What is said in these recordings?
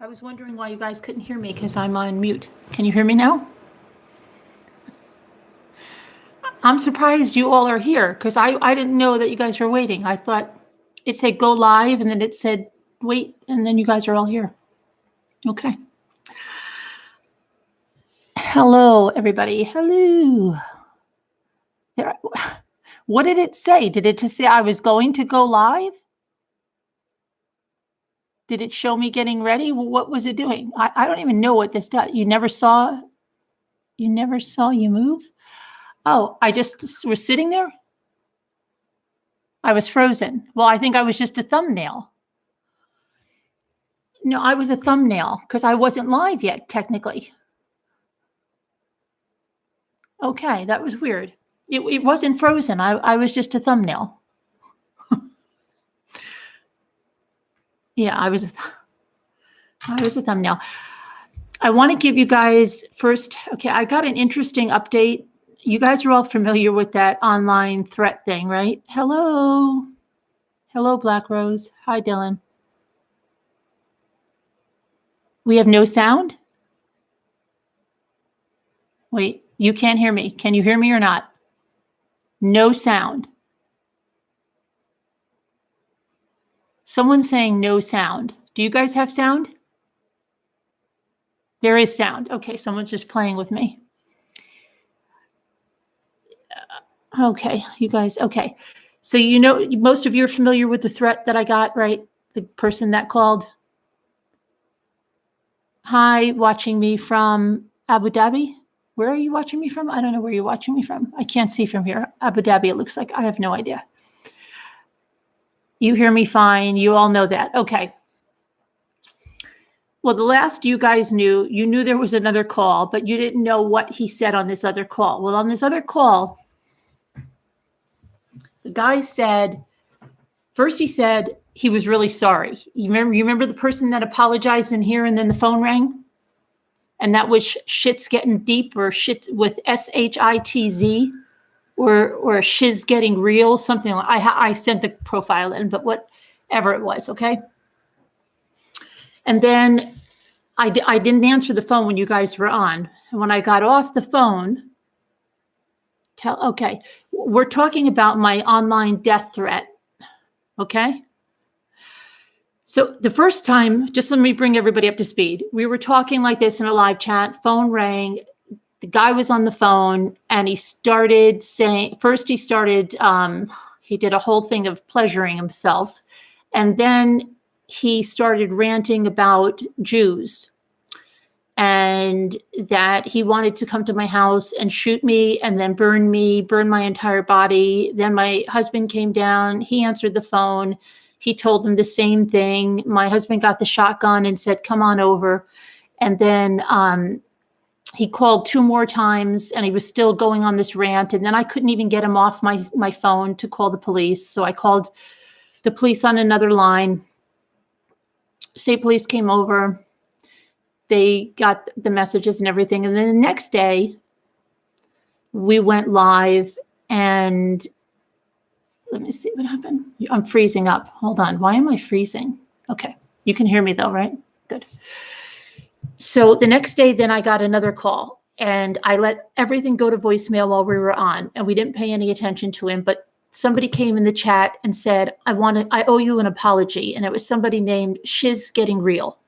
I was wondering why you guys couldn't hear me because I'm on mute. Can you hear me now? I'm surprised you all are here because I didn't know that you guys were waiting. I thought it said go live and then it said wait, and then you guys are all here. Okay. Hello, everybody. Hello. There, what did it say? Did it just say I was going to go live? Did it show me getting ready? What was it doing? I don't even know what this does. You never saw you move? Oh, I just was sitting there? I was frozen. Well, I think I was just a thumbnail. No, I was a thumbnail because I wasn't live yet, technically. Okay, that was weird. It wasn't frozen. I was just a thumbnail. Yeah, I was a thumbnail. I want to give you guys first, okay, I got an interesting update. You guys are all familiar with that online threat thing, right? Hello. Hello, Black Rose. Hi, Dylan. We have no sound? Wait, you can't hear me. Can you hear me or not? No sound. Someone's saying no sound. Do you guys have sound? There is sound. Okay, someone's just playing with me. Okay, you guys, okay. So you know, most of you are familiar with the threat that I got, right? The person that called. Hi, watching me from Abu Dhabi. Where are you watching me from? I don't know where you're watching me from. I can't see from here. Abu Dhabi, it looks like. I have no idea. You hear me fine. You all know that. Okay. Well, the last you guys knew, you knew there was another call, but you didn't know what he said on this other call. Well, on this other call, the guy said, first he said he was really sorry. You remember the person that apologized in here and then the phone rang? And that was shit's getting deep, or shit with SHITZ, or shiz getting real, something like. I sent the profile in, but whatever it was, okay. And then I didn't answer the phone when you guys were on, and when I got off the phone, okay, we're talking about my online death threat, okay. So the first time, just let me bring everybody up to speed. We were talking like this in a live chat, phone rang, the guy was on the phone and he started saying, first he did a whole thing of pleasuring himself. And then he started ranting about Jews and that he wanted to come to my house and shoot me and then burn my entire body. Then my husband came down, he answered the phone. He told him the same thing. My husband got the shotgun and said, come on over. And then he called 2 more times and he was still going on this rant. And then I couldn't even get him off my phone to call the police. So I called the police on another line. State police came over. They got the messages and everything. And then the next day we went live and let me see what happened. I'm freezing up. Hold on. Why am I freezing? Okay. You can hear me though, right? Good. So the next day, then I got another call and I let everything go to voicemail while we were on and we didn't pay any attention to him, but somebody came in the chat and said, I owe you an apology. And it was somebody named Shiz Getting Real.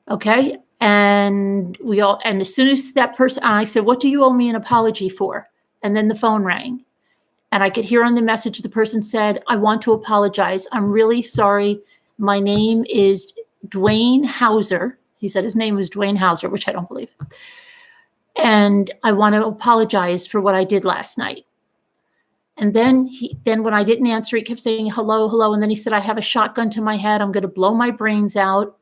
Okay. And as soon as that person, I said, what do you owe me an apology for? And then the phone rang. And I could hear on the message, the person said, I want to apologize. I'm really sorry. My name is Dwayne Hauser. He said his name was Dwayne Hauser, which I don't believe. And I want to apologize for what I did last night. And then when I didn't answer, he kept saying, hello, hello. And then he said, I have a shotgun to my head. I'm going to blow my brains out.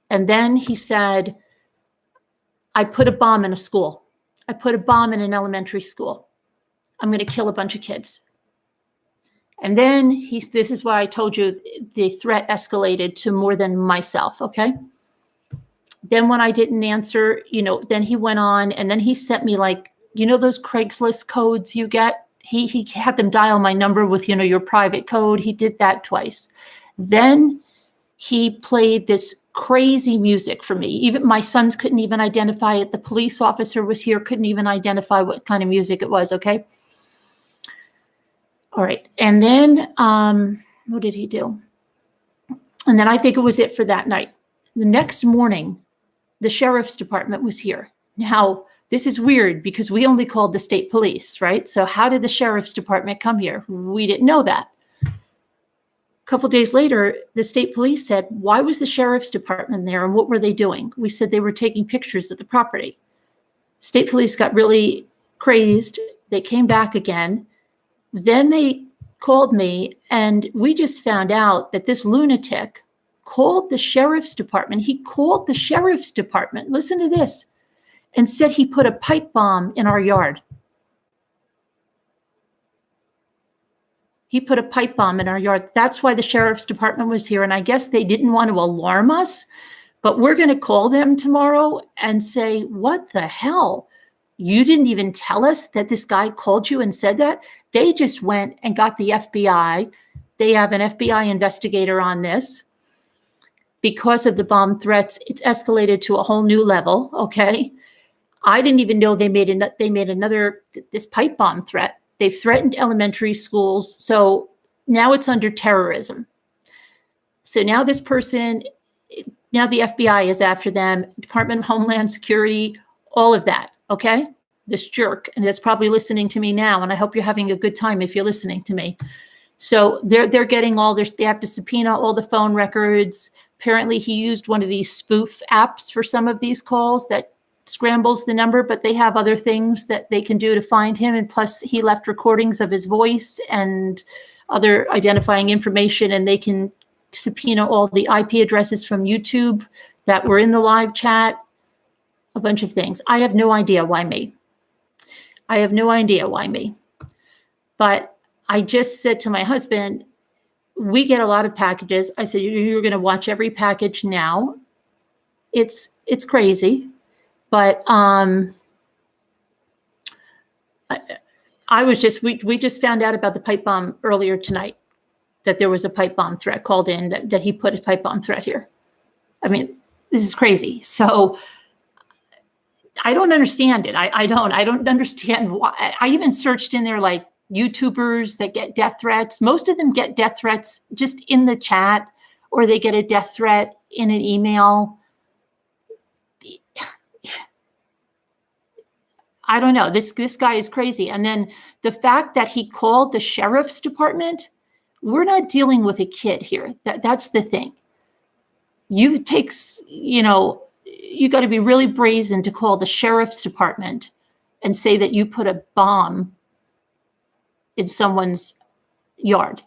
And then he said, I put a bomb in a school. I put a bomb in an elementary school. I'm going to kill a bunch of kids. And then this is why I told you the threat escalated to more than myself. Okay. Then when I didn't answer, then he went on and then he sent me those Craigslist codes you get. He had them dial my number with, your private code. He did that twice. Then he played this crazy music for me. Even my sons couldn't even identify it. The police officer was here, couldn't even identify what kind of music it was. Okay. All right. And then, what did he do? And then I think it was it for that night. The next morning, the sheriff's department was here. Now, this is weird because we only called the state police, right? So how did the sheriff's department come here? We didn't know that. A couple of days later, the state police said, why was the sheriff's department there and what were they doing? We said they were taking pictures of the property. State police got really crazed. They came back again. Then they called me and we just found out that this lunatic called the sheriff's department. He called the sheriff's department. Listen to this. And said he put a pipe bomb in our yard. He put a pipe bomb in our yard. That's why the sheriff's department was here. And I guess they didn't want to alarm us, but we're going to call them tomorrow and say, what the hell? You didn't even tell us that this guy called you and said that? They just went and got the FBI. They have an FBI investigator on this. Because of the bomb threats, it's escalated to a whole new level, okay? I didn't even know they made another this pipe bomb threat. They've threatened elementary schools. So now it's under terrorism. So now this person, now the FBI is after them, Department of Homeland Security, all of that, okay? This jerk, and that's probably listening to me now, and I hope you're having a good time if you're listening to me. So they're getting all their, they have to subpoena all the phone records. Apparently he used one of these spoof apps for some of these calls that scrambles the number, but they have other things that they can do to find him. And plus he left recordings of his voice and other identifying information, and they can subpoena all the IP addresses from YouTube that were in the live chat, a bunch of things. I have no idea why me. I have no idea why me. But I just said to my husband, we get a lot of packages. I said, you're going to watch every package now. It's crazy. But I was just, we just found out about the pipe bomb earlier tonight, that there was a pipe bomb threat called in, that he put a pipe bomb threat here. I mean, this is crazy. So I don't understand it. I don't understand why. I even searched in there like YouTubers that get death threats. Most of them get death threats just in the chat, or they get a death threat in an email. I don't know. This guy is crazy. And then the fact that he called the sheriff's department, we're not dealing with a kid here. That's the thing. You got to be really brazen to call the sheriff's department and say that you put a bomb in someone's yard.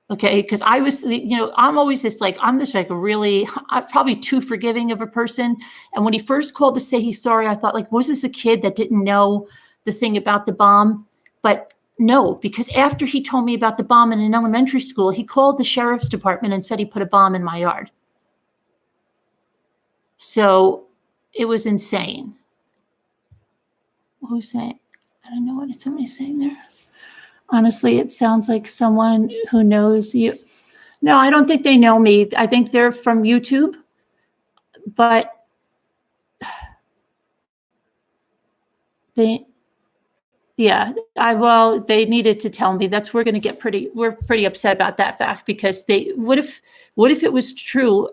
Okay, because I was, I'm always I'm probably too forgiving of a person. And when he first called to say he's sorry, I thought, was this a kid that didn't know the thing about the bomb? But no, because after he told me about the bomb in an elementary school, he called the sheriff's department and said he put a bomb in my yard. So it was insane. Who's saying? I don't know what somebody's saying there. Honestly, it sounds like someone who knows you. No, I don't think they know me. I think they're from YouTube. But they needed to tell me. We're going to get we're pretty upset about that fact, because what if it was true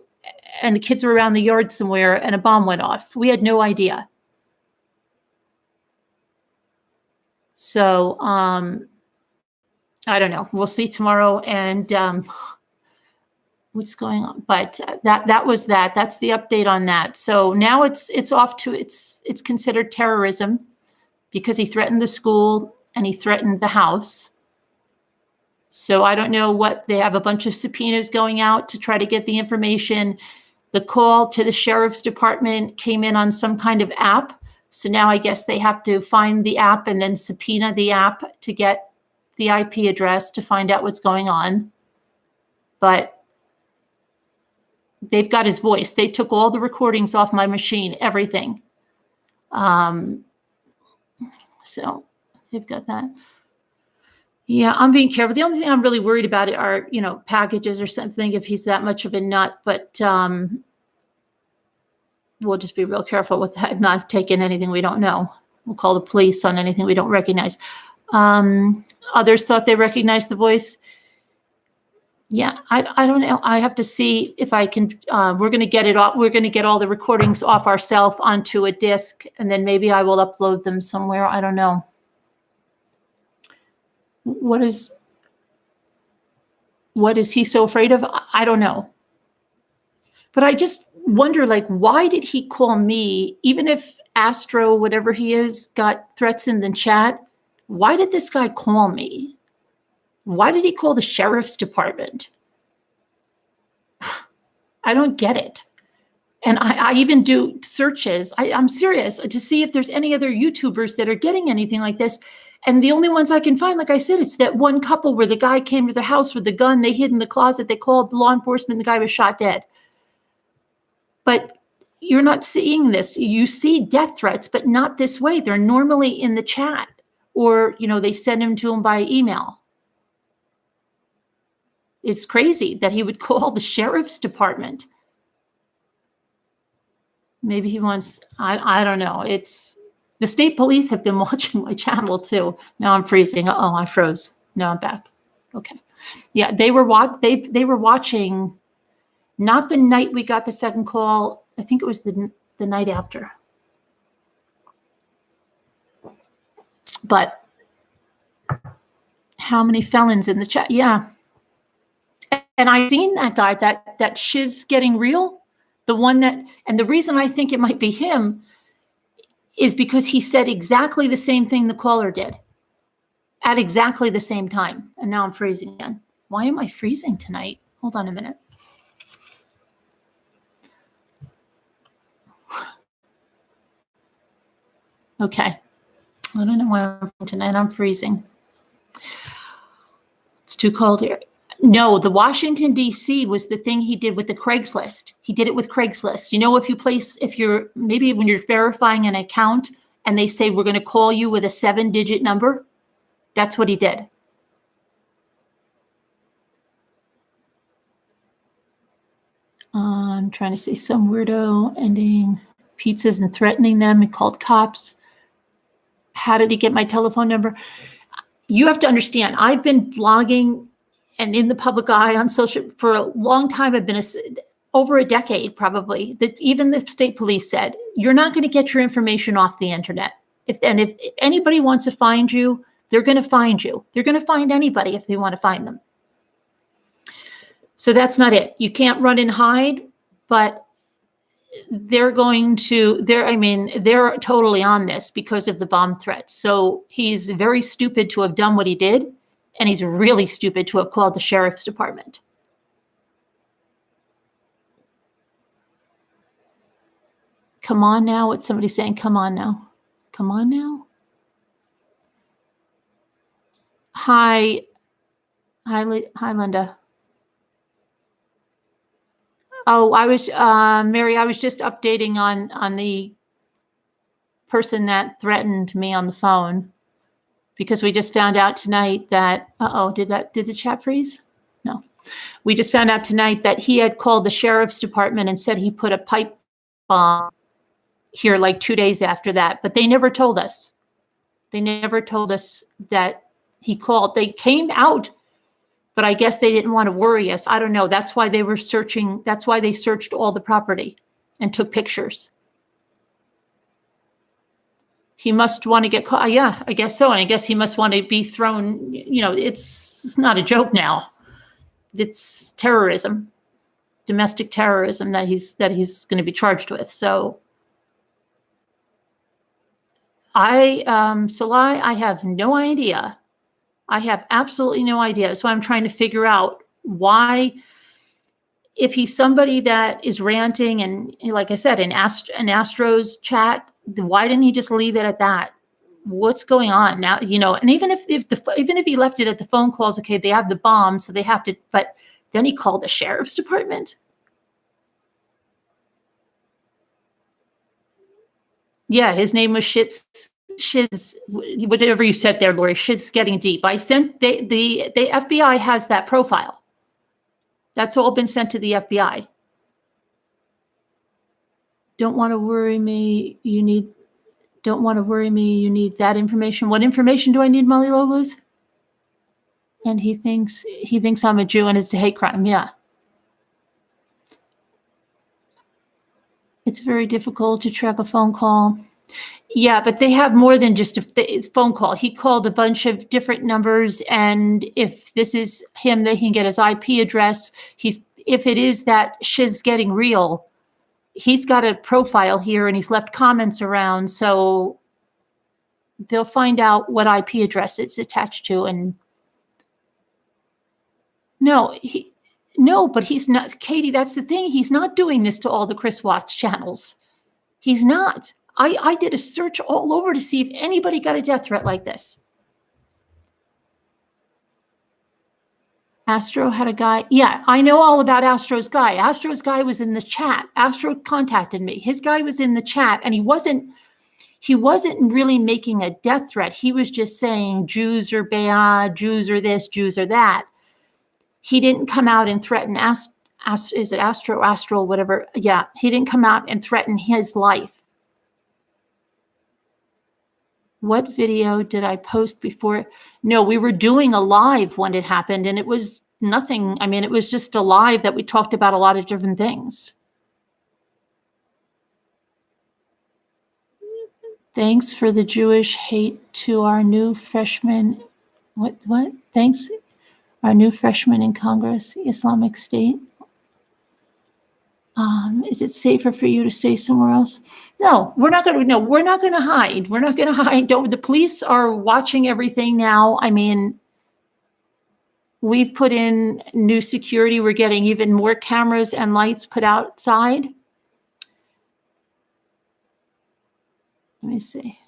and the kids were around the yard somewhere and a bomb went off? We had no idea. So, I don't know. We'll see tomorrow and what's going on. But that was that. That's the update on that. So now it's off to it's considered terrorism because he threatened the school and he threatened the house. So I don't know what, they have a bunch of subpoenas going out to try to get the information. The call to the sheriff's department came in on some kind of app. So now I guess they have to find the app and then subpoena the app to get the IP address to find out what's going on. But they've got his voice. They took all the recordings off my machine, everything. So they've got that. Yeah, I'm being careful. The only thing I'm really worried about are, packages or something if he's that much of a nut, but we'll just be real careful with that, not taking anything we don't know. We'll call the police on anything we don't recognize. Others thought they recognized the voice. Yeah, I don't know. I have to see if I can. We're going to get it off. We're going to get all the recordings off ourselves onto a disk, and then maybe I will upload them somewhere. I don't know. What is he so afraid of? I don't know. But I just wonder, like, why did he call me? Even if Astro, whatever he is, got threats in the chat, why did this guy call me? Why did he call the sheriff's department? I don't get it. And I even do searches. I'm serious, to see if there's any other YouTubers that are getting anything like this. And the only ones I can find, like I said, it's that one couple where the guy came to their house with the gun. They hid in the closet. They called law enforcement. The guy was shot dead. But you're not seeing this. You see death threats, but not this way. They're normally in the chat, or, they send them to him by email. It's crazy that he would call the sheriff's department. Maybe he wants, I don't know. It's the state police have been watching my channel too. Now I'm freezing. Oh, I froze. Now I'm back. Okay. Yeah, they were watching, not the night we got the second call. I think it was the night after. But how many felons in the chat? Yeah. And I've seen that guy, that shiz getting real. The one that, and the reason I think it might be him is because he said exactly the same thing the caller did at exactly the same time. And now I'm freezing again. Why am I freezing tonight? Hold on a minute. Okay. I don't know why I'm tonight. I'm freezing. It's too cold here. No, the Washington, D.C. was the thing he did with the Craigslist. He did it with Craigslist. Maybe when you're verifying an account and they say, we're going to call you with a 7-digit number, that's what he did. I'm trying to say some weirdo ending pizzas and threatening them. He called cops. How did he get my telephone number? You have to understand, I've been blogging and in the public eye on social for a long time. I've been over a decade, probably, that even the state police said, you're not going to get your information off the internet. If anybody wants to find you, they're going to find you. They're going to find anybody if they want to find them. So that's not it. You can't run and hide, but they're totally on this because of the bomb threats. So he's very stupid to have done what he did. And he's really stupid to have called the sheriff's department. Come on now. What's somebody saying? Come on now. Come on now. Hi, Linda. Oh, I was, Mary, I was just updating on the person that threatened me on the phone, because we just found out tonight that, did the chat freeze? No. We just found out tonight that he had called the sheriff's department and said he put a pipe bomb here like 2 days after that, but they never told us. They never told us that he called. They came out, but I guess they didn't want to worry us. I don't know. That's why they were searching. That's why they searched all the property and took pictures. He must want to get caught. Yeah, I guess so. And I guess he must want to be thrown. It's not a joke now. It's terrorism, domestic terrorism that he's going to be charged with. So Salai, I have no idea. I have absolutely no idea. So I'm trying to figure out why, if he's somebody that is ranting and, like I said, in Astro's chat, why didn't he just leave it at that? What's going on now? And even if he left it at the phone calls, okay, they have the bomb, so they have to. But then he called the sheriff's department. Yeah, his name was shiz, whatever you said there, Lori, shiz getting deep. I sent, the FBI has that profile. That's all been sent to the FBI. Don't want to worry me. Don't want to worry me. You need that information. What information do I need, Molly Lobos? And he thinks I'm a Jew and it's a hate crime. Yeah. It's very difficult to track a phone call. Yeah, but they have more than just a phone call. He called a bunch of different numbers, and if this is him, they can get his IP address. If it is that shiz getting real, he's got a profile here and he's left comments around, so they'll find out what IP address it's attached to. And no, but he's not, Katie, that's the thing. He's not doing this to all the Chris Watts channels. He's not. I did a search all over to see if anybody got a death threat like this. Astro had a guy. Yeah, I know all about Astro's guy. Astro's guy was in the chat. Astro contacted me. His guy was in the chat, and he wasn't really making a death threat. He was just saying Jews are bad, Jews are this, Jews are that. He didn't come out and threaten is it Astro, whatever. Yeah, he didn't come out and threaten his life. What video did I post before? No, we were doing a live when it happened, and it was nothing. I mean, it was just a live that we talked about a lot of different things. Thanks for the Jewish hate to our new freshman. What? Thanks. Our new freshman in Congress, Islamic State. Is it safer for you to stay somewhere else? No, we're not going to. No, we're not going to hide. We're not going to hide. The police are watching everything now. I mean, we've put in new security. We're getting even more cameras and lights put outside. Let me see.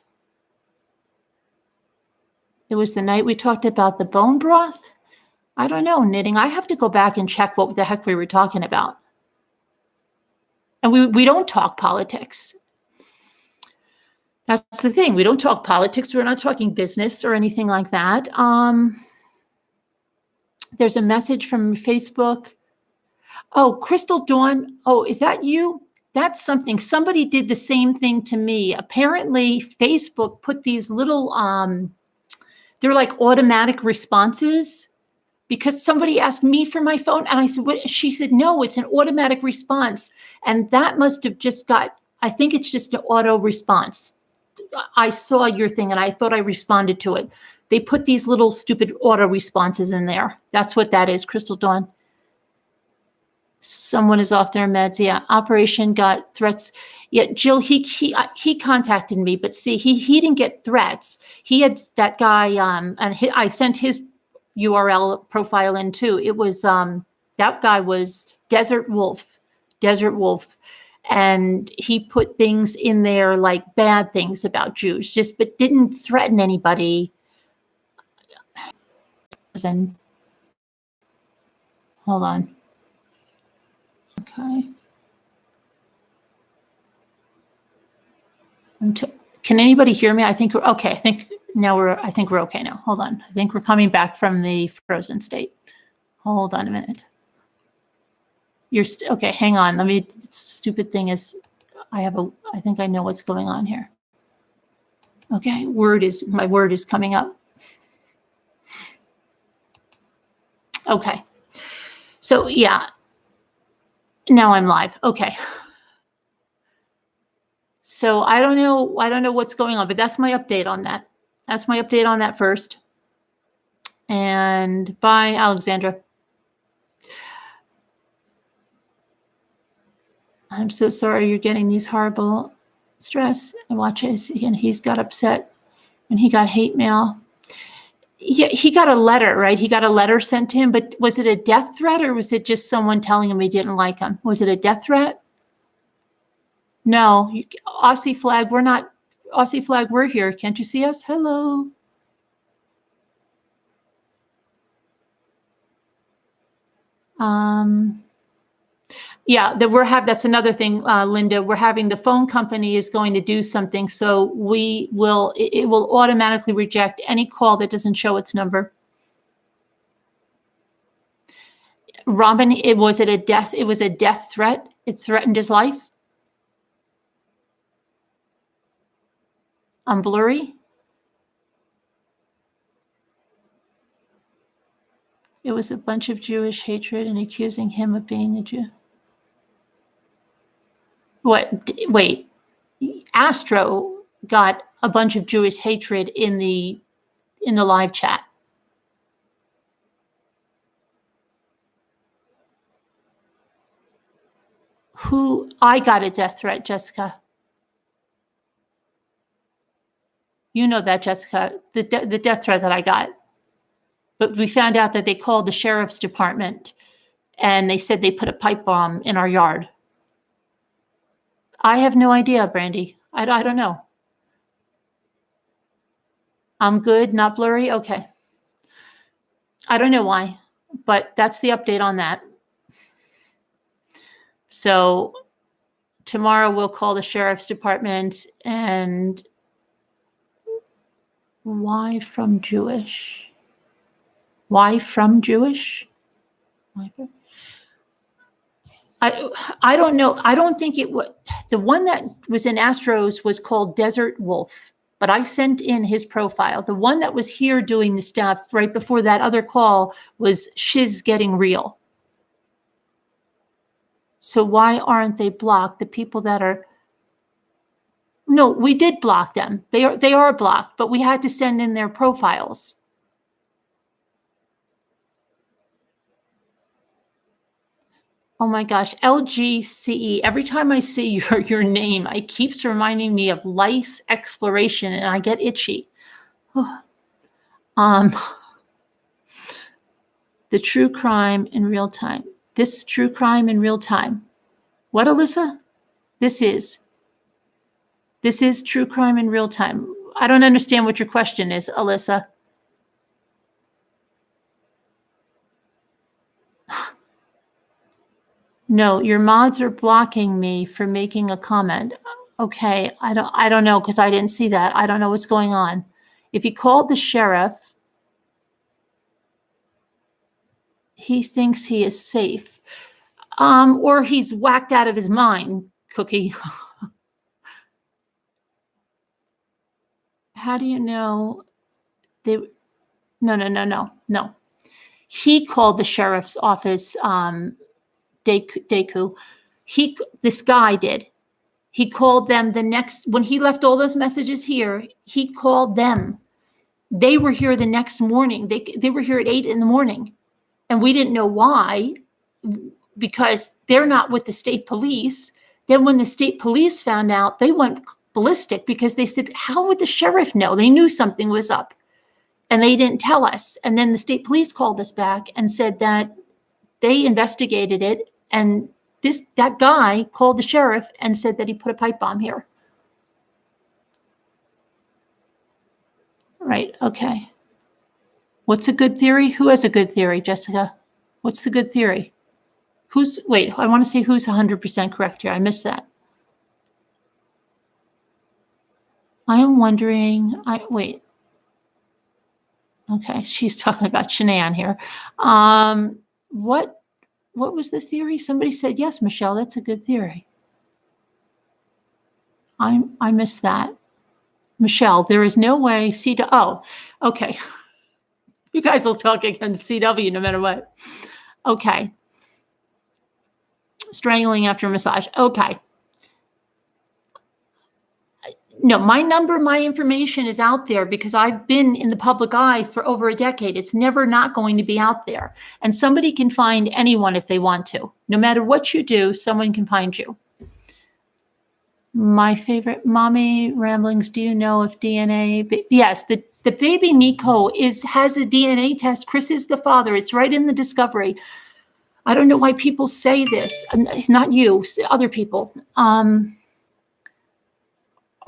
It was the night we talked about the bone broth. I don't know, Knitting. I have to go back and check what the heck we were talking about. And we don't talk politics. That's the thing. We don't talk politics. We're not talking business or anything like that. There's a message from Facebook. Oh, Crystal Dawn. Oh, is that you? That's something. Somebody did the same thing to me. Apparently, Facebook put these little, they're like automatic responses. Because somebody asked me for my phone, and I said, what? She said, no, it's an automatic response. And that must have just I think it's just an auto response. I saw your thing, and I thought I responded to it. They put these little stupid auto responses in there. That's what that is, Crystal Dawn. Someone is off their meds. Yeah, Operation got threats. Yeah, Jill, he contacted me, but see, he didn't get threats. He had that guy, and I sent his URL profile in too. It was that guy was Desert Wolf, and he put things in there like bad things about Jews, but didn't threaten anybody. And hold on, okay. Can anybody hear me? I think we're okay. I think we're okay now. Hold on. I think we're coming back from the frozen state. Hold on a minute. Okay, hang on. Stupid thing is, I think I know what's going on here. Okay, my word is coming up. Okay. So yeah, now I'm live. Okay. So I don't know what's going on, but that's my update on that. That's my update on that first. And bye, Alexandra. I'm so sorry you're getting these horrible stress. And watch it. And he's got upset and he got hate mail. He got a letter, right? He got a letter sent to him, but was it a death threat or was it just someone telling him he didn't like him? Was it a death threat? No, Aussie flag, we're here. Can't you see us? Hello. Yeah, that's another thing, Linda. We're having the phone company is going to do something, so it will automatically reject any call that doesn't show its number. Robin, it was a death threat. It threatened his life. On Blurry. It was a bunch of Jewish hatred and accusing him of being a Jew. What? Wait, Astro got a bunch of Jewish hatred in the live chat. Who? I got a death threat, Jessica. You know that, Jessica, the death threat that I got. But we found out that they called the sheriff's department and they said they put a pipe bomb in our yard. I have no idea, Brandy. I don't know. I'm good, not Blurry? Okay. I don't know why, but that's the update on that. So tomorrow we'll call the sheriff's department. And why from Jewish? Why from Jewish? I don't know. I don't think it was. The one that was in Astros was called Desert Wolf, but I sent in his profile. The one that was here doing the stuff right before that other call was Shiz Getting Real. So why aren't they blocked? The people that are... No, we did block them. They are blocked, but we had to send in their profiles. Oh my gosh, LGCE. Every time I see your name, it keeps reminding me of lice exploration, and I get itchy. The true crime in real time. This true crime in real time. What, Alyssa? This is true crime in real time. I don't understand what your question is, Alyssa. No, your mods are blocking me for making a comment. Okay, I don't know, because I didn't see that. I don't know what's going on. If he called the sheriff, he thinks he is safe. Or he's whacked out of his mind, Cookie. How do you know they... No. He called the sheriff's office, Deku. This guy did. He called them when he left all those messages here, he called them. They were here the next morning. They were here at 8 a.m. and we didn't know why, because they're not with the state police. Then when the state police found out, they went ballistic because they said, how would the sheriff know? They knew something was up and they didn't tell us. And then the state police called us back and said that they investigated it, and that guy called the sheriff and said that he put a pipe bomb here. Right, okay. What's a good theory? Who has a good theory, Jessica? What's the good theory? Wait, I want to see who's 100% correct here. I missed that. I am wondering, wait. Okay, she's talking about Shanann here. What was the theory? Somebody said, yes, Michelle, that's a good theory. I missed that. Michelle, there is no way oh, okay. You guys will talk against CW no matter what. Okay. Strangling after massage. Okay. No, my number, my information is out there because I've been in the public eye for over a decade. It's never not going to be out there. And somebody can find anyone if they want to. No matter what you do, someone can find you. My favorite mommy ramblings. Do you know if DNA? Yes, the baby Nico has a DNA test. Chris is the father. It's right in the discovery. I don't know why people say this. Not you, other people.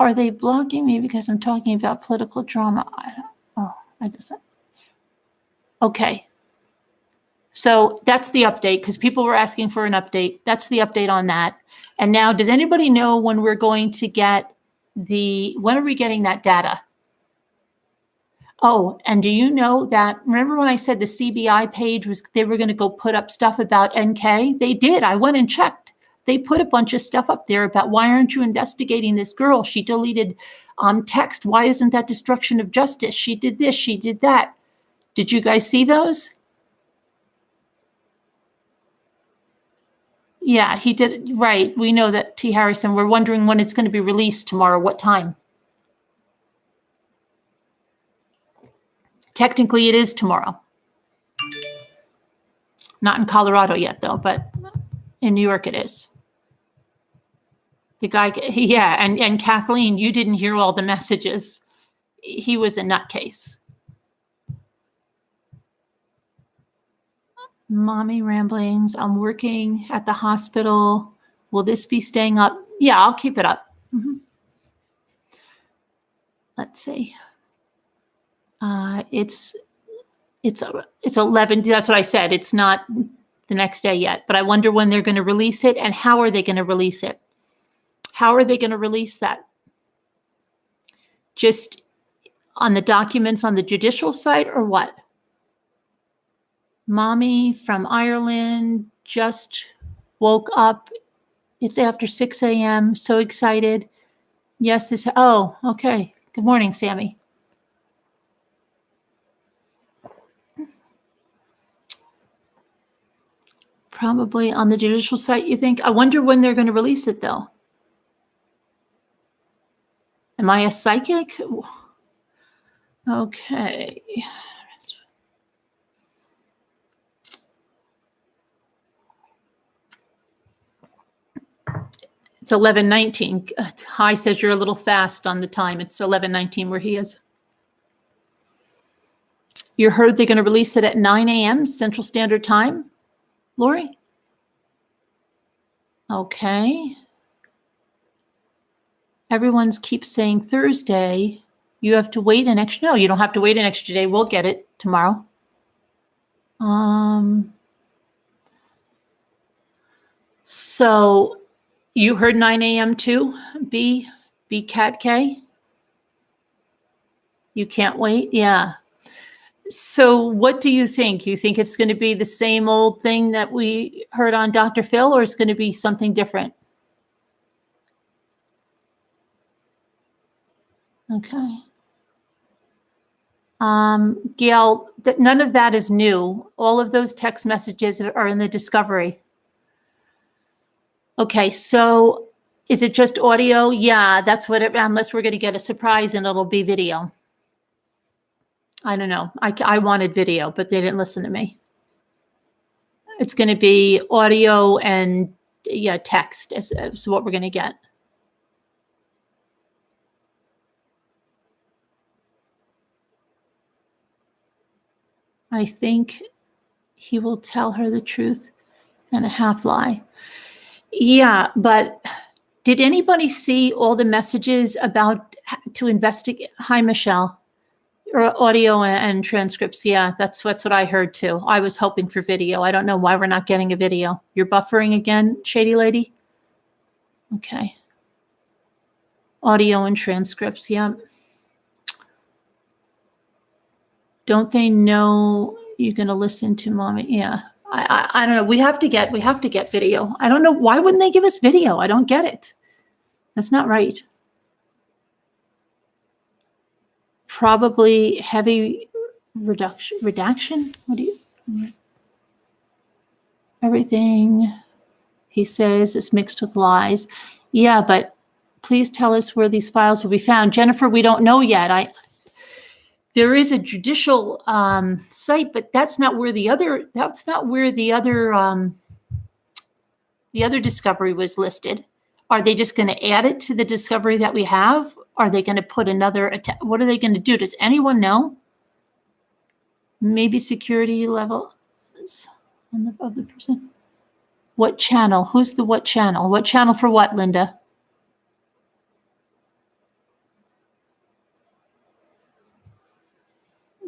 Are they blocking me because I'm talking about political drama? Okay. So that's the update, because people were asking for an update. That's the update on that. And now, does anybody know when we're going to get when are we getting that data? Oh, and do you know that, remember when I said the CBI page they were going to go put up stuff about NK? They did. I went and checked. They put a bunch of stuff up there about, why aren't you investigating this girl? She deleted text. Why isn't that destruction of justice? She did this, she did that. Did you guys see those? Yeah, he did. Right. We know that, T. Harrison. We're wondering when it's going to be released tomorrow. What time? Technically, it is tomorrow. Not in Colorado yet, though, but in New York it is. The guy, yeah, and Kathleen, you didn't hear all the messages. He was a nutcase. Mommy ramblings. I'm working at the hospital. Will this be staying up? Yeah, I'll keep it up. Let's see. It's 11. That's what I said. It's not the next day yet, but I wonder when they're going to release it, and how are they going to release it? How are they going to release that? Just on the documents on the judicial site, or what? Mommy from Ireland just woke up. It's after 6 a.m. So excited. Yes, oh, okay. Good morning, Sammy. Probably on the judicial site, you think? I wonder when they're going to release it, though. Am I a psychic? Okay. It's 11:19. Hi says you're a little fast on the time. It's 11:19 where he is. You heard they're going to release it at 9 a.m. Central Standard Time, Lori? Okay. Everyone's keeps saying Thursday. You have to wait an extra. No, you don't have to wait an extra day. We'll get it tomorrow. So you heard 9 a.m. too, B Cat K? You can't wait? Yeah. So what do you think? You think it's going to be the same old thing that we heard on Dr. Phil, or it's going to be something different? Okay. Gail, none of that is new. All of those text messages are in the discovery. Okay, so is it just audio? Yeah, that's what unless we're going to get a surprise and it'll be video. I don't know. I wanted video, but they didn't listen to me. It's going to be audio and text is what we're going to get. I think he will tell her the truth and a half lie. Yeah, but did anybody see all the messages about to investigate? Hi, Michelle. Or audio and transcripts. Yeah, that's what I heard too. I was hoping for video. I don't know why we're not getting a video. You're buffering again, Shady Lady? Okay. Audio and transcripts, yeah. Don't they know you're going to listen to Mommy? Yeah. I don't know. We have to get video. I don't know. Why wouldn't they give us video? I don't get it. That's not right. Probably heavy redaction. What do you? Everything he says is mixed with lies. Yeah, but please tell us where these files will be found. Jennifer, we don't know yet. There is a judicial site, but that's not where the other discovery was listed. Are they just going to add it to the discovery that we have? Are they going to put another? What are they going to do? Does anyone know? Maybe security level of the person. What channel? Who's the what channel? What channel for what, Linda?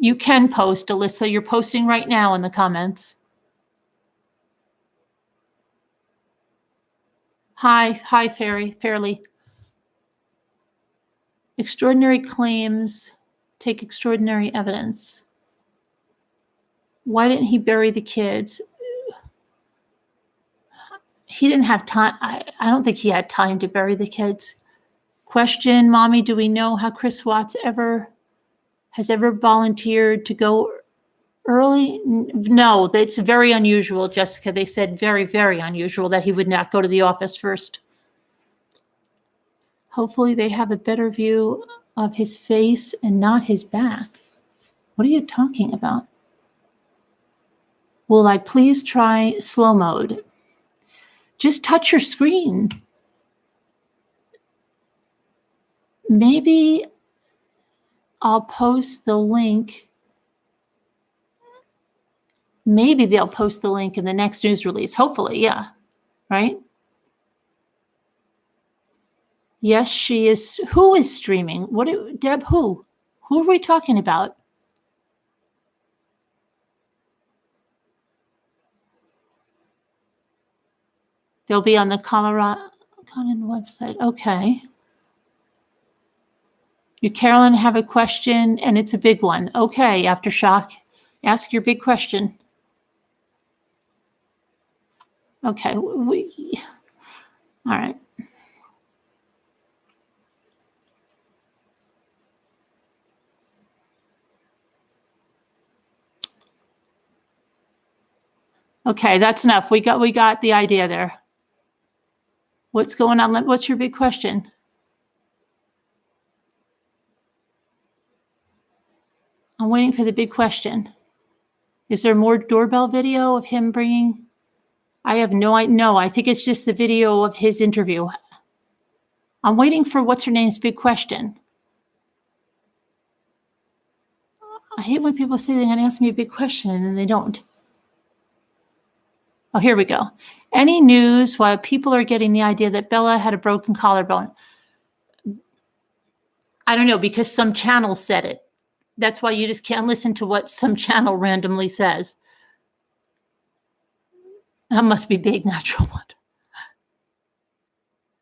You can post, Alyssa. You're posting right now in the comments. Hi, Fairly. Extraordinary claims take extraordinary evidence. Why didn't he bury the kids? He didn't have time. I don't think he had time to bury the kids. Question, Mommy, do we know how Chris Watts has ever volunteered to go early? No, it's very unusual, Jessica. They said very, very unusual that he would not go to the office first. Hopefully they have a better view of his face and not his back. What are you talking about? Will I please try slow mode? Just touch your screen. Maybe I'll post the link. Maybe they'll post the link in the next news release. Hopefully, yeah. Right? Yes, she is. Who is streaming? Deb, who? Who are we talking about? They'll be on the Colorado website. Okay. You, Carolyn, have a question, and it's a big one. Okay, Aftershock, ask your big question. Okay, all right. Okay, that's enough. We got the idea there. What's going on? What's your big question? I'm waiting for the big question. Is there more doorbell video of him bringing? I have no idea. No, I think it's just the video of his interview. I'm waiting for what's her name's big question. I hate when people say they're going to ask me a big question and then they don't. Oh, here we go. Any news why people are getting the idea that Bella had a broken collarbone? I don't know, because some channel said it. That's why you just can't listen to what some channel randomly says. That must be big, natural one.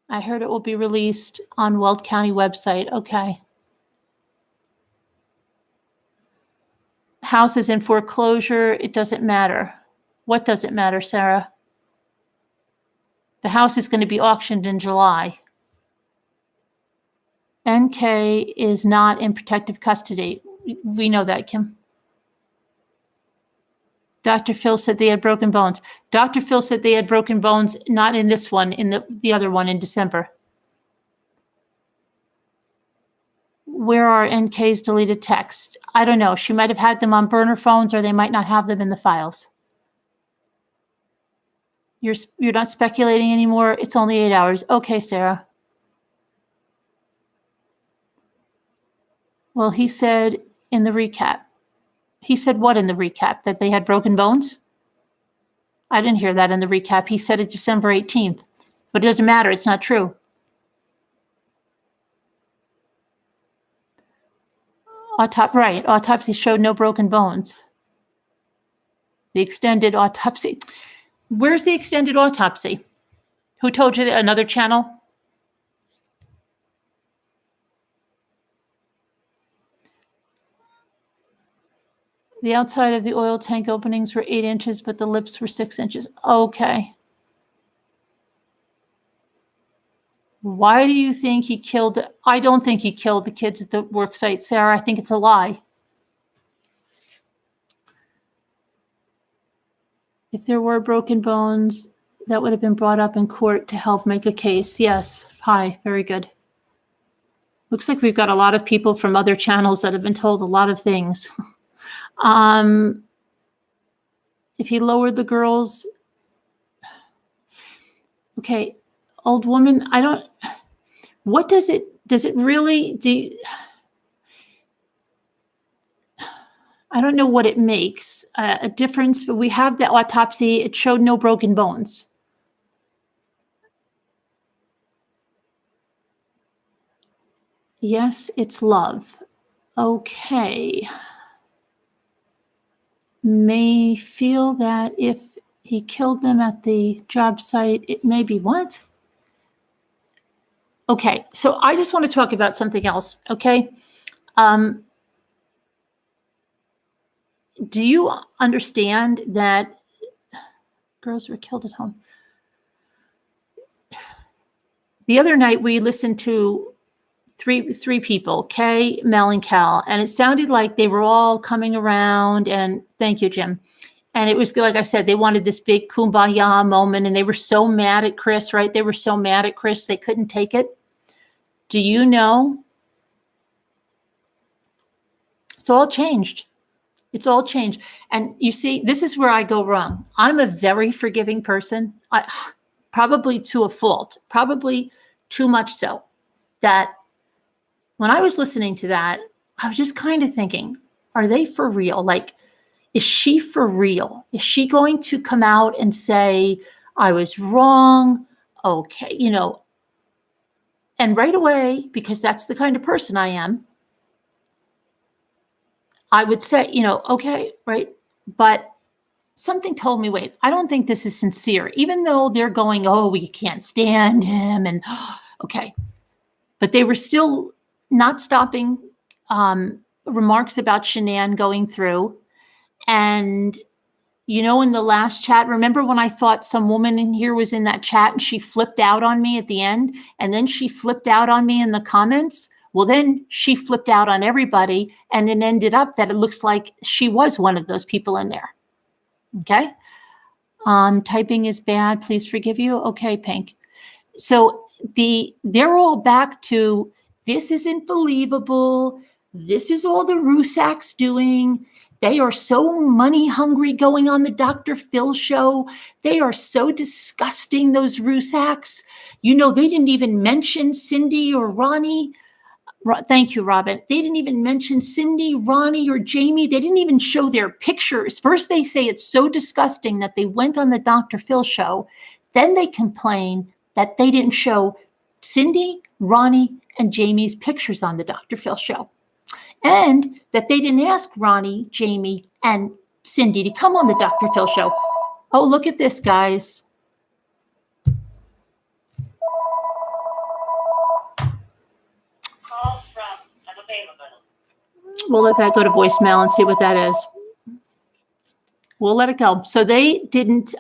I heard it will be released on Weld County website. Okay. House is in foreclosure. It doesn't matter. What does it matter, Sarah? The house is going to be auctioned in July. NK is not in protective custody. We know that, Kim. Dr. Phil said they had broken bones. Dr. Phil said they had broken bones, not in this one, in the other one in December. Where are NK's deleted texts? I don't know. She might have had them on burner phones, or they might not have them in the files. You're not speculating anymore. It's only 8 hours. Okay, Sarah. Well, he said in the recap. He said what in the recap? That they had broken bones? I didn't hear that in the recap. He said it December 18th. But it doesn't matter. It's not true. Right. Autopsy showed no broken bones. The extended autopsy. Where's the extended autopsy? Who told you that? Another channel? The outside of the oil tank openings were 8 inches, but the lips were 6 inches. Okay. Why do you think he killed? I don't think he killed the kids at the work site, Sarah. I think it's a lie. If there were broken bones, that would have been brought up in court to help make a case. Yes. Hi. Very good. Looks like we've got a lot of people from other channels that have been told a lot of things. If he lowered the girls. Okay. Old woman, what does it really do? I don't know what it makes a difference, but we have the autopsy. It showed no broken bones. Yes, it's love. Okay. May feel that if he killed them at the job site, it may be what? Okay, so I just want to talk about something else, okay? Do you understand that girls were killed at home? The other night we listened to three people, Kay, Mel, and Cal, and it sounded like they were all coming around, and thank you, Jim. And it was, like I said, they wanted this big kumbaya moment, and they were so mad at Chris, right? They were so mad at Chris, they couldn't take it. Do you know? It's all changed. It's all changed. And you see, this is where I go wrong. I'm a very forgiving person, probably to a fault, probably too much so, that when I was listening to that, I was just kind of thinking, are they for real? Like, is she for real? Is she going to come out and say, I was wrong? Okay, and right away, because that's the kind of person I am, I would say, okay, right? But something told me, wait, I don't think this is sincere, even though they're going, oh, we can't stand him. And okay. But they were still not stopping remarks about Shanann going through. And, in the last chat, remember when I thought some woman in here was in that chat and she flipped out on me at the end, and then she flipped out on me in the comments? Well, then she flipped out on everybody, and it ended up that it looks like she was one of those people in there. Okay. Typing is bad. Please forgive you. Okay, Pink. So they're all back to, this isn't believable. This is all the Rusaks doing. They are so money hungry going on the Dr. Phil show. They are so disgusting, those Rusaks. They didn't even mention Cindy or Ronnie. Thank you, Robin. They didn't even mention Cindy, Ronnie, or Jamie. They didn't even show their pictures. First, they say it's so disgusting that they went on the Dr. Phil show. Then they complain that they didn't show Cindy, Ronnie, and Jamie's pictures on the Dr. Phil show. And that they didn't ask Ronnie, Jamie, and Cindy to come on the Dr. Phil show. Oh, look at this, guys. We'll let that go to voicemail and see what that is. We'll let it go. So they didn't,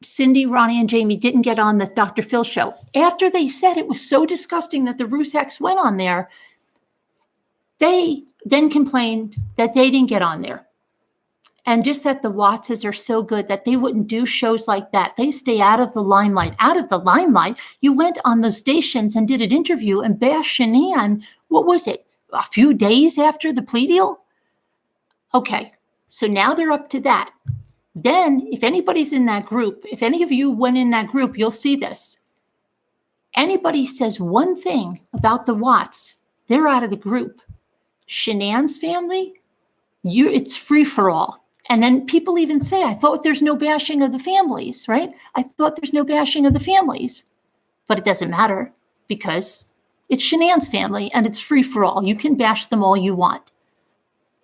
Cindy, Ronnie, and Jamie didn't get on the Dr. Phil show. After they said it was so disgusting that the Rusaks went on there, they then complained that they didn't get on there. And just that the Wattses are so good that they wouldn't do shows like that. They stay out of the limelight. Out of the limelight, you went on those stations and did an interview and bashed Shanann. What was it? A few days after the plea deal? Okay, so now they're up to that. Then, if anybody's in that group, if any of you went in that group, you'll see this. Anybody says one thing about the Watts, they're out of the group. Shanann's family, it's free for all. And then people even say, I thought there's no bashing of the families, right? I thought there's no bashing of the families. But it doesn't matter because it's Shanann's family and it's free for all. You can bash them all you want.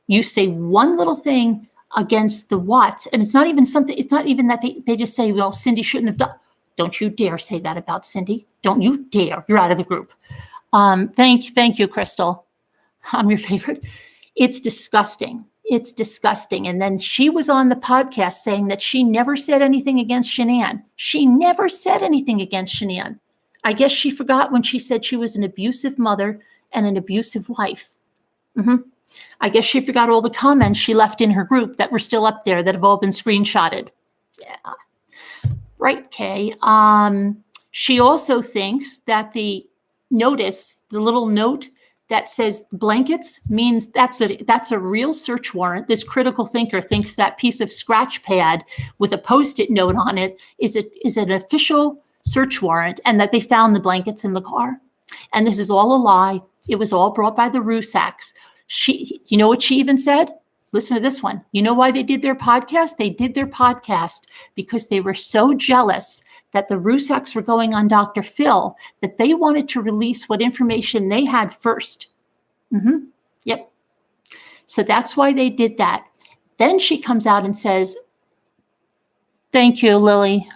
You say one little thing against the Watts, and it's not even that they just say, well, Cindy shouldn't have done. Don't you dare say that about Cindy. Don't you dare. You're out of the group. Thank you, Crystal. I'm your favorite. It's disgusting. It's disgusting. And then she was on the podcast saying that she never said anything against Shanann. She never said anything against Shanann. I guess she forgot when she said she was an abusive mother and an abusive wife. I guess she forgot all the comments she left in her group that were still up there that have all been screenshotted. Yeah. Right, Kay. She also thinks that the little note that says blankets means that's a real search warrant. This critical thinker thinks that piece of scratch pad with a Post-it note on it is an official search warrant, and that they found the blankets in the car. And this is all a lie. It was all brought by the Rusaks. You know what she even said? Listen to this one. You know why they did their podcast? They did their podcast because they were so jealous that the Rusaks were going on Dr. Phil that they wanted to release what information they had first. Yep. So that's why they did that. Then she comes out and says, thank you, Lily.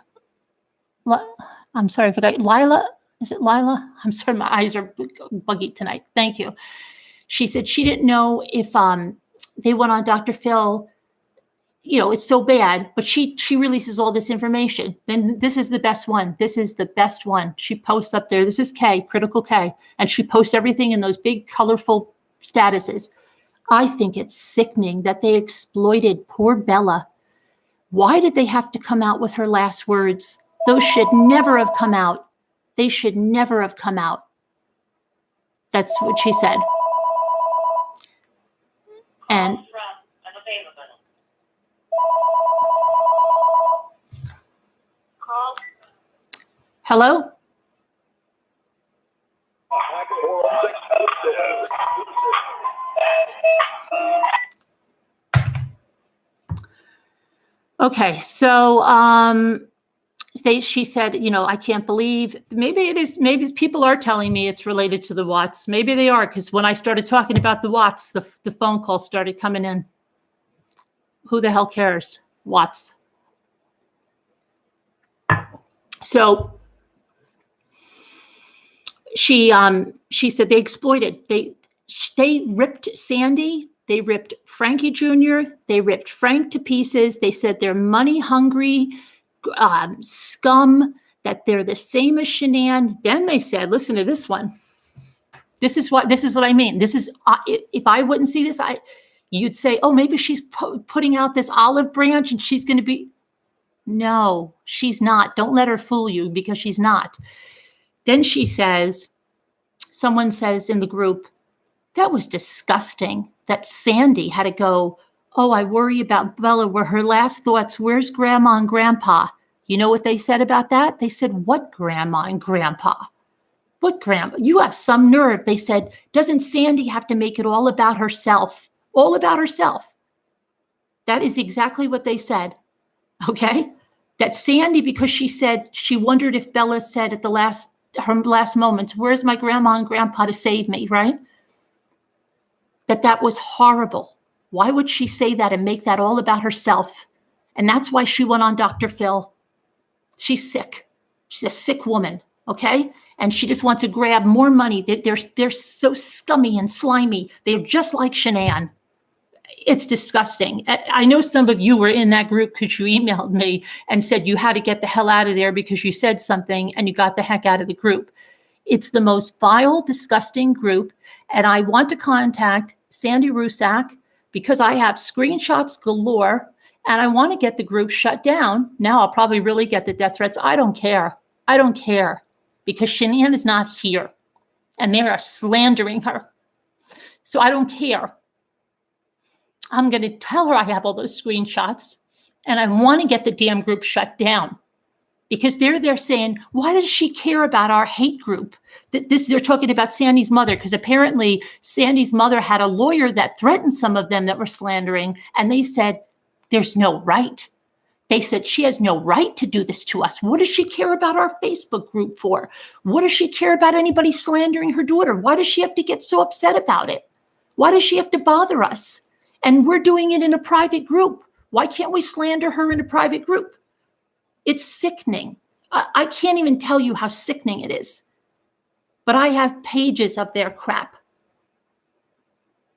I'm sorry, I forgot. Lila, Is it Lila? I'm sorry, my eyes are buggy tonight. Thank you. She said she didn't know if they went on Dr. Phil. It's so bad, but she releases all this information. Then this is the best one. This is the best one. She posts up there. This is K, Critical K, and she posts everything in those big, colorful statuses. I think it's sickening that they exploited poor Bella. Why did they have to come out with her last words? Those should never have come out. They should never have come out. That's what she said. And hello? Okay, so she said, I can't believe, maybe people are telling me it's related to the Watts. Maybe they are, because when I started talking about the Watts, the phone calls started coming in. Who the hell cares? Watts. So she said they exploited, they ripped Sandy, they ripped Frankie Jr., they ripped Frank to pieces. They said they're money hungry scum, that they're the same as Shanann. Then they said, listen to this one. This is what I mean. This is, if I wouldn't see this, you'd say, oh, maybe she's putting out this olive branch and she's going to be. No, she's not. Don't let her fool you, because she's not. Then she says, someone says in the group, that was disgusting that Sandy had to go, oh, I worry about Bella, were her last thoughts, where's Grandma and Grandpa? You know what they said about that? They said, what Grandma and Grandpa? What Grandma? You have some nerve. They said, doesn't Sandy have to make it all about herself? All about herself. That is exactly what they said. Okay? That Sandy, because she said, she wondered if Bella said at her last moments, where's my Grandma and Grandpa to save me, right? That was horrible. Why would she say that and make that all about herself? And that's why she went on Dr. Phil. She's sick. She's a sick woman, okay? And she just wants to grab more money. They're so scummy and slimy. They're just like Shanann. It's disgusting. I know some of you were in that group because you emailed me and said you had to get the hell out of there because you said something and you got the heck out of the group. It's the most vile, disgusting group. And I want to contact Sandy Rusak because I have screenshots galore and I want to get the group shut down. Now I'll probably really get the death threats. I don't care. I don't care because Shanann is not here and they are slandering her. So I don't care. I'm going to tell her I have all those screenshots and I want to get the damn group shut down because they're there saying, why does she care about our hate group? They're talking about Sandy's mother because apparently Sandy's mother had a lawyer that threatened some of them that were slandering. And they said, there's no right. They said, she has no right to do this to us. What does she care about our Facebook group for? What does she care about anybody slandering her daughter? Why does she have to get so upset about it? Why does she have to bother us? And we're doing it in a private group. Why can't we slander her in a private group? It's sickening. I can't even tell you how sickening it is. But I have pages of their crap.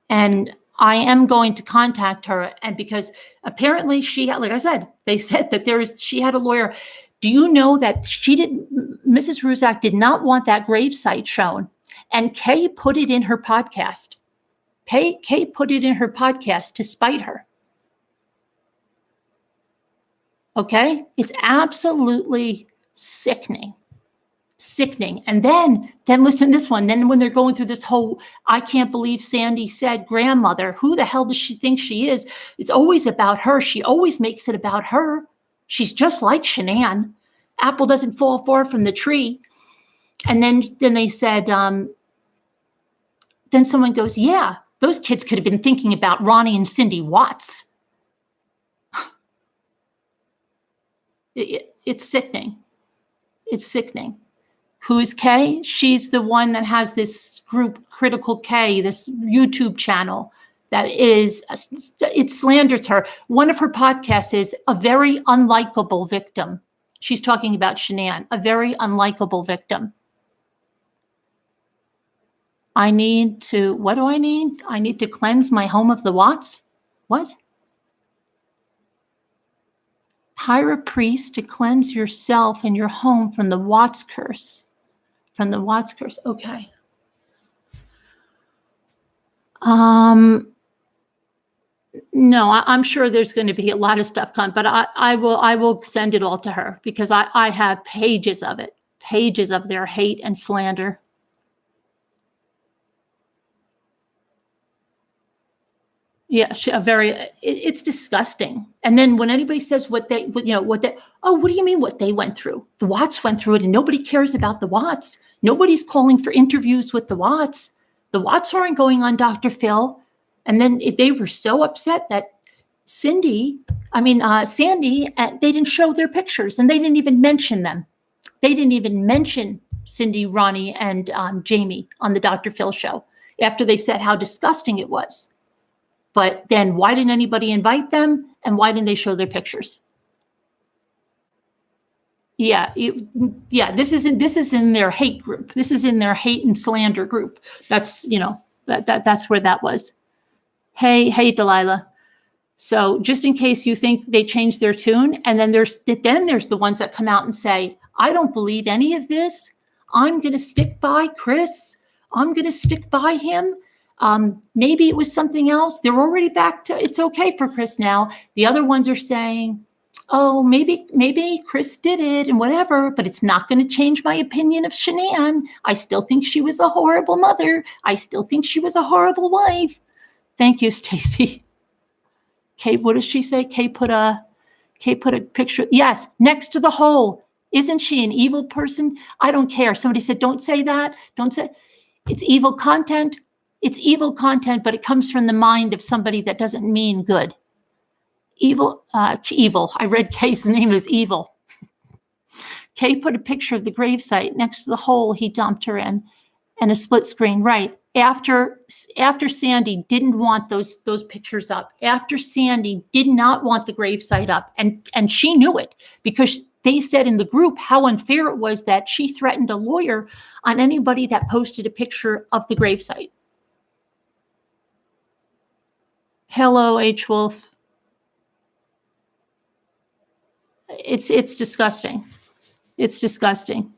And I am going to contact her. And because apparently she had, like I said, they said that she had a lawyer. Do you know that Mrs. Rusak did not want that gravesite shown? And Kay put it in her podcast. Kay put it in her podcast to spite her. Okay? It's absolutely sickening. Sickening. And then listen to this one. Then when they're going through this whole, I can't believe Sandy said grandmother, who the hell does she think she is? It's always about her. She always makes it about her. She's just like Shanann. Apple doesn't fall far from the tree. And then they said, then someone goes, yeah, those kids could have been thinking about Ronnie and Cindy Watts. It's sickening. It's sickening. Who's Kay? She's the one that has this group, Critical K, this YouTube channel that is, it slanders her. One of her podcasts is A Very Unlikable Victim. She's talking about Shanann, a very unlikable victim. I need to, what do I need? I need to cleanse my home of the Watts. What? Hire a priest to cleanse yourself and your home from the Watts curse. From the Watts curse. Okay. No, I'm sure there's going to be a lot of stuff coming, but I will send it all to her because I have pages of it, pages of their hate and slander. Yeah, it's disgusting. And then when anybody says what they do you mean what they went through? The Watts went through it and nobody cares about the Watts. Nobody's calling for interviews with the Watts. The Watts aren't going on Dr. Phil. And then they were so upset that Sandy, they didn't show their pictures and they didn't even mention them. They didn't even mention Cindy, Ronnie, and Jamie on the Dr. Phil show after they said how disgusting it was. But then why didn't anybody invite them? And why didn't they show their pictures? Yeah, this is in their hate group. This is in their hate and slander group. That's, that's where that was. Hey, Delilah. So just in case you think they changed their tune, and then there's the ones that come out and say, I don't believe any of this. I'm going to stick by Chris. I'm going to stick by him. Maybe it was something else. They're already back to, it's okay for Chris now. The other ones are saying, oh, maybe Chris did it and whatever, but it's not going to change my opinion of Shanann. I still think she was a horrible mother. I still think she was a horrible wife. Thank you, Stacy. Kate, what does she say? Kate put a picture. Yes, next to the hole. Isn't she an evil person? I don't care. Somebody said, don't say that. Don't say it's evil content. It's evil content, but it comes from the mind of somebody that doesn't mean good. Evil. I read Kay's name is Evil. Kay put a picture of the gravesite next to the hole he dumped her in and a split screen. Right. After Sandy didn't want those pictures up, after Sandy did not want the gravesite up, and she knew it because they said in the group how unfair it was that she threatened a lawyer on anybody that posted a picture of the gravesite. Hello, H. Wolf. It's disgusting. It's disgusting.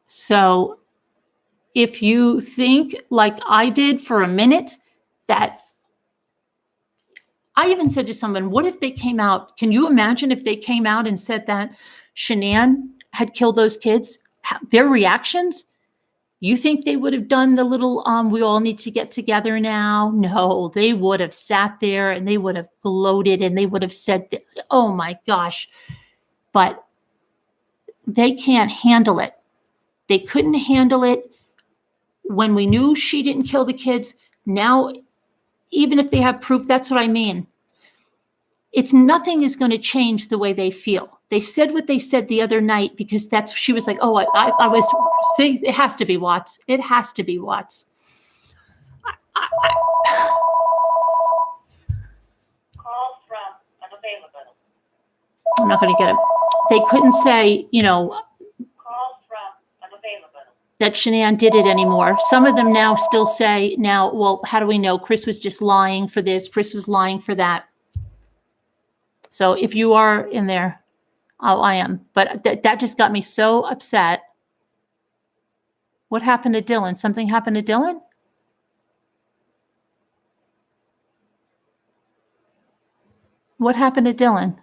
So if you think like I did for a minute that I even said to someone, what if they came out? Can you imagine if they came out and said that Shanann had killed those kids? Their reactions? You think they would have done the little, we all need to get together now? No, they would have sat there and they would have gloated and they would have said, oh my gosh. But they can't handle it. They couldn't handle it when we knew she didn't kill the kids. Now, even if they have proof, that's what I mean. Nothing is going to change the way they feel. They said what they said the other night because she was like, oh, I was, see, it has to be Watts. It has to be Watts. Call from unavailable. I'm not going to get it. They couldn't say, Call from unavailable. That Shanann did it anymore. Some of them now still say well, how do we know? Chris was just lying for this. Chris was lying for that. So if you are in there, I am. But that just got me so upset. What happened to Dylan? Something happened to Dylan? What happened to Dylan?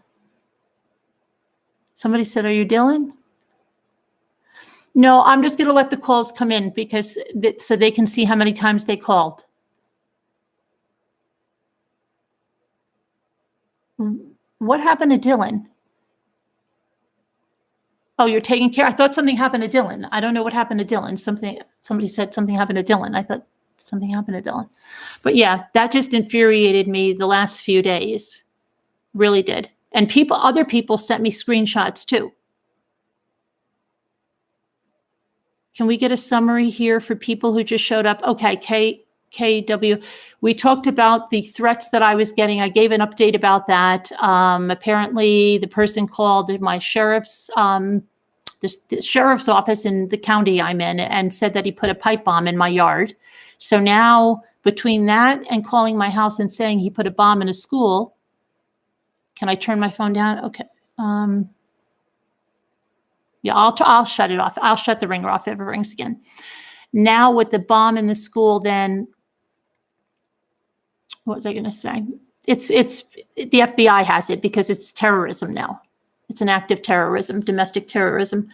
Somebody said, are you Dylan? No, I'm just going to let the calls come in because so they can see how many times they called. What happened to Dylan? Oh, you're taking care. I thought something happened to Dylan. I don't know what happened to Dylan. Somebody said something happened to Dylan. I thought something happened to Dylan. But yeah, that just infuriated me the last few days. Really did. And other people sent me screenshots too. Can we get a summary here for people who just showed up? Okay, KW. We talked about the threats that I was getting. I gave an update about that. Apparently, the person called my sheriff's the sheriff's office in the county I'm in, and said that he put a pipe bomb in my yard. So now between that and calling my house and saying he put a bomb in a school, can I turn my phone down? Okay. Yeah, I'll shut it off. I'll shut the ringer off if it rings again. Now with the bomb in the school, then what was I going to say? It's the FBI has it because it's terrorism now. It's an act of terrorism, domestic terrorism.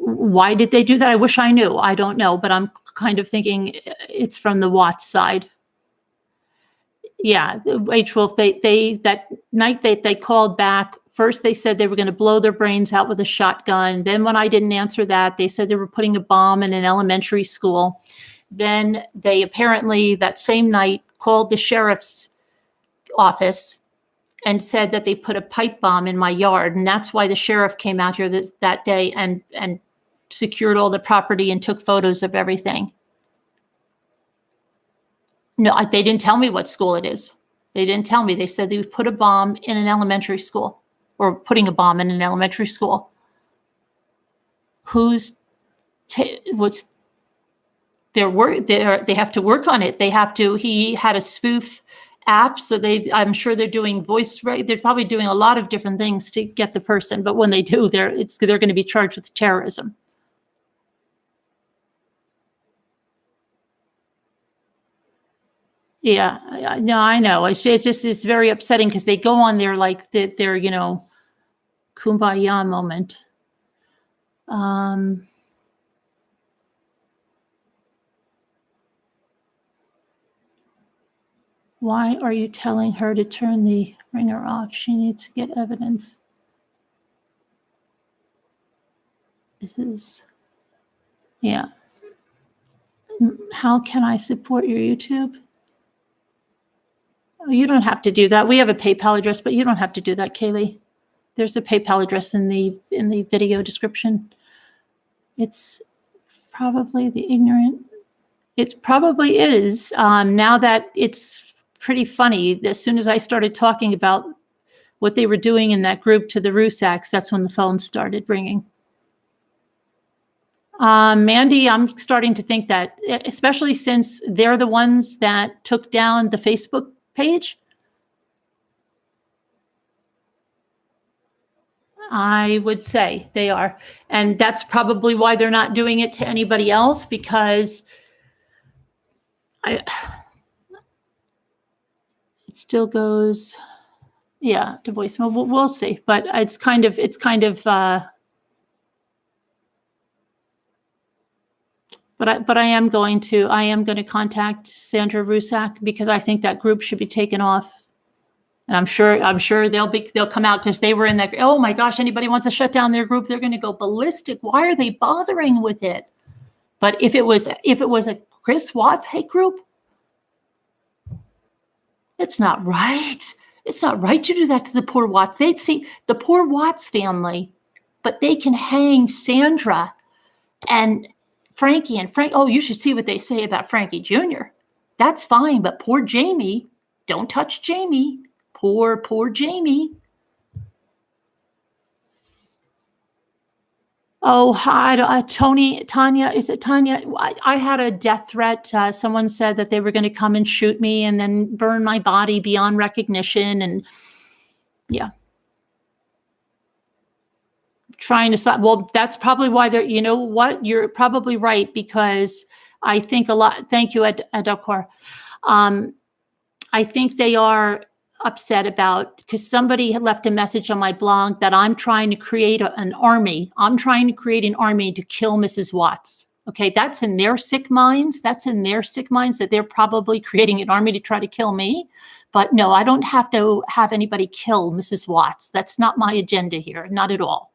Why did they do that? I wish I knew. I don't know, but I'm kind of thinking it's from the Watts side. Yeah, H. Wolf, they that night they called back. First, they said they were going to blow their brains out with a shotgun. Then when I didn't answer that, they said they were putting a bomb in an elementary school. Then they apparently that same night called the sheriff's office and said that they put a pipe bomb in my yard. And that's why the sheriff came out here that day and secured all the property and took photos of everything. No, they didn't tell me what school it is. They didn't tell me. They said they would put a bomb in an elementary school, or putting a bomb in an elementary school. What's their work? They have to work on it. They have to. He had a spoof app, so I'm sure they're doing voice. They're probably doing a lot of different things to get the person. But when they do, they're going to be charged with terrorism. Yeah, no, I know. It's very upsetting because they go on their like their kumbaya moment. Why are you telling her to turn the ringer off? She needs to get evidence. Yeah. How can I support your YouTube? You don't have to do that. We have a PayPal address, but you don't have to do that, Kaylee. There's a PayPal address in the video description. It's probably the ignorant. It probably is. Now that it's pretty funny, as soon as I started talking about what they were doing in that group to the Rusaks, that's when the phone started ringing. Mandy, I'm starting to think that, especially since they're the ones that took down the Facebook page, I would say they are. And that's probably why they're not doing it to anybody else, because it still goes, yeah, to voicemail. We'll see. But it's kind of But I am going to contact Sandra Rusak because I think that group should be taken off. And I'm sure they'll come out because they were in that. Oh my gosh, anybody wants to shut down their group, they're going to go ballistic. Why are they bothering with it? But if it was a Chris Watts hate group, it's not right. It's not right to do that to the poor Watts. They'd see the poor Watts family, but they can hang Sandra and Frankie and Frank. Oh, you should see what they say about Frankie Jr. That's fine, but poor Jamie, don't touch Jamie. Poor Jamie. Oh, hi, Tanya. Is it Tanya? I had a death threat. Someone said that they were going to come and shoot me and then burn my body beyond recognition. And yeah. Trying to stop. Well, that's probably why they're, you know what? You're probably right, because I think a lot. Thank you, Adokor. I think they are upset about, because somebody had left a message on my blog that I'm trying to create an army. I'm trying to create an army to kill Mrs. Watts. Okay, that's in their sick minds. That they're probably creating an army to try to kill me. But no, I don't have to have anybody kill Mrs. Watts. That's not my agenda here, not at all.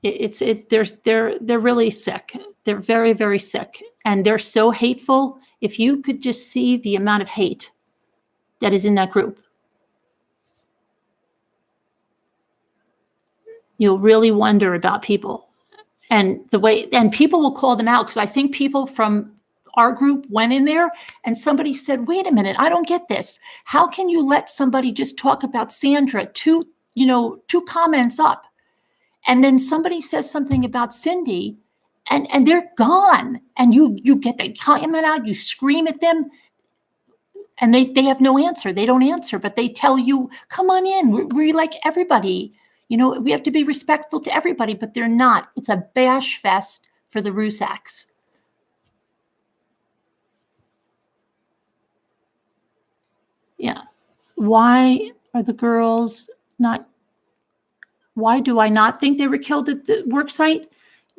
They're really sick. They're very, very sick, and they're so hateful. If you could just see the amount of hate that is in that group, you'll really wonder about people and the way. And people will call them out, because I think people from our group went in there and somebody said, wait a minute, I don't get this. How can you let somebody just talk about Sandra two comments up? And then somebody says something about Cindy and they're gone. And you get the comment out, you scream at them, and they have no answer. They don't answer, but they tell you, come on in. We're like everybody. We have to be respectful to everybody, but they're not. It's a bash fest for the Rusaks. Yeah. Why are the girls not? Why do I not think they were killed at the work site?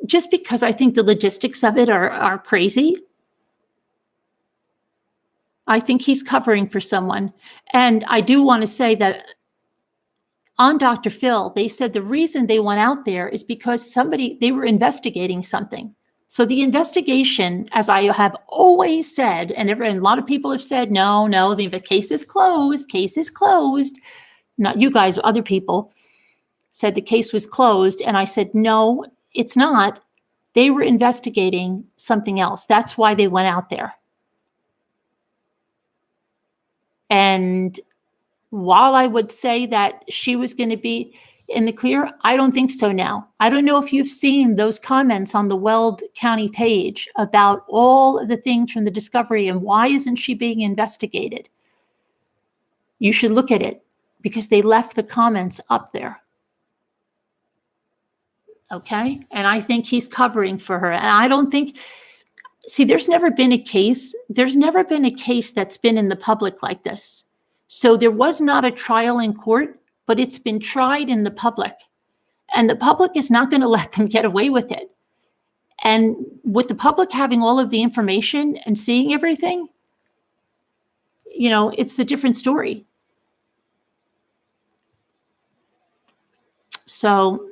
Just because I think the logistics of it are crazy. I think he's covering for someone. And I do want to say that on Dr. Phil, they said the reason they went out there is because they were investigating something. So the investigation, as I have always said, and a lot of people have said, no, the case is closed. Not you guys, other people said the case was closed. And I said, no, it's not. They were investigating something else. That's why they went out there. And while I would say that she was going to be in the clear, I don't think so now. I don't know if you've seen those comments on the Weld County page about all of the things from the discovery and why isn't she being investigated? You should look at it because they left the comments up there. Okay? And I think he's covering for her. And I don't think, there's never been a case that's been in the public like this. So there was not a trial in court, but it's been tried in the public. And the public is not going to let them get away with it. And with the public having all of the information and seeing everything, it's a different story. So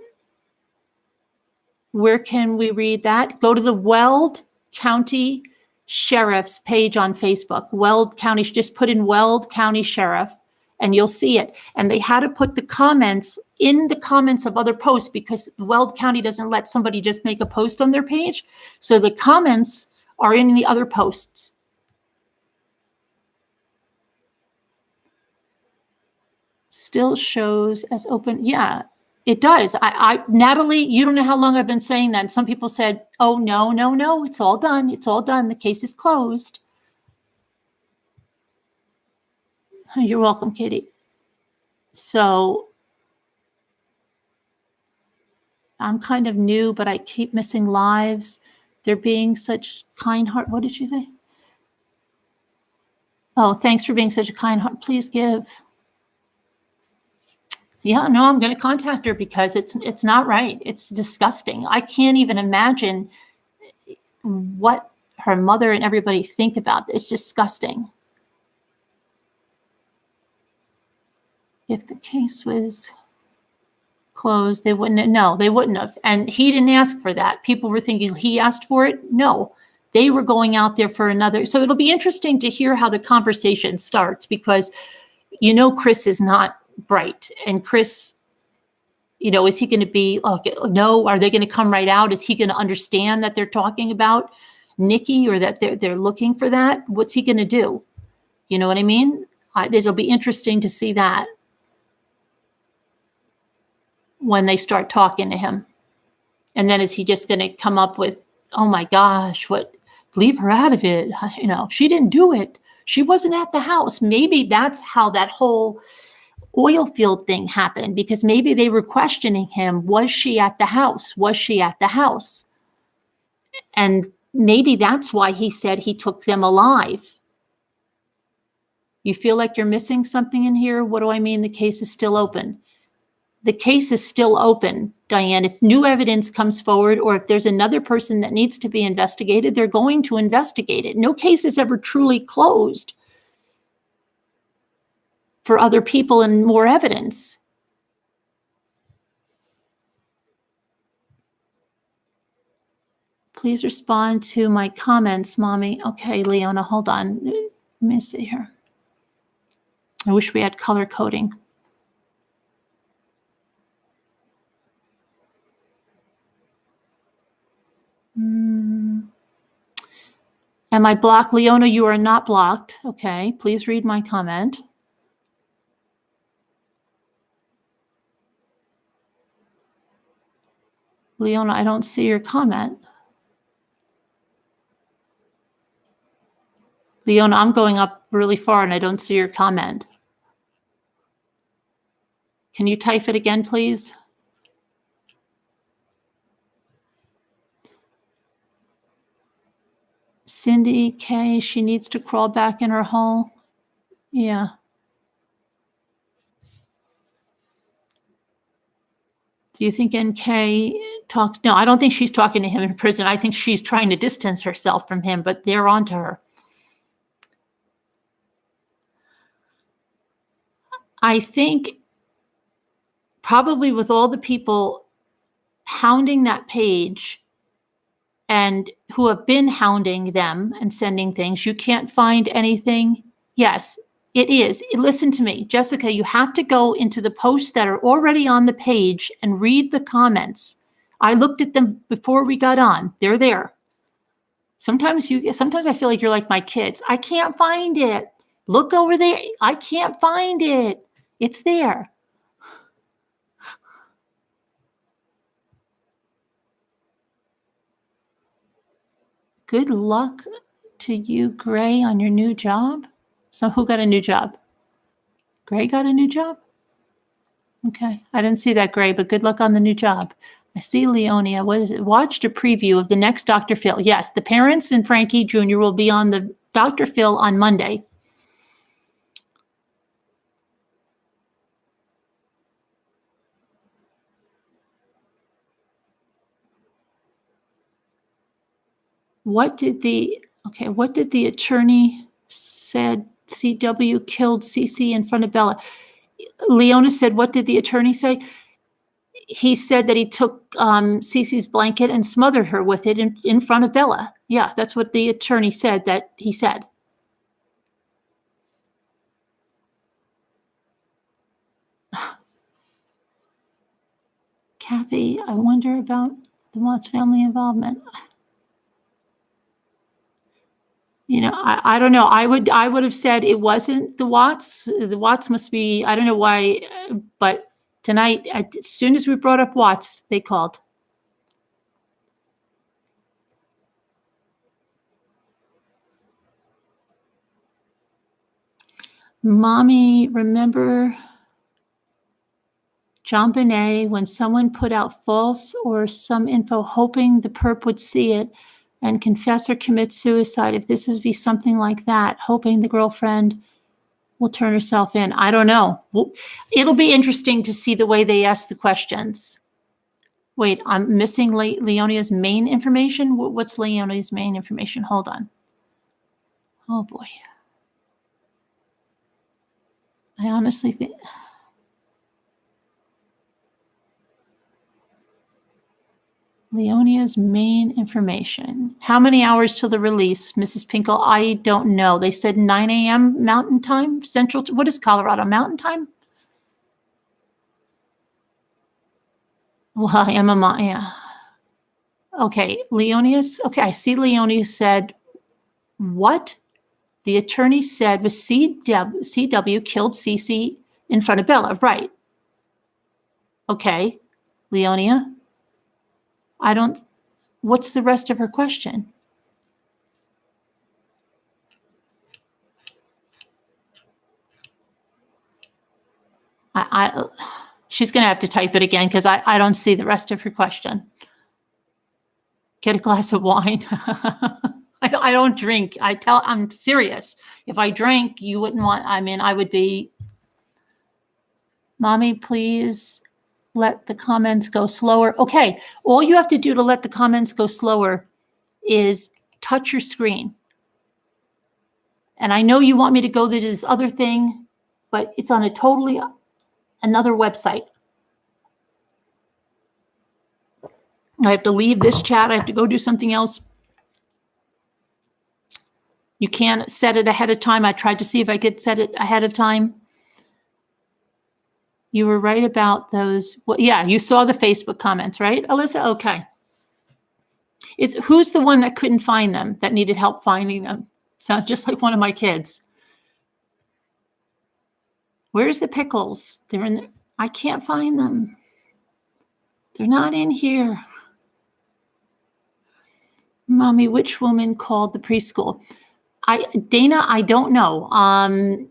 where can we read that? Go to the Weld County Sheriff's page on Facebook. Weld County, just put in Weld County Sheriff and you'll see it. And they had to put the comments in the comments of other posts because Weld County doesn't let somebody just make a post on their page. So the comments are in the other posts. Still shows as open. Yeah, it does. Natalie, you don't know how long I've been saying that. And some people said, oh, no, it's all done. It's all done. The case is closed. You're welcome, Katie. So I'm kind of new, but I keep missing lives. They're being such kind heart. What did she say? Oh, thanks for being such a kind heart. Please give. Yeah, no, I'm going to contact her because it's not right. It's disgusting. I can't even imagine what her mother and everybody think about it. It's disgusting. If the case was closed, they wouldn't have. And he didn't ask for that. People were thinking he asked for it. No, they were going out there for another. So it'll be interesting to hear how the conversation starts because, Chris is not bright. And Chris, is he going to be, no, are they going to come right out? Is he going to understand that they're talking about Nikki or that they're looking for that? What's he going to do? You know what I mean? It'll be interesting to see that when they start talking to him. And then is he just going to come up with, oh my gosh, leave her out of it. She didn't do it. She wasn't at the house. Maybe that's how that whole oil field thing happened, because maybe they were questioning him. Was she at the house? Was she at the house? And maybe that's why he said he took them alive. You feel like you're missing something in here? What do I mean? The case is still open. The case is still open, Diane. If new evidence comes forward or if there's another person that needs to be investigated, they're going to investigate it. No case is ever truly closed for other people and more evidence. Please respond to my comments, Mommy. Okay, Leona, hold on. Let me see here. I wish we had color coding. Am I blocked? Leona, you are not blocked. Okay, please read my comment. Leona, I don't see your comment. Leona, I'm going up really far and I don't see your comment. Can you type it again, please? Cindy K, she needs to crawl back in her hole. Yeah. Do you think NK talks? No, I don't think she's talking to him in prison. I think she's trying to distance herself from him, but they're on to her. I think probably with all the people hounding that page and who have been hounding them and sending things, you can't find anything. Yes, it is. Listen to me, Jessica, you have to go into the posts that are already on the page and read the comments. I looked at them before we got on. They're there. Sometimes I feel like you're like my kids. I can't find it. Look over there. I can't find it. It's there. Good luck to you, Gray, on your new job. So who got a new job? Gray got a new job? Okay, I didn't see that, Gray, but good luck on the new job. I see Leonia. What is it? Watched a preview of the next Dr. Phil. Yes, the parents and Frankie Jr. will be on the Dr. Phil on Monday. What did the attorney said CW killed CC in front of Bella? Leona said, what did the attorney say? He said that he took CC's blanket and smothered her with it in front of Bella. Yeah, that's what the attorney said that he said. Kathy, I wonder about the Watts family involvement. You know, I don't know. I would have said it wasn't the Watts. The Watts must be, I don't know why, but tonight, as soon as we brought up Watts, they called. Mommy, remember John Bonet when someone put out false or some info hoping the perp would see it and confess or commit suicide if this would be something like that, hoping the girlfriend will turn herself in. I don't know. It'll be interesting to see the way they ask the questions. Wait, I'm missing Leonia's main information. What's Leonia's main information? Hold on. Oh boy. I honestly think... Leonia's main information. How many hours till the release, Mrs. Pinkle? I don't know. They said 9 a.m. Mountain Time, Central. What is Colorado? Mountain Time? Well, I am a, yeah. Okay, Leonia's. Okay, I see Leonia said, what the attorney said was CW killed CC in front of Bella. Right. Okay, Leonia. I don't, what's the rest of her question? She's going to have to type it again because I don't see the rest of her question. Get a glass of wine. I don't drink. I'm serious. If I drank, you wouldn't want, I would be, Mommy, please let the comments go slower. Okay, all you have to do to let the comments go slower is touch your screen. And I know you want me to go to this other thing, but it's on a totally another website. I have to leave this chat. I have to go do something else. You can't set it ahead of time. I tried to see if I could set it ahead of time. You were right about those. Well, yeah, you saw the Facebook comments, right, Alyssa? Okay. Who's the one that couldn't find them, that needed help finding them? Sounds just like one of my kids. Where's the pickles? I can't find them. They're not in here. Mommy, which woman called the preschool? Dana, I don't know.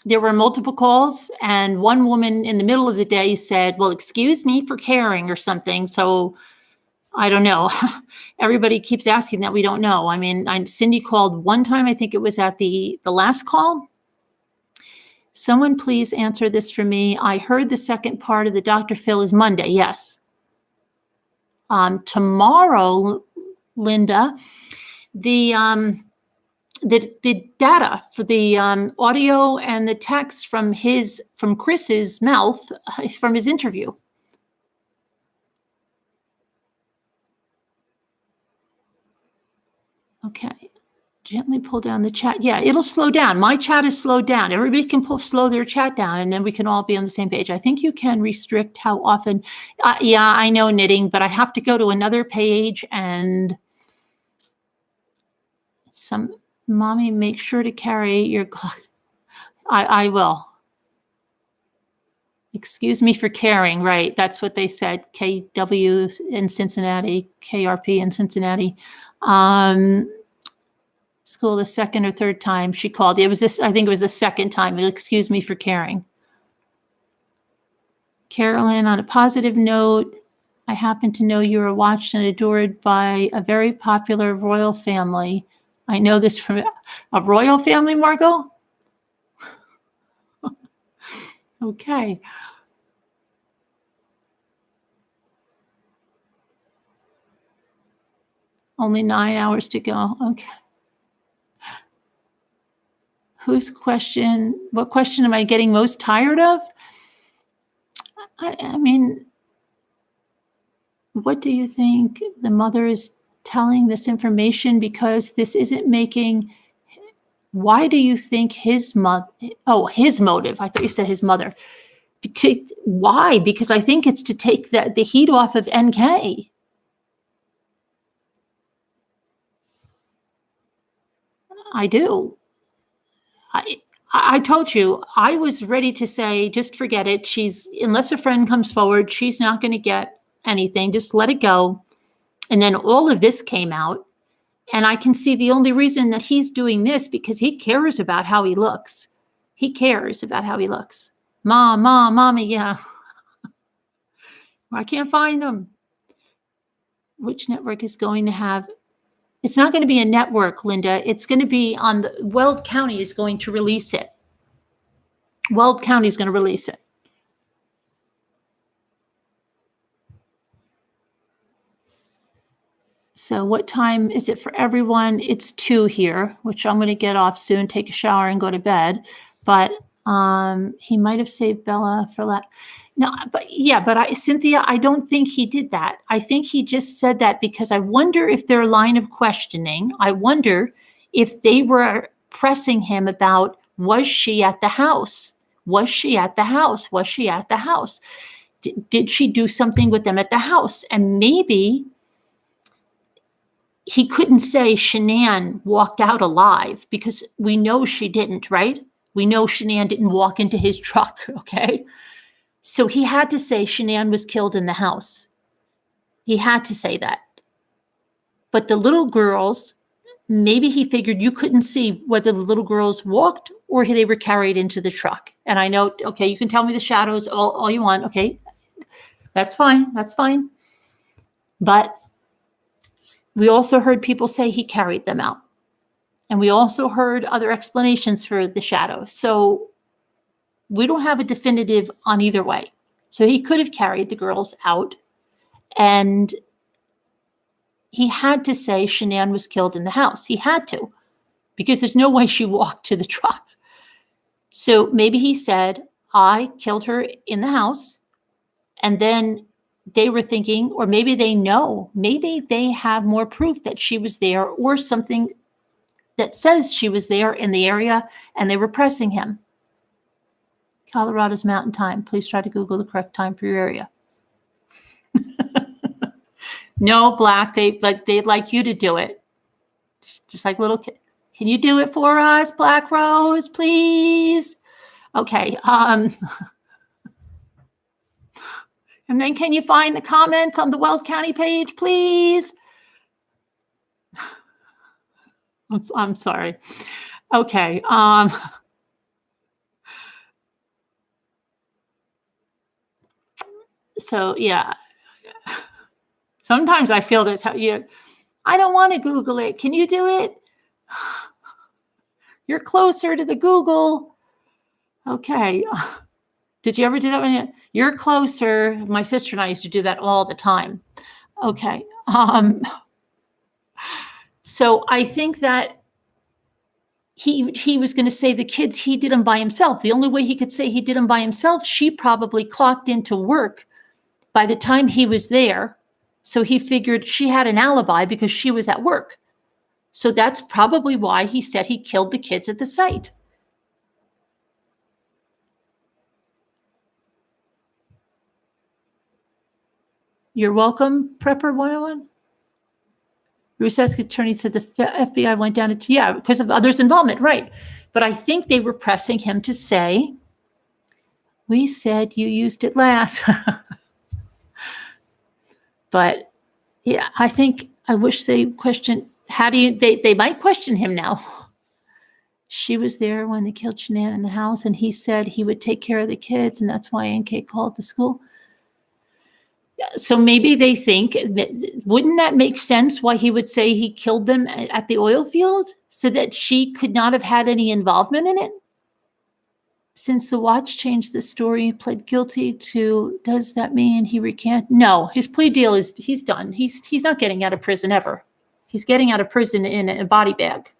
There were multiple calls, and one woman in the middle of the day said, well, excuse me for caring or something. So I don't know. Everybody keeps asking that. We don't know. I mean, Cindy called one time. I think it was at the last call. Someone please answer this for me. I heard the second part of the Dr. Phil is Monday. Yes. Tomorrow, Linda, the data for the audio and the text from Chris's mouth, from his interview. Okay. Gently pull down the chat. Yeah, it'll slow down. My chat is slowed down. Everybody can slow their chat down, and then we can all be on the same page. I think you can restrict how often. Yeah, I know, Knitting, but I have to go to another page, and Mommy, make sure to carry your clock. I will. Excuse me for caring, right? That's what they said. KW in Cincinnati, KRP in Cincinnati. School the second or third time she called. I think it was the second time. Excuse me for caring. Carolyn, on a positive note, I happen to know you are watched and adored by a very popular royal family. I know this from a royal family, Margot? Okay. Only 9 hours to go. Okay. What question am I getting most tired of? I mean, what do you think the mother is telling this information? Because this isn't making, why do you think his motive? I thought you said his mother. Why? Because I think it's to take the heat off of NK. I do. I told you, I was ready to say, just forget it. Unless a friend comes forward, she's not going to get anything. Just let it go. And then all of this came out. And I can see the only reason that he's doing this, because he cares about how he looks. He cares about how he looks. Mommy, yeah. I can't find them. Which network is going to have? It's not going to be a network, Linda. It's going to be on Weld County is going to release it. Weld County is going to release it. So what time is it for everyone? It's 2 here, which I'm going to get off soon, take a shower and go to bed. But he might have saved Bella for that. No, but Cynthia, I don't think he did that. I think he just said that because I wonder if their line of questioning, I wonder if they were pressing him about, was she at the house? Was she at the house? Was she at the house? Did she do something with them at the house? And maybe he couldn't say Shanann walked out alive, because we know she didn't, right? We know Shanann didn't walk into his truck, okay? So he had to say Shanann was killed in the house. He had to say that. But the little girls, maybe he figured you couldn't see whether the little girls walked or they were carried into the truck. And I know, okay, you can tell me the shadows all you want, okay? That's fine, that's fine. But we also heard people say he carried them out. And we also heard other explanations for the shadows. So we don't have a definitive on either way. So he could have carried the girls out, and he had to say Shanann was killed in the house. He had to, because there's no way she walked to the truck. So maybe he said, I killed her in the house. And then they were thinking, or maybe they know, maybe they have more proof that she was there, or something that says she was there in the area, and they were pressing him. Colorado's Mountain Time. Please try to Google the correct time for your area. No, Black. They'd like you to do it. Just like little kid. Can you do it for us, Black Rose, please? Okay. And then can you find the comments on the Weld County page, please? I'm sorry. Okay. So yeah. Sometimes I feel this, I don't want to Google it. Can you do it? You're closer to the Google. Okay. Did you ever do that you're closer? My sister and I used to do that all the time. Okay. So I think that he was going to say the kids, he did them by himself. The only way he could say he did them by himself, she probably clocked into work by the time he was there. So he figured she had an alibi because she was at work. So that's probably why he said he killed the kids at the site. You're welcome, Prepper 101. Rusev's attorney said the FBI went down to, yeah, because of others' involvement, right. But I think they were pressing him to say, we said you used it last. But yeah, I wish they questioned, they might question him now. She was there when they killed Shanann in the house, and he said he would take care of the kids, and that's why NK called the school. So maybe they think, wouldn't that make sense why he would say he killed them at the oil field so that she could not have had any involvement in it? Since the watch changed the story, he pled guilty to, does that mean he recant? No, his plea deal he's done. He's not getting out of prison ever. He's getting out of prison in a body bag.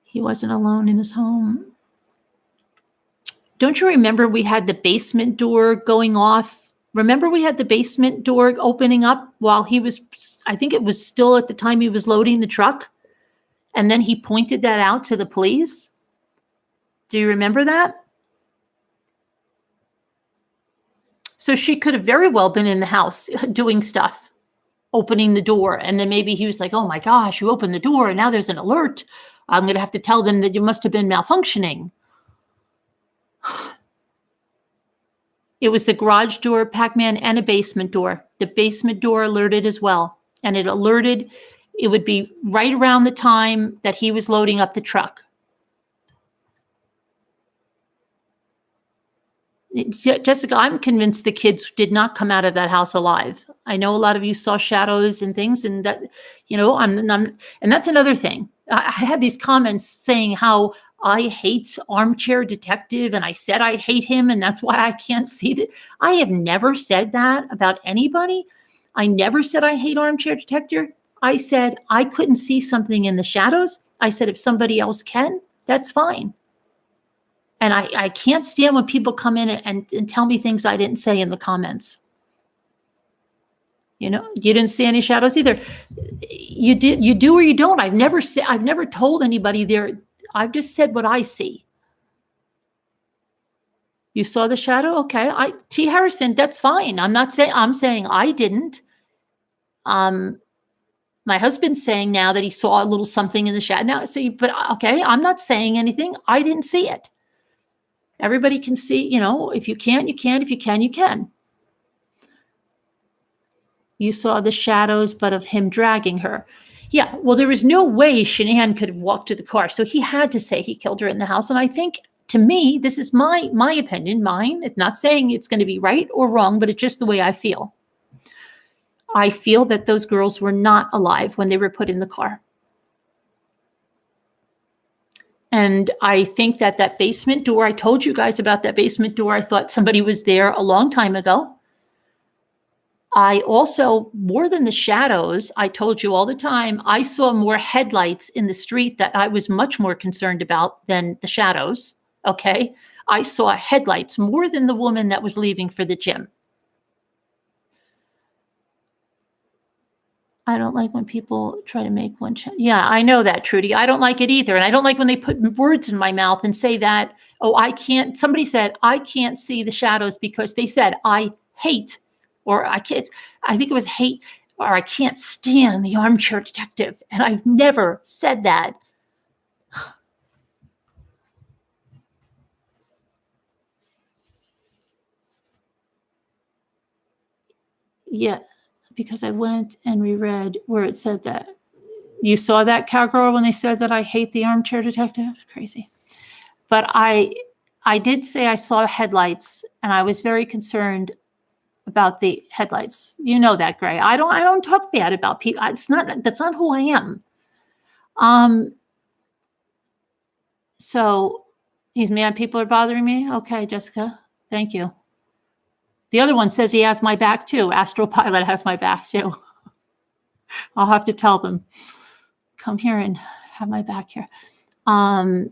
He wasn't alone in his home. Don't you remember we had the basement door going off? Remember we had the basement door opening up while he was, I think it was still at the time he was loading the truck. And then he pointed that out to the police. Do you remember that? So she could have very well been in the house doing stuff, opening the door. And then maybe he was like, oh my gosh, you opened the door and now there's an alert. I'm going to have to tell them that you must have been malfunctioning. It was the garage door, Pac-Man, and a basement door. The basement door alerted as well. And it alerted, it would be right around the time that he was loading up the truck. Jessica, I'm convinced the kids did not come out of that house alive. I know a lot of you saw shadows and things, and that, and that's another thing. I had these comments saying how I hate Armchair Detective, and I said I hate him, and that's why I can't see that. I have never said that about anybody. I never said I hate Armchair Detective. I said I couldn't see something in the shadows. I said if somebody else can, that's fine. And I can't stand when people come in and tell me things I didn't say in the comments. You didn't see any shadows either. You do or you don't. I've never told anybody there. I've just said what I see. You saw the shadow? Okay. T. Harrison, that's fine. I'm saying I didn't. My husband's saying now that he saw a little something in the shadow. Now, but okay, I'm not saying anything. I didn't see it. Everybody can see, if you can't, you can. If you can, you can. You saw the shadows, but of him dragging her. Yeah, well, there was no way Shanann could have walked to the car. So he had to say he killed her in the house. And I think, to me, this is my opinion, mine. It's not saying it's going to be right or wrong, but it's just the way I feel. I feel that those girls were not alive when they were put in the car. And I think that basement door, I told you guys about that basement door. I thought somebody was there a long time ago. I also, more than the shadows, I told you all the time, I saw more headlights in the street that I was much more concerned about than the shadows, okay? I saw headlights more than the woman that was leaving for the gym. I don't like when people try to make one. Yeah, I know that, Trudy. I don't like it either. And I don't like when they put words in my mouth and say that, oh, I can't, somebody said, I can't see the shadows because they said, I hate, or I can't, I think it was hate, or I can't stand the armchair detective. And I've never said that. Yeah, because I went and reread where it said that. You saw that, Cowgirl, when they said that I hate the armchair detective? Crazy. But I did say I saw headlights, and I was very concerned about the headlights. You know that, Gray. I don't talk bad about people. That's not who I am. So he's mad people are bothering me. Okay, Jessica, thank you. The other one says he has my back too. Astro Pilot has my back too. I'll have to tell them, come here and have my back here. Have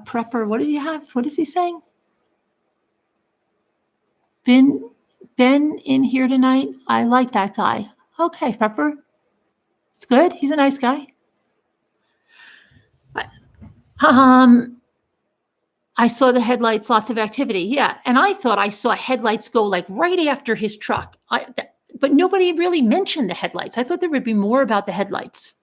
Prepper. What did you have? What is he saying? Ben in here tonight. I like that guy. Okay, Prepper. It's good. He's a nice guy. I saw the headlights, lots of activity. Yeah. And I thought I saw headlights go like right after his truck. But nobody really mentioned the headlights. I thought there would be more about the headlights.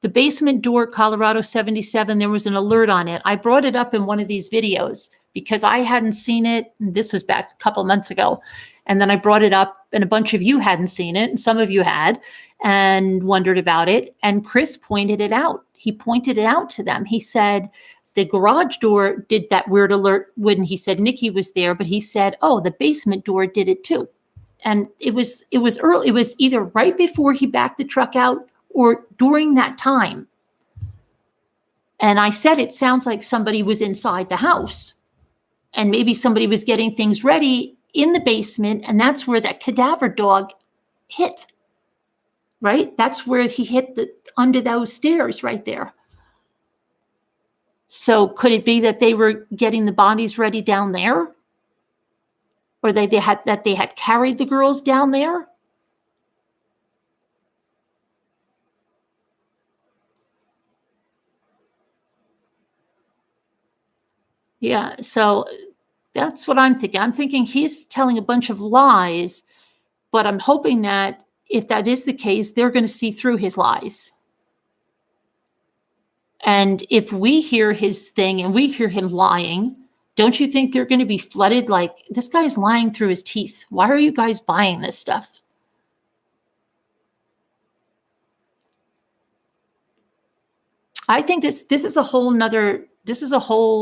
The basement door, Colorado 77, there was an alert on it. I brought it up in one of these videos because I hadn't seen it. This was back a couple months ago. And then I brought it up and a bunch of you hadn't seen it and some of you had and wondered about it. And Chris pointed it out. He pointed it out to them. He said, the garage door did that weird alert when he said Nikki was there, but he said, oh, the basement door did it too. And it was early. It was either right before he backed the truck out or during that time. And I said, it sounds like somebody was inside the house and maybe somebody was getting things ready in the basement. And that's where that cadaver dog hit, right? That's where he hit under those stairs right there. So could it be that they were getting the bodies ready down there? Or they had carried the girls down there? Yeah, so that's what I'm thinking. I'm thinking he's telling a bunch of lies, but I'm hoping that if that is the case, they're going to see through his lies. And if we hear his thing and we hear him lying, don't you think they're going to be flooded like, this guy's lying through his teeth? Why are you guys buying this stuff? I think this is a whole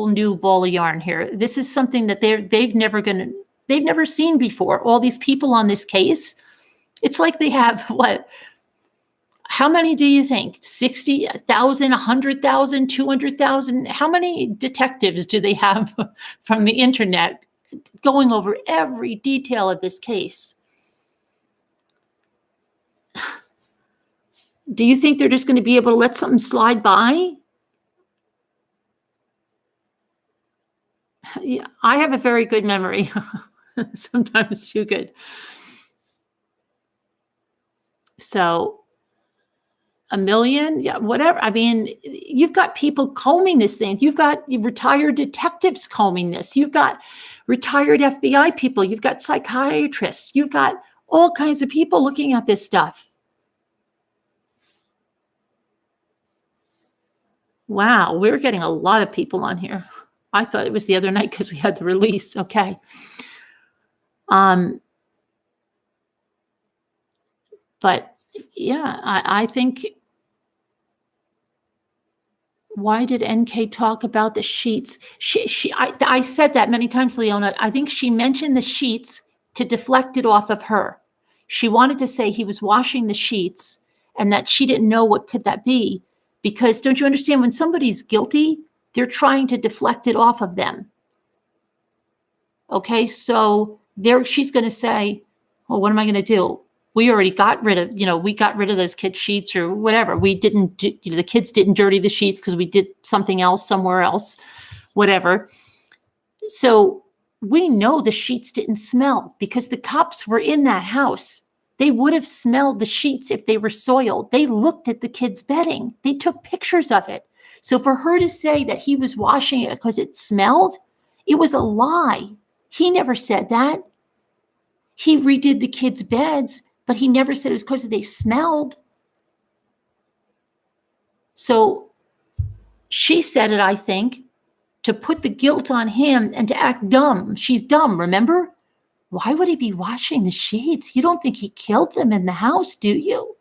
new ball of yarn here. This is something that they've never seen before. All these people on this case, it's like they have what? How many do you think? 60,000, 100,000, 200,000? How many detectives do they have from the internet going over every detail of this case? Do you think they're just going to be able to let something slide by? Yeah, I have a very good memory, sometimes too good. So, $1 million, yeah, whatever. I mean, you've got people combing this thing. You've got retired detectives combing this. You've got retired FBI people. You've got psychiatrists. You've got all kinds of people looking at this stuff. Wow, we're getting a lot of people on here. I thought it was the other night because we had the release. Okay. But yeah, I think, why did NK talk about the sheets? I said that many times, Leona. I think she mentioned the sheets to deflect it off of her. She wanted to say he was washing the sheets and that she didn't know what could that be. Because don't you understand, when somebody's guilty, they're trying to deflect it off of them. Okay, so she's going to say, well, what am I going to do? We already got rid of, we got rid of those kid sheets or whatever. We didn't, the kids didn't dirty the sheets because we did something else somewhere else, whatever. So we know the sheets didn't smell because the cops were in that house. They would have smelled the sheets if they were soiled. They looked at the kids' bedding. They took pictures of it. So for her to say that he was washing it because it smelled, it was a lie. He never said that. He redid the kids' beds, but he never said it was because they smelled. So she said it, I think, to put the guilt on him and to act dumb. She's dumb, remember? Why would he be washing the sheets? You don't think he killed them in the house, do you?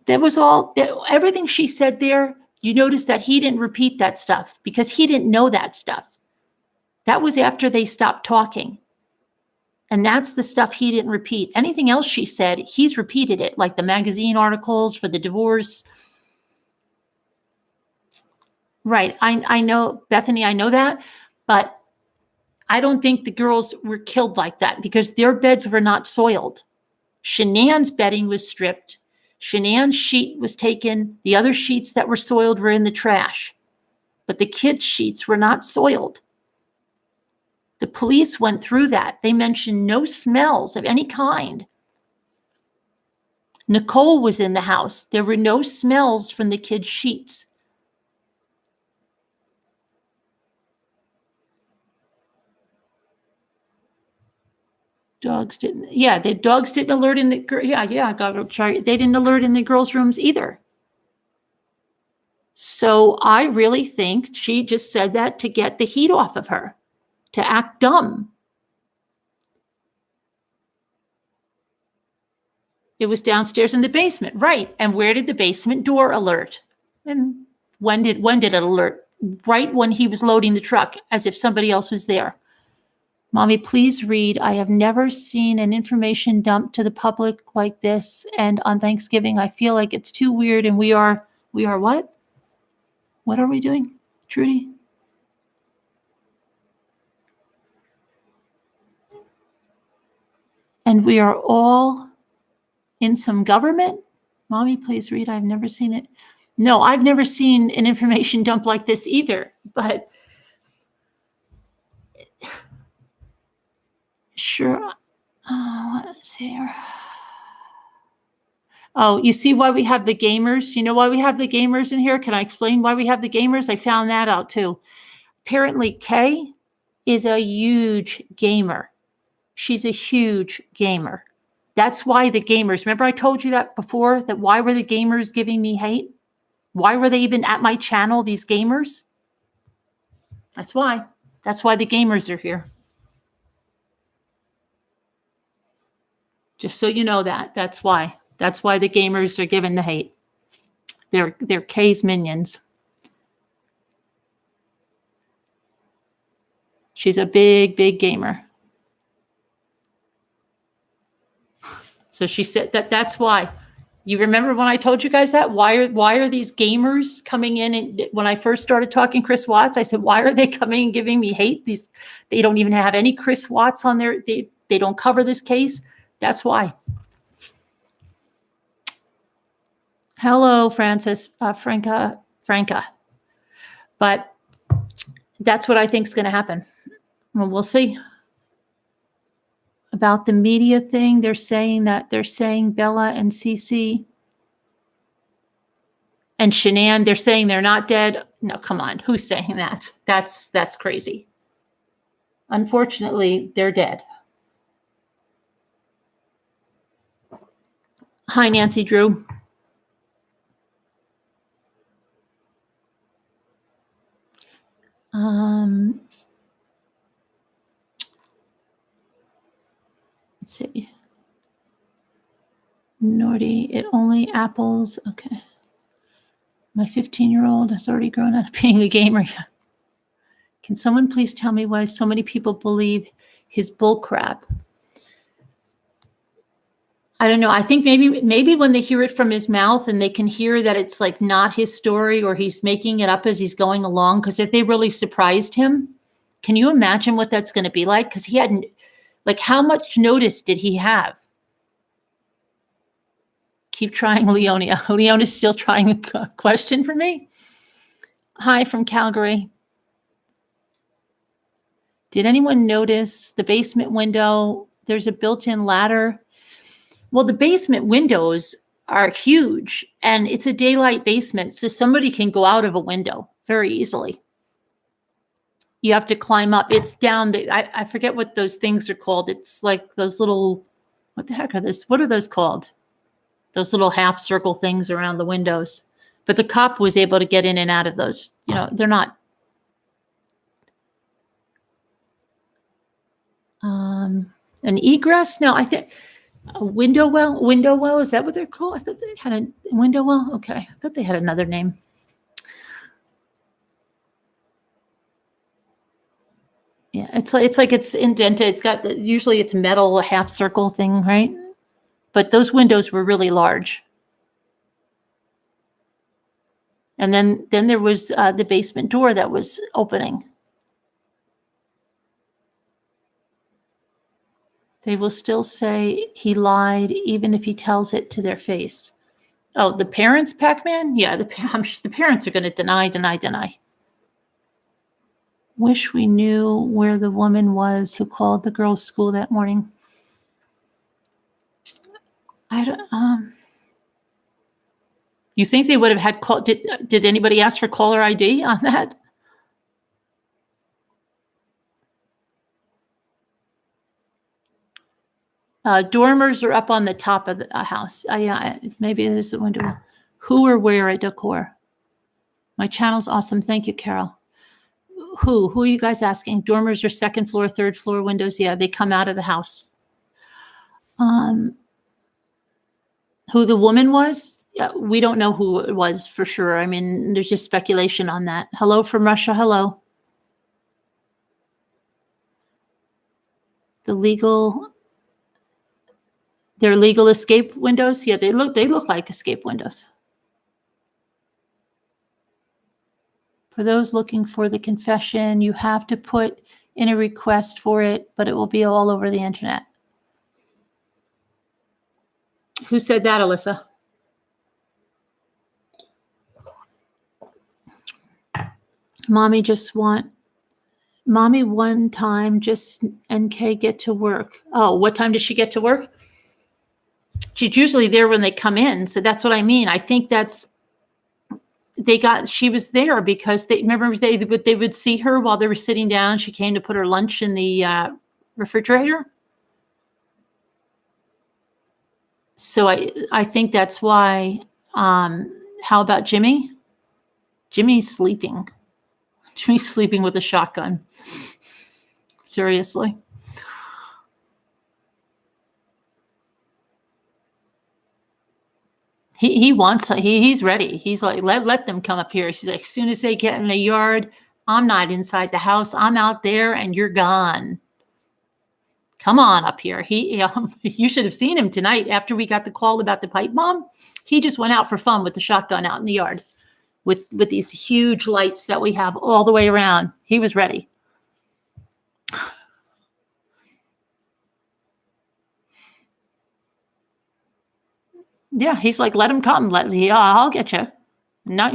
That was all, everything she said there, you notice that he didn't repeat that stuff because he didn't know that stuff. That was after they stopped talking. And that's the stuff he didn't repeat. Anything else she said, he's repeated it, like the magazine articles for the divorce. Right. I know, Bethany, I know that, but I don't think the girls were killed like that because their beds were not soiled. Shanann's bedding was stripped. Shanann's sheet was taken. The other sheets that were soiled were in the trash, but the kids' sheets were not soiled. The police went through that. They mentioned no smells of any kind. Nicole was in the house. There were no smells from the kids' sheets. Dogs didn't, the dogs didn't alert in the, I got to try. They didn't alert in the girls' rooms either. So I really think she just said that to get the heat off of her, to act dumb. It was downstairs in the basement, right? And where did the basement door alert? And when did it alert? Right when he was loading the truck, as if somebody else was there. Mommy, please read. I have never seen an information dump to the public like this. And on Thanksgiving, I feel like it's too weird. And we are what? What are we doing, Trudy? And we are all in some government. Mommy, please read. I've never seen it. No, I've never seen an information dump like this either. But sure. Oh, let's see here. Oh, you see why we have the gamers? You know why we have the gamers in here? Can I explain why we have the gamers? I found that out too. Apparently, Kay is a huge gamer. She's a huge gamer. That's why the gamers, remember I told you that before, that why were the gamers giving me hate? Why were they even at my channel, these gamers? That's why. That's why the gamers are here. Just so you know that. That's why. That's why the gamers are given the hate. They're Kay's minions. She's a big, big gamer. So she said that's why. You remember when I told you guys that? Why are these gamers coming in? And when I first started talking Chris Watts, I said, why are they coming and giving me hate? They don't even have any Chris Watts on there. They don't cover this case. That's why. Hello, Francis, Franca. But that's what I think is going to happen. Well, we'll see. About the media thing, they're saying Bella and Cece and Shanann, they're saying they're not dead. No, come on. Who's saying that? That's crazy. Unfortunately, they're dead. Hi, Nancy Drew. Let's see. Nordy, it only apples. Okay. My 15-year-old has already grown out of being a gamer. Can someone please tell me why so many people believe his bull crap? I don't know. I think maybe when they hear it from his mouth and they can hear that it's like not his story or he's making it up as he's going along, because if they really surprised him, can you imagine what that's going to be like? Because he hadn't, like, how much notice did he have? Keep trying, Leonia. Leonia's still trying a question for me. Hi from Calgary. Did anyone notice the basement window? There's a built-in ladder. Well, the basement windows are huge and it's a daylight basement, so somebody can go out of a window very easily. You have to climb up. It's down the, I forget what those things are called. It's like those little, what the heck are those? What are those called? Those little half circle things around the windows. But the cop was able to get in and out of those. You know, they're not. An egress? No, I think a window well. Window well, is that what they're called? I thought they had a window well. Okay, I thought they had another name. Yeah, it's like it's indented. It's got usually it's metal, a half circle thing, right? But those windows were really large. And then there was the basement door that was opening. They will still say he lied even if he tells it to their face. Oh, the parents, Pac-Man? Yeah, the parents are going to deny. Wish we knew where the woman was who called the girls' school that morning. I don't. You think they would have had call? Did anybody ask for caller ID on that? Dormers are up on the top of the house. Yeah, maybe there's a window. Who or where at Decor? My channel's awesome. Thank you, Carol. Who are you guys asking? Dormers are second floor, third floor windows. Yeah, they come out of the house. Who the woman was? Yeah, we don't know who it was for sure. I mean, there's just speculation on that. Hello from Russia. Hello. They're legal escape windows. Yeah, they look like escape windows. For those looking for the confession, you have to put in a request for it, but it will be all over the internet. Who said that, Alyssa? Mommy one time just NK get to work. Oh, what time does she get to work? She's usually there when they come in. So that's what I mean. I think she was there because they would see her while they were sitting down. She came to put her lunch in the refrigerator. So I think that's why. How about Jimmy? Jimmy's sleeping. Jimmy's sleeping with a shotgun. Seriously. He wants, he's ready. He's like, let them come up here. He's like, as soon as they get in the yard, I'm not inside the house. I'm out there and you're gone. Come on up here. You should have seen him tonight after we got the call about the pipe bomb. He just went out for fun with the shotgun out in the yard with these huge lights that we have all the way around. He was ready. Yeah, he's like, let him come. I'll get you. Not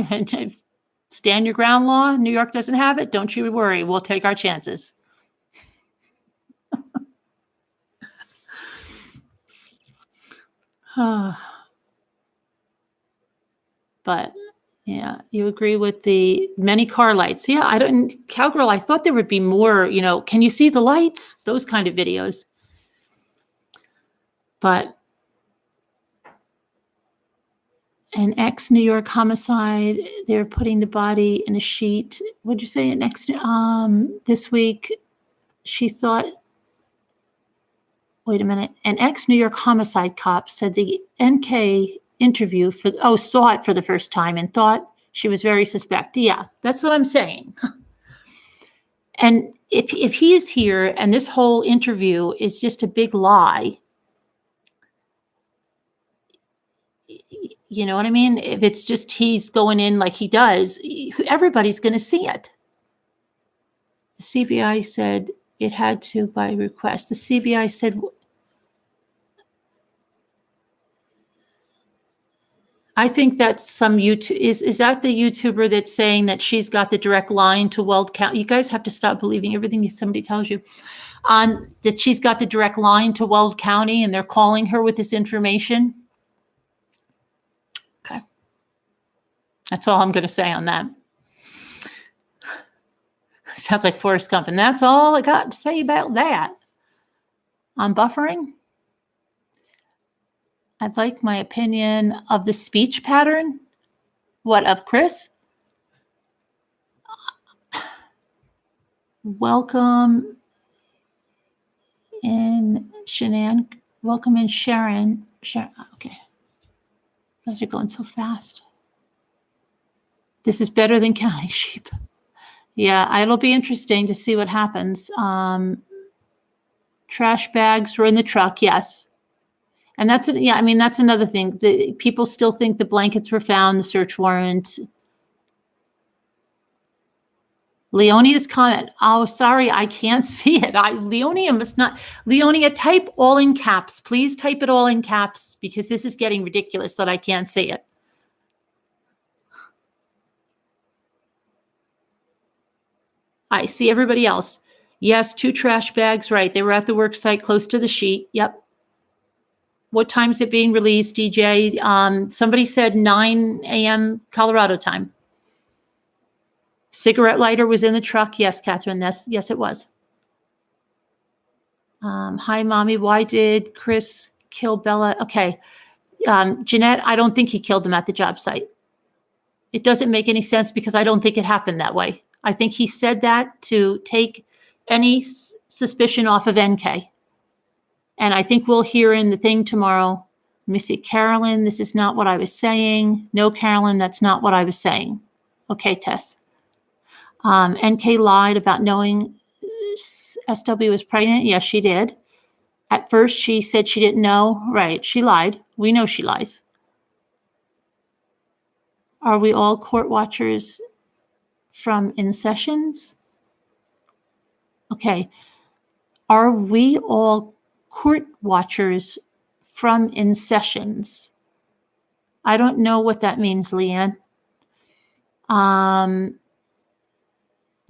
stand your ground law. New York doesn't have it. Don't you worry. We'll take our chances. But yeah, you agree with the many car lights. Yeah, Cowgirl, I thought there would be more, can you see the lights? Those kind of videos. But an ex-New York homicide, they're putting the body in a sheet. What'd you say? This week, she thought, wait a minute. An ex-New York homicide cop said the NK interview saw it for the first time and thought she was very suspect. Yeah, that's what I'm saying. And if he is here and this whole interview is just a big lie, you know what I mean? If it's just he's going in like he does, everybody's going to see it. The CBI said it had to by request. The CBI said I think that's some YouTube. Is that the YouTuber that's saying that she's got the direct line to Weld County? You guys have to stop believing everything somebody tells you. That she's got the direct line to Weld County and they're calling her with this information. Okay. That's all I'm going to say on that. Sounds like Forrest Gump. And that's all I got to say about that. On buffering, I'd like my opinion of the speech pattern. What, of Chris? Welcome in Shanann. Welcome in Sharon. Okay. You guys are going so fast. This is better than counting sheep. Yeah, it'll be interesting to see what happens. Trash bags were in the truck, yes. And that's another thing. People still think the blankets were found, the search warrant. Leonia's comment. Oh, sorry, I can't see it. Leonia must not. Leonia, type all in caps. Please type it all in caps because this is getting ridiculous that I can't see it. I see everybody else. Yes, 2 trash bags, right. They were at the work site close to the sheet. Yep. What time is it being released, DJ? Somebody said 9 a.m. Colorado time. Cigarette lighter was in the truck. Yes, Catherine, yes, it was. Hi, Mommy. Why did Chris kill Bella? Okay. Jeanette, I don't think he killed him at the job site. It doesn't make any sense because I don't think it happened that way. I think he said that to take any suspicion off of NK. And I think we'll hear in the thing tomorrow. Let me see. Carolyn, this is not what I was saying. No, Carolyn, that's not what I was saying. Okay, Tess. NK lied about knowing SW was pregnant. Yes, she did. At first, she said she didn't know. Right, she lied. We know she lies. Are we all court watchers from In Sessions? Okay. Are we all court watchers from In Sessions? I don't know what that means, Leanne.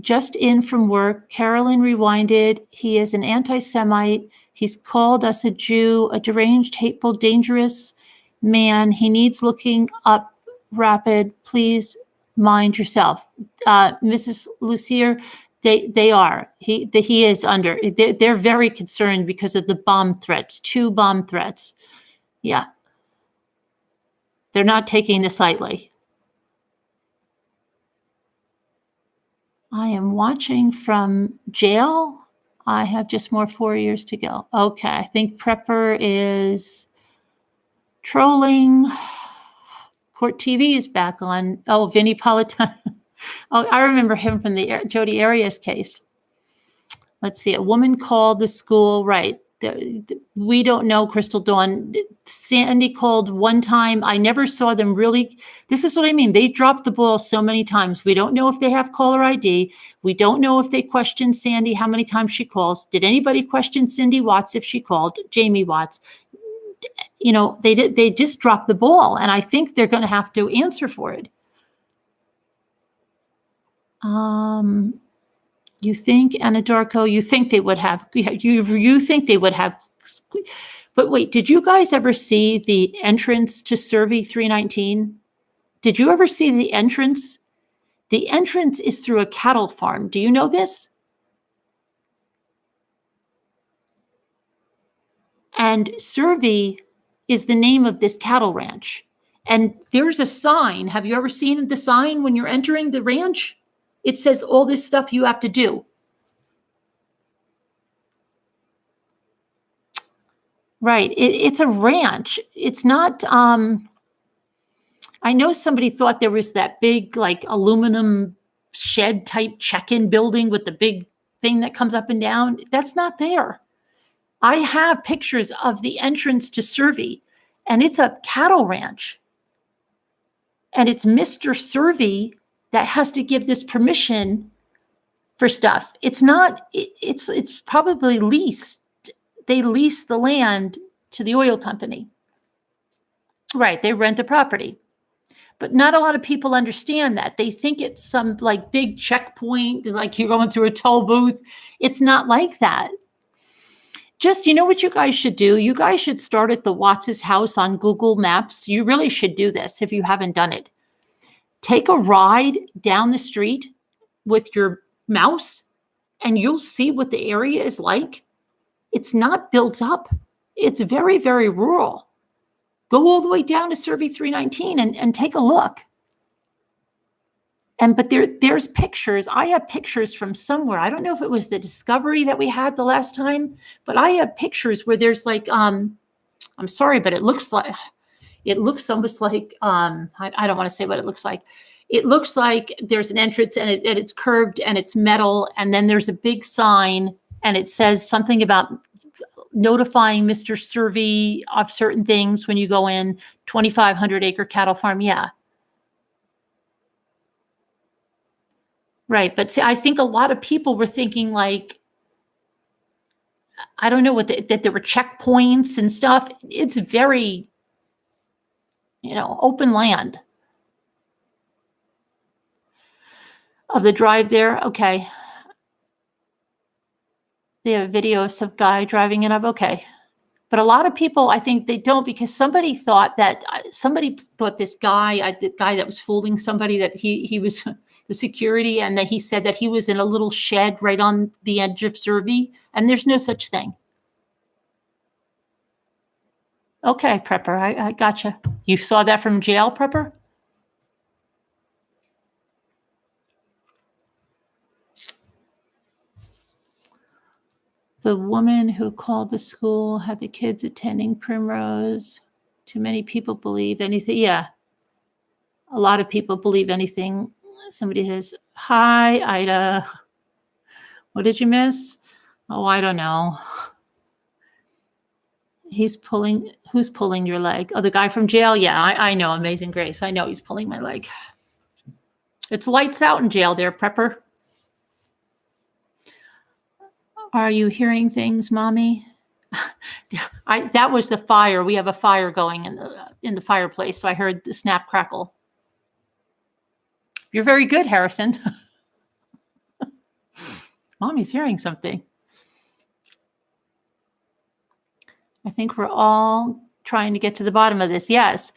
Just in from work, Carolyn rewinded. He is an anti-Semite. He's called us a Jew, a deranged, hateful, dangerous man. He needs looking up rapid. Please mind yourself. Mrs. Lucier, they are. He is under. They're very concerned because of the bomb threats, 2 bomb threats. Yeah. They're not taking this lightly. I am watching from jail. I have just more 4 years to go. Okay, I think Prepper is trolling. Court TV is back on. Oh, Vinnie Politan. Oh, I remember him from the Jodi Arias case. Let's see. A woman called the school. Right. We don't know, Crystal Dawn. Sandy called one time. I never saw them really. This is what I mean. They dropped the ball so many times. We don't know if they have caller ID. We don't know if they questioned Sandy, how many times she calls. Did anybody question Cindy Watts if she called? Jamie Watts. You know, they just dropped the ball. And I think they're going to have to answer for it. You think, Anadarko, you think they would have, you think they would have, but wait, did you guys ever see the entrance to Survey 319? Did you ever see the entrance? The entrance is through a cattle farm. Do you know this? And Survey is the name of this cattle ranch. And there's a sign. Have you ever seen the sign when you're entering the ranch? It says all this stuff you have to do. Right. It's a ranch. It's not, I know somebody thought there was that big like aluminum shed type check-in building with the big thing that comes up and down. That's not there. I have pictures of the entrance to Survey, and it's a cattle ranch. And it's Mr. Survey that has to give this permission for stuff. It's not, it's probably leased. They lease the land to the oil company. Right, they rent the property. But not a lot of people understand that. They think it's some like big checkpoint, like you're going through a toll booth. It's not like that. Just, you know what you guys should do? You guys should start at the Watts' house on Google Maps. You really should do this if you haven't done it. Take a ride down the street with your mouse and you'll see what the area is like. It's not built up. It's very, very rural. Go all the way down to Survey 319 and take a look. But there's pictures. I have pictures from somewhere. I don't know if it was the Discovery that we had the last time, but I have pictures where there's like, I'm sorry, but it looks almost like, I don't want to say what it looks like. It looks like there's an entrance and it's curved and it's metal. And then there's a big sign and it says something about notifying Mr. Survey of certain things when you go in, 2,500 acre cattle farm. Yeah. Right. But see, I think a lot of people were thinking like, I don't know that there were checkpoints and stuff. It's very, open land. Of the drive there. Okay. They have a video of some guy driving it up. Okay. But a lot of people, I think they don't, because somebody thought this guy, the guy that was fooling somebody, that he was the security, and that he said that he was in a little shed right on the edge of Survey, and there's no such thing. Okay, Prepper, I gotcha. You saw that from jail, Prepper? The woman who called the school had the kids attending Primrose. Too many people believe anything. Yeah. A lot of people believe anything. Somebody says, hi, Ida. What did you miss? Oh, I don't know. Who's pulling your leg? Oh, the guy from jail? Yeah, I know. Amazing Grace. I know he's pulling my leg. It's lights out in jail there, Prepper. Are you hearing things, Mommy? That was the fire. We have a fire going in the fireplace, so I heard the snap crackle. You're very good, Harrison. Mommy's hearing something. I think we're all trying to get to the bottom of this. Yes.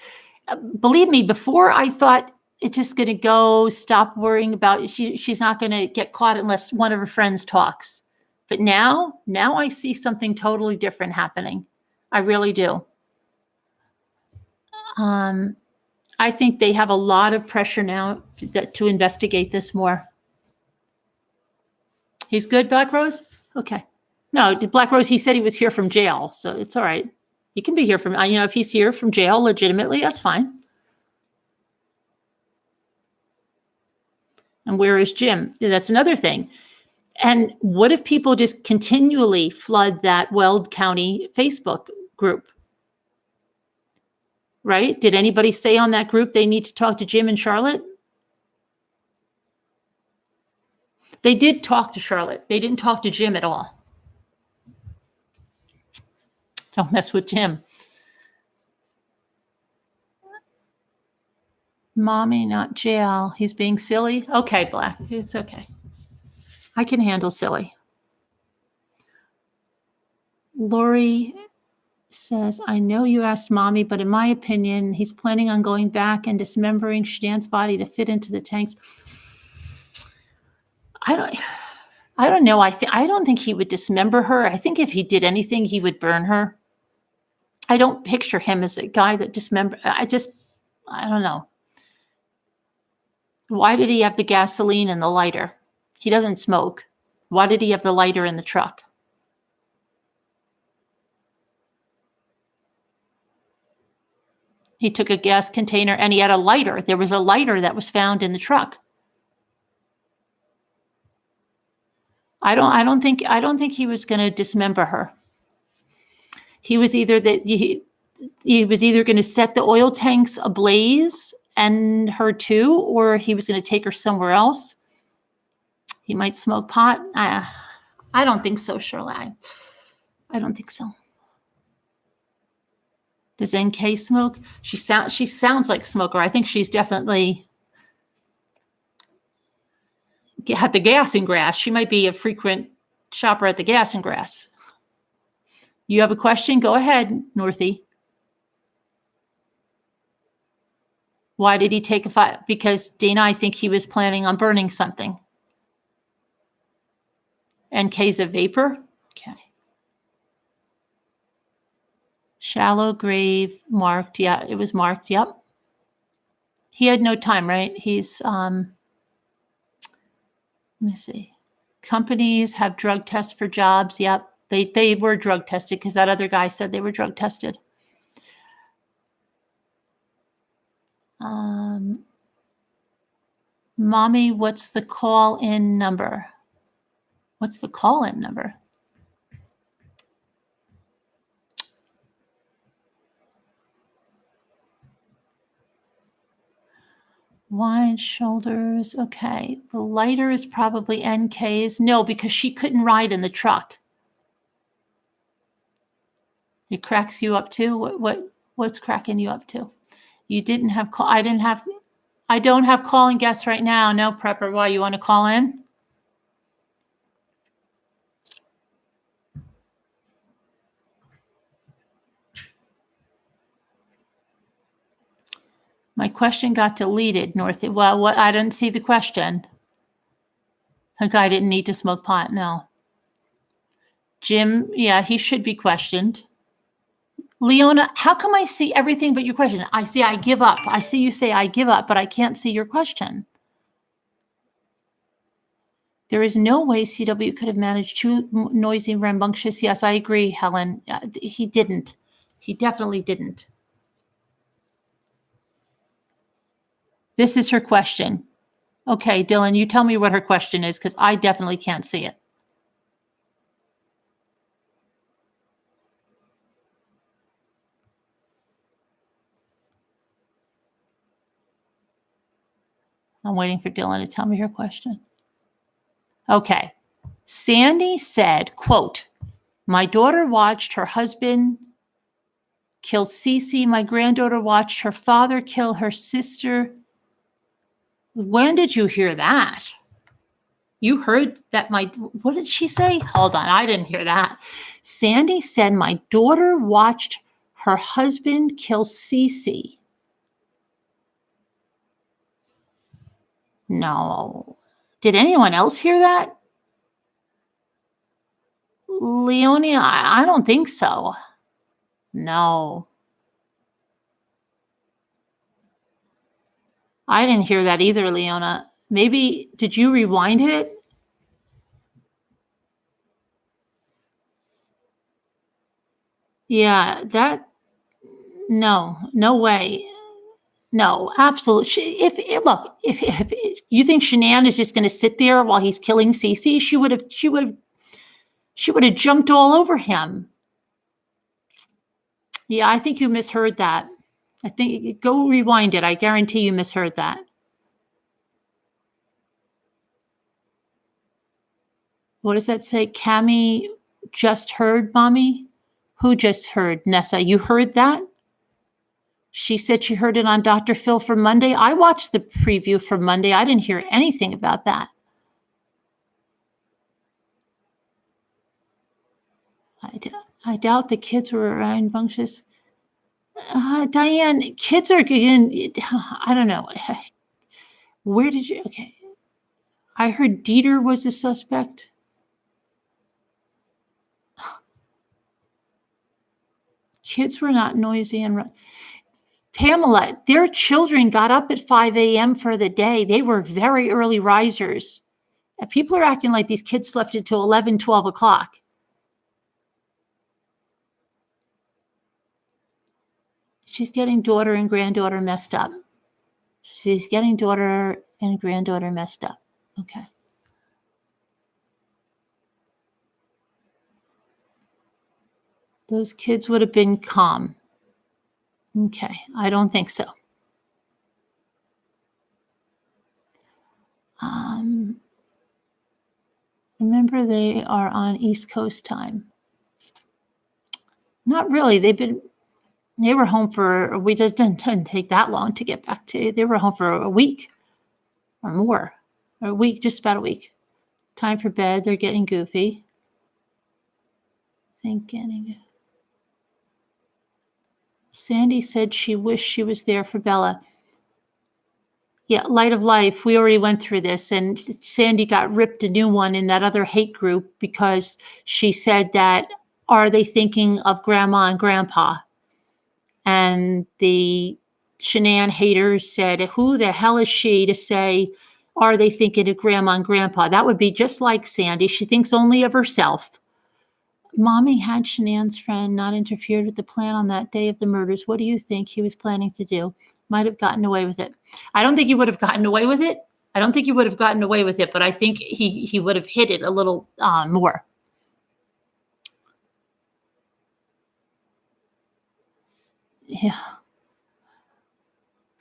Believe me, before I thought it's just going to go, stop worrying about it. She's not going to get caught unless one of her friends talks. But now I see something totally different happening. I really do. I think they have a lot of pressure now to investigate this more. He's good, Black Rose? Okay. No, Black Rose, he said he was here from jail, so it's all right. He can be here from, if he's here from jail legitimately, that's fine. And where is Jim? That's another thing. And what if people just continually flood that Weld County Facebook group? Right? Did anybody say on that group they need to talk to Jim and Charlotte? They did talk to Charlotte. They didn't talk to Jim at all. Don't mess with Jim. Mommy, not jail. He's being silly. Okay, Black. It's okay. I can handle silly. Lori says, I know you asked Mommy, but in my opinion, he's planning on going back and dismembering Shudan's body to fit into the tanks. I don't know. I don't think he would dismember her. I think if he did anything, he would burn her. I don't picture him as a guy that dismember. I don't know. Why did he have the gasoline and the lighter? He doesn't smoke. Why did he have the lighter in the truck? He took a gas container and he had a lighter. There was a lighter that was found in the truck. I don't think he was going to dismember her. He was either going to set the oil tanks ablaze and her too, or he was going to take her somewhere else. He might smoke pot. I don't think so, Shirley. I don't think so. Does NK smoke? She sounds like a smoker. I think she's definitely at the Gas and Grass. She might be a frequent shopper at the Gas and Grass. You have a question? Go ahead, Northie. Why did he take a fire? Because Dana, I think he was planning on burning something. NK's a vapor? Okay. Shallow grave marked. Yeah, it was marked. Yep. He had no time, right? He's, let me see. Companies have drug tests for jobs. Yep. They were drug tested because that other guy said they were drug tested. Mommy, what's the call-in number? What's the call-in number? Wide shoulders. Okay. The lighter is probably NK's. No, because she couldn't ride in the truck. It cracks you up too? What's cracking you up too? You didn't have call. I don't have calling guests right now. No, Prepper. Why, you want to call in? My question got deleted, Northie. Well, what? I didn't see the question. The guy didn't need to smoke pot. No. Jim, yeah, he should be questioned. Leona, how come I see everything but your question? I see I give up. I see you say I give up, but I can't see your question. There is no way CW could have managed too noisy, rambunctious. Yes, I agree, Helen. He didn't. He definitely didn't. This is her question. Okay, Dylan, you tell me what her question is because I definitely can't see it. I'm waiting for Dylan to tell me her question. Okay. Sandy said, quote, my daughter watched her husband kill Cece. My granddaughter watched her father kill her sister. When did you hear that? You heard that what did she say? Hold on, I didn't hear that. Sandy said, my daughter watched her husband kill Cece. No. Did anyone else hear that? Leonia, I don't think so. No. I didn't hear that either, Leona. Maybe, did you rewind it? Yeah, no way. No, absolutely. If you think Shanann is just going to sit there while he's killing Cece, she would have jumped all over him. Yeah, I think you misheard that. I think go rewind it. I guarantee you misheard that. What does that say? Cammie just heard, Mommy? Who just heard? Nessa, you heard that? She said she heard it on Dr. Phil for Monday. I watched the preview for Monday. I didn't hear anything about that. I doubt the kids were around bunctious. Diane, kids are getting, I don't know. Where did you, okay. I heard Dieter was a suspect. Kids were not noisy and Pamela, their children got up at 5 a.m. for the day. They were very early risers. And people are acting like these kids slept until 11, 12 o'clock. She's getting daughter and granddaughter messed up. She's getting daughter and granddaughter messed up. Okay. Those kids would have been calm. Okay, I don't think so. Remember, they are on East Coast time. Not really. They've been They were home for, we didn't take that long to get back to, they were home for a week or more, or a week, just about a week. Time for bed. They're getting goofy. Sandy said she wished she was there for Bella. Yeah, Light of Life, we already went through this, and Sandy got ripped a new one in that other hate group because she said that, are they thinking of Grandma and Grandpa? And the Shanann haters said, who the hell is she to say, are they thinking of Grandma and Grandpa? That would be just like Sandy. She thinks only of herself. Mommy had Shanann's friend not interfered with the plan on that day of the murders. What do you think he was planning to do? Might have gotten away with it. I don't think he would have gotten away with it. I don't think he would have gotten away with it, but I think he would have hid it a little more. Yeah.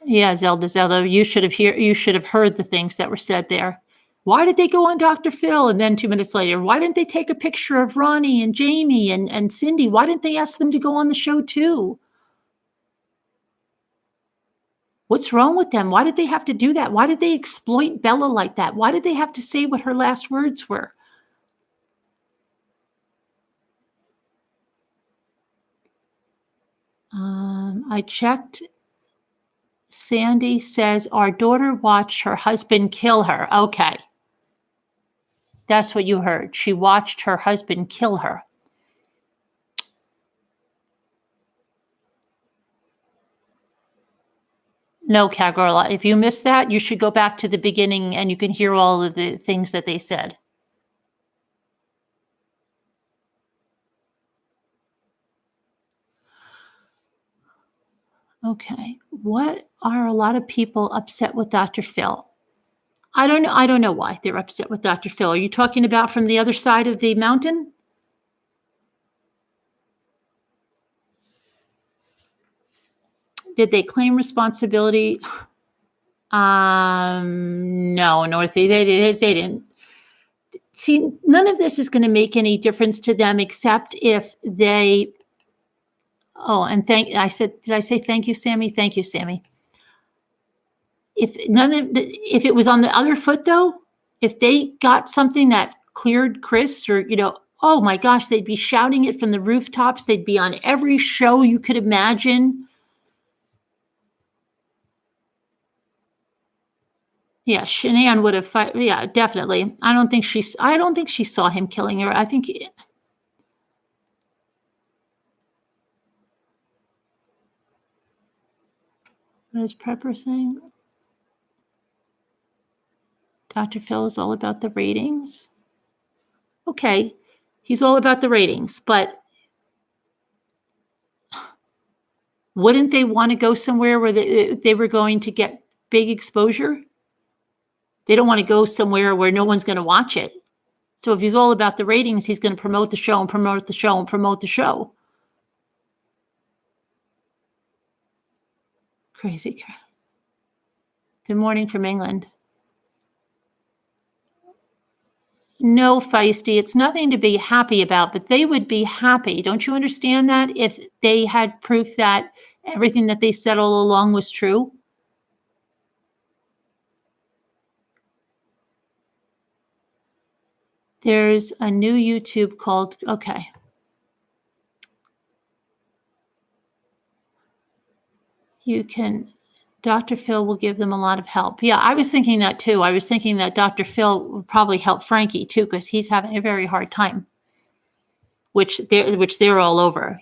Yeah, Zelda, you should have heard the things that were said there. Why did they go on Dr. Phil? And then 2 minutes later, why didn't they take a picture of Ronnie and Jamie and Cindy? Why didn't they ask them to go on the show too? What's wrong with them? Why did they have to do that? Why did they exploit Bella like that? Why did they have to say what her last words were? I checked. Sandy says our daughter watched her husband kill her. Okay. That's what you heard. She watched her husband kill her. No, Cowgirl, if you missed that, you should go back to the beginning and you can hear all of the things that they said. Okay. What are a lot of people upset with Dr. Phil? I don't know. I don't know why they're upset with Dr. Phil. Are you talking about from the other side of the mountain? Did they claim responsibility? No, Northie, they didn't. See, none of this is going to make any difference to them except if they. Oh, and did I say thank you, Sammy? Thank you, Sammy. If it was on the other foot though, if they got something that cleared Chris or, oh my gosh, they'd be shouting it from the rooftops. They'd be on every show you could imagine. Yeah, Shanann would have yeah, definitely. I don't think she saw him killing her. I think what is Prepper saying? Dr. Phil is all about the ratings. Okay, he's all about the ratings, but wouldn't they want to go somewhere where they were going to get big exposure? They don't want to go somewhere where no one's going to watch it. So if he's all about the ratings, he's going to promote the show and promote the show and promote the show. Crazy. Good morning from England. No, Feisty, it's nothing to be happy about, but they would be happy. Don't you understand that? If they had proof that everything that they said all along was true. There's a new YouTube called, okay. Dr. Phil will give them a lot of help. Yeah, I was thinking that too. I was thinking that Dr. Phil would probably help Frankie too, because he's having a very hard time, which they're all over,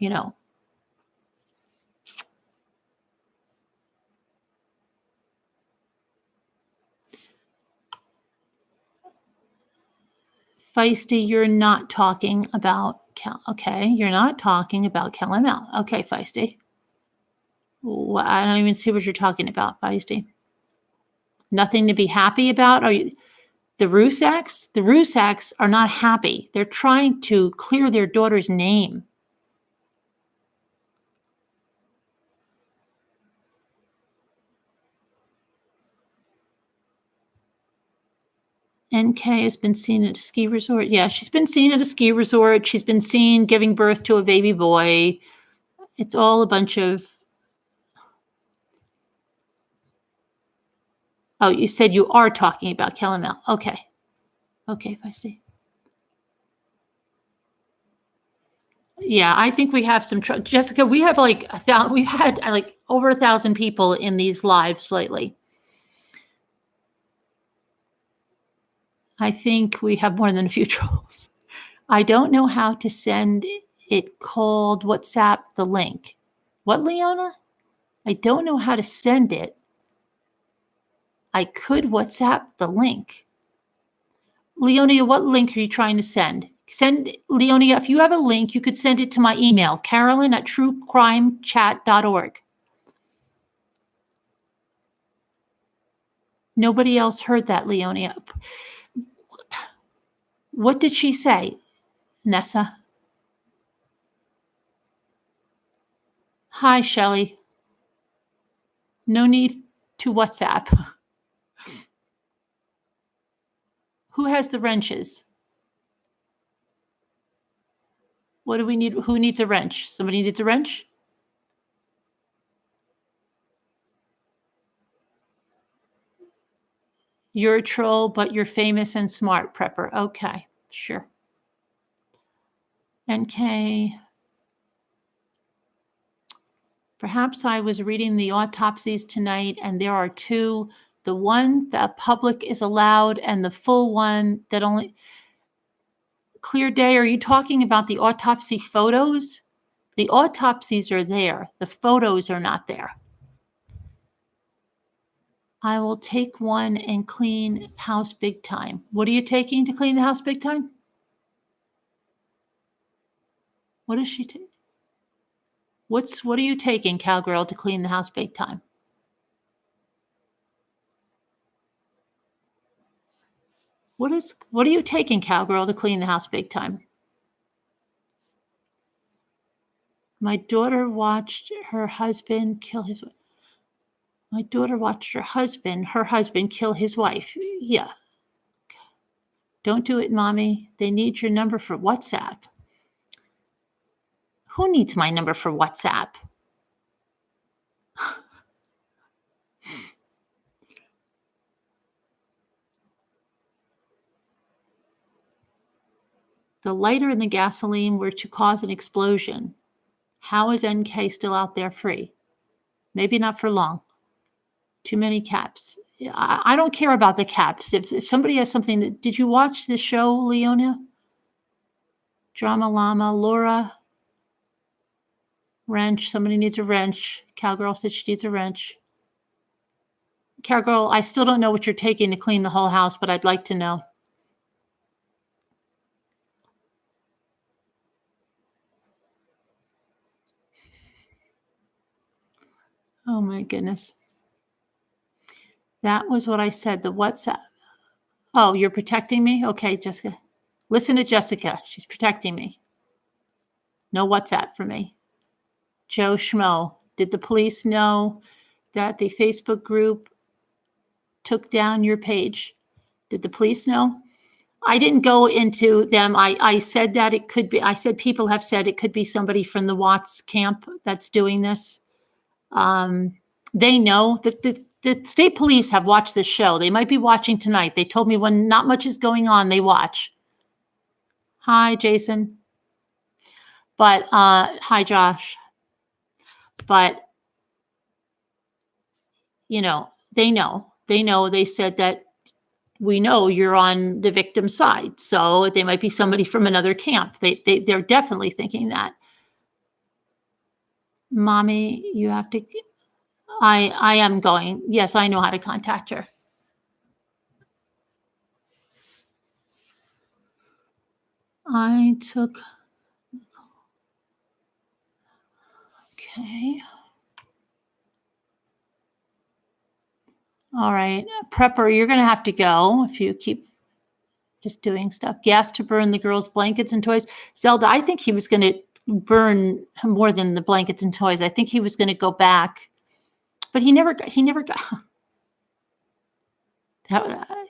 Feisty, you're not talking about okay, you're not talking about Kelly Mel. Okay, Feisty. Well, I don't even see what you're talking about, Feisty. Nothing to be happy about? Are you the Rusaks? The Rusaks are not happy. They're trying to clear their daughter's name. NK has been seen at a ski resort. Yeah, she's been seen at a ski resort. She's been seen giving birth to a baby boy. It's all a bunch of, oh, you said you are talking about Kelly Mel. Okay. Okay, Feisty. Yeah, I think we have some, Jessica, we have like we had like over 1,000 people in these lives lately. I think we have more than a few trolls. I don't know how to send it called WhatsApp the link. What, Leona? I don't know how to send it. I could WhatsApp the link. Leonia, what link are you trying to send? Leonia, if you have a link, you could send it to my email, carolyn@truecrimechat.org. Nobody else heard that, Leonia. What did she say, Nessa? Hi, Shelley. No need to WhatsApp. Who has the wrenches? What do we need? Who needs a wrench? Somebody needs a wrench? You're a troll, but you're famous and smart, Prepper. Okay, sure. NK. Perhaps I was reading the autopsies tonight, and there are two. The one that public is allowed, and the full one that only. Clear Day, are you talking about the autopsy photos? The autopsies are there. The photos are not there. I will take one and clean house big time. What are you taking to clean the house big time? What is she taking? What are you taking, cowgirl, to clean the house big time? What are you taking, cowgirl, to clean the house big time? My daughter watched her husband kill his wife. My daughter watched her husband kill his wife. Yeah. Don't do it, mommy. They need your number for WhatsApp. Who needs my number for WhatsApp? The lighter and the gasoline were to cause an explosion. How is NK still out there free? Maybe not for long. Too many caps. I don't care about the caps. If somebody has something, did you watch the show, Leona? Drama Llama, Laura, wrench. Somebody needs a wrench. Cowgirl said she needs a wrench. Cowgirl, I still don't know what you're taking to clean the whole house, but I'd like to know. Oh my goodness. That was what I said, the WhatsApp. Oh, you're protecting me? Okay, Jessica. Listen to Jessica. She's protecting me. No WhatsApp for me. Joe Schmo. Did the police know that the Facebook group took down your page? Did the police know? I didn't go into them. I said that it could be, I said people have said it could be somebody from the Watts camp that's doing this. They know that the state police have watched this show. They might be watching tonight. They told me when not much is going on, they watch. Hi, Jason. But hi, Josh. But, you know, they know. They said that we know you're on the victim's side. So they might be somebody from another camp. They're definitely thinking that. Mommy, you have to, I am going. Yes, I know how to contact her. I took, okay. All right, Prepper, you're going to have to go if you keep just doing stuff. Gas to burn the girls' blankets and toys. Zelda, I think he was going to burn more than the blankets and toys. I think he was going to go back, but he never got.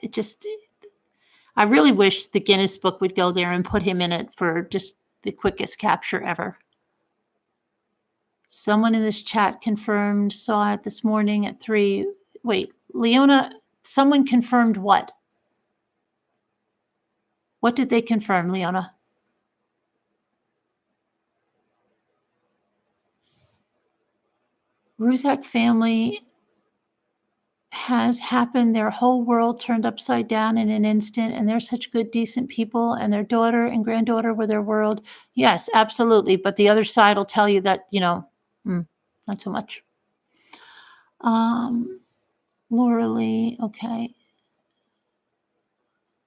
It just, I really wish the Guinness Book would go there and put him in it for just the quickest capture ever. Someone in this chat confirmed, saw it this morning at 3. Wait, Leona, someone confirmed what? What did they confirm, Leona? Ruzak family has happened. Their whole world turned upside down in an instant, and they're such good, decent people, and their daughter and granddaughter were their world. Yes, absolutely. But the other side will tell you that, not so much. Laura Lee, okay.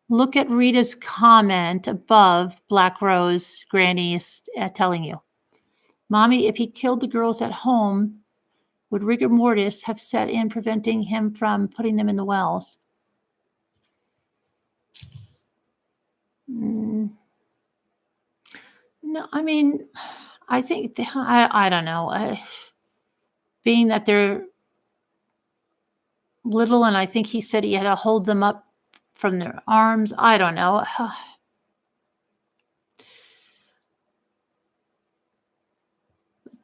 Look at Rita's comment above Black Rose, Granny is telling you. Mommy, if he killed the girls at home, would rigor mortis have set in preventing him from putting them in the wells? No, I mean, I think, I don't know. Being that they're little, and I think he said he had to hold them up from their arms. I don't know. The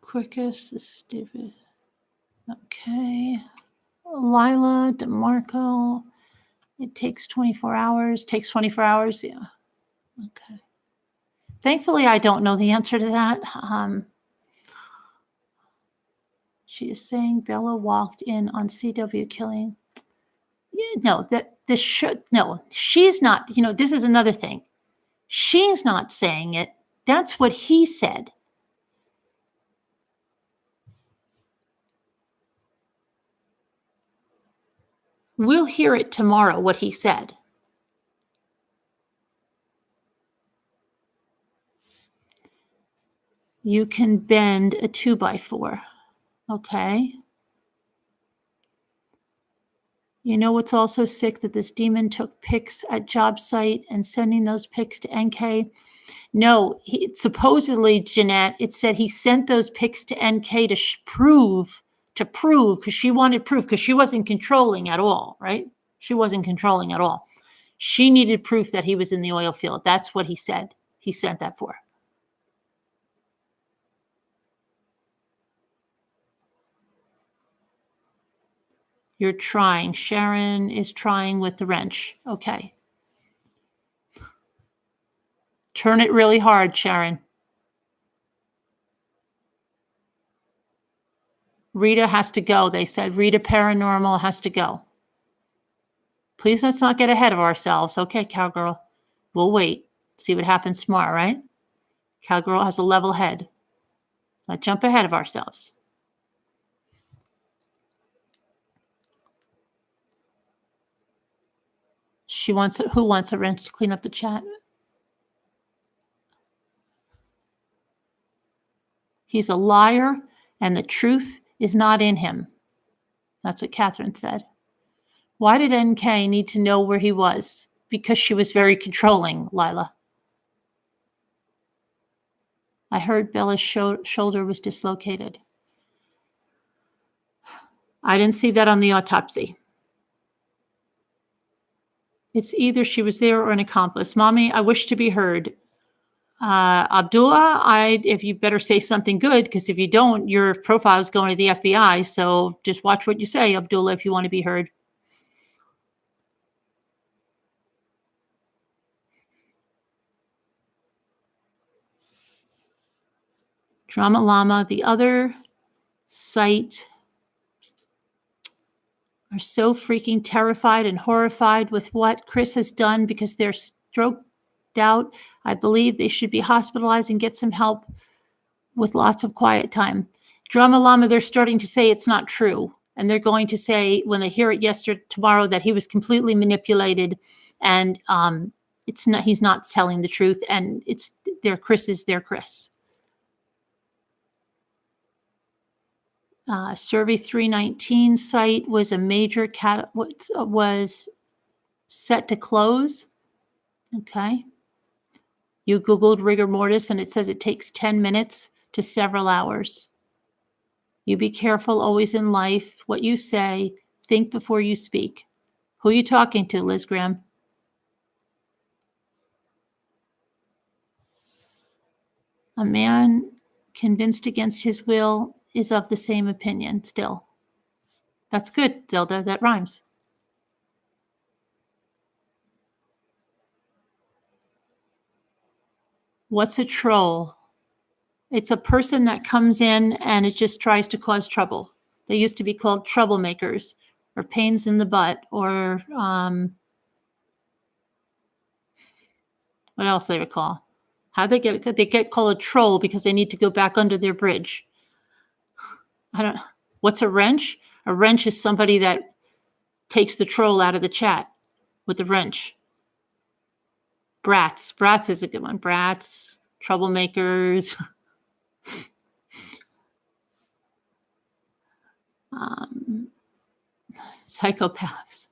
quickest, the stupid. Okay. Lila DeMarco. It takes 24 hours. Takes 24 hours. Yeah. Okay. Thankfully, I don't know the answer to that. She is saying Bella walked in on CW killing. Yeah, no, no, she's not. This is another thing. She's not saying it. That's what he said. We'll hear it tomorrow, what he said. You can bend a 2x4. Okay. You know what's also sick? That this demon took pics at job site and sending those pics to NK. No, supposedly, Jeanette, it said he sent those pics to NK to prove, because she wanted proof, because she wasn't controlling at all, right? She wasn't controlling at all. She needed proof that he was in the oil field. That's what he said. He sent that for. You're trying. Sharon is trying with the wrench. Okay. Turn it really hard, Sharon. Rita has to go, they said. Rita Paranormal has to go. Please let's not get ahead of ourselves. Okay, Cowgirl. We'll wait. See what happens tomorrow, right? Cowgirl has a level head. Not jump ahead of ourselves. Who wants a wrench to clean up the chat? He's a liar, and the truth is not in him. That's what Catherine said. Why did NK need to know where he was? Because she was very controlling, Lila. I heard Bella's shoulder was dislocated. I didn't see that on the autopsy. It's either she was there or an accomplice. Mommy, I wish to be heard. Abdullah, if you better say something good, because if you don't, your profile is going to the FBI. So just watch what you say, Abdullah, if you want to be heard. Drama Llama, the other site are so freaking terrified and horrified with what Chris has done because they're stroked out. I believe they should be hospitalized and get some help with lots of quiet time. Drama Llama, they're starting to say it's not true. And they're going to say, when they hear it tomorrow, that he was completely manipulated and he's not telling the truth. And Chris is their Chris. Survey 319 site was a major was set to close. Okay. You Googled rigor mortis and it says it takes 10 minutes to several hours. You be careful always in life, what you say, think before you speak. Who are you talking to, Liz Graham? A man convinced against his will is of the same opinion still. That's good, Zelda. That rhymes. What's a troll? It's a person that comes in and it just tries to cause trouble. They used to be called troublemakers or pains in the butt or what else they would call? How they get called a troll because they need to go back under their bridge. I don't. What's a wrench? A wrench is somebody that takes the troll out of the chat with the wrench. Brats. Brats is a good one. Brats, troublemakers. Psychopaths.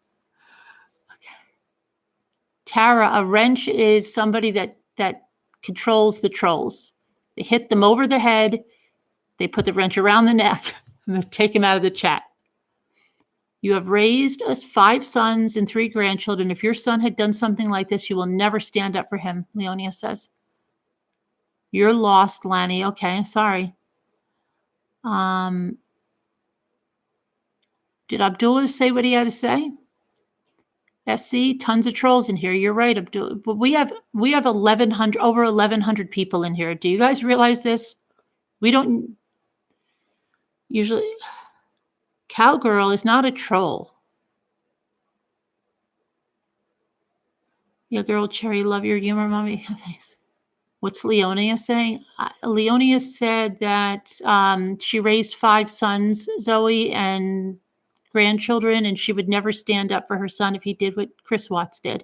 Okay. Tara, a wrench is somebody that controls the trolls. They hit them over the head. They put the wrench around the neck and they take him out of the chat. You have raised us 5 sons and 3 grandchildren. If your son had done something like this, you will never stand up for him, Leonia says. You're lost, Lanny. Okay, sorry. Did Abdullah say what he had to say? SC, tons of trolls in here. You're right, Abdullah. But we have 1,100, over 1,100 people in here. Do you guys realize this? We don't usually. Cowgirl is not a troll. Yeah, girl, Cherry, love your humor, mommy. Thanks. What's Leonia saying? Leonia said that she raised 5 sons, Zoe, and grandchildren, and she would never stand up for her son if he did what Chris Watts did.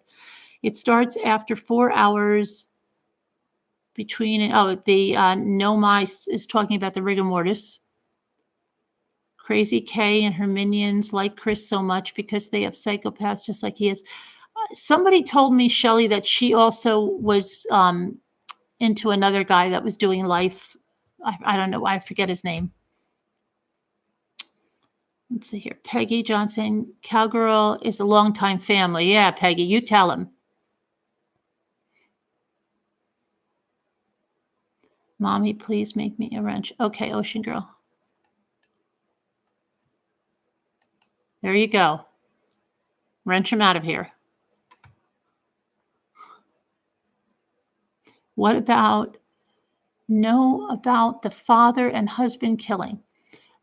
It starts after 4 hours between, the Nomai is talking about the rigor mortis. Crazy K and her minions like Chris so much because they have psychopaths just like he is. Somebody told me, Shelley, that she also was into another guy that was doing life. I don't know. I forget his name. Let's see here. Peggy Johnson, Cowgirl is a longtime family. Yeah, Peggy, you tell him. Mommy, please make me a wrench. Okay, Ocean Girl. There you go. Wrench him out of here. What about the father and husband killing?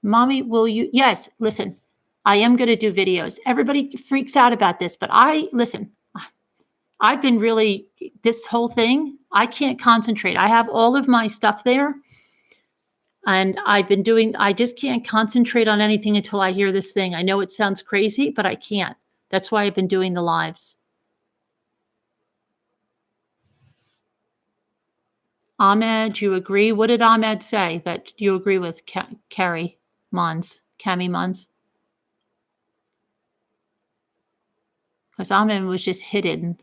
Mommy, will you? Yes, listen, I am going to do videos. Everybody freaks out about this, but listen, I've been really, this whole thing, I can't concentrate. I have all of my stuff there and I just can't concentrate on anything until I hear this thing. I know it sounds crazy, but I can't. That's why I've been doing the lives. Ahmed, you agree? What did Ahmed say that you agree with Carrie Mons, Cami Mons? Because Ahmed was just hidden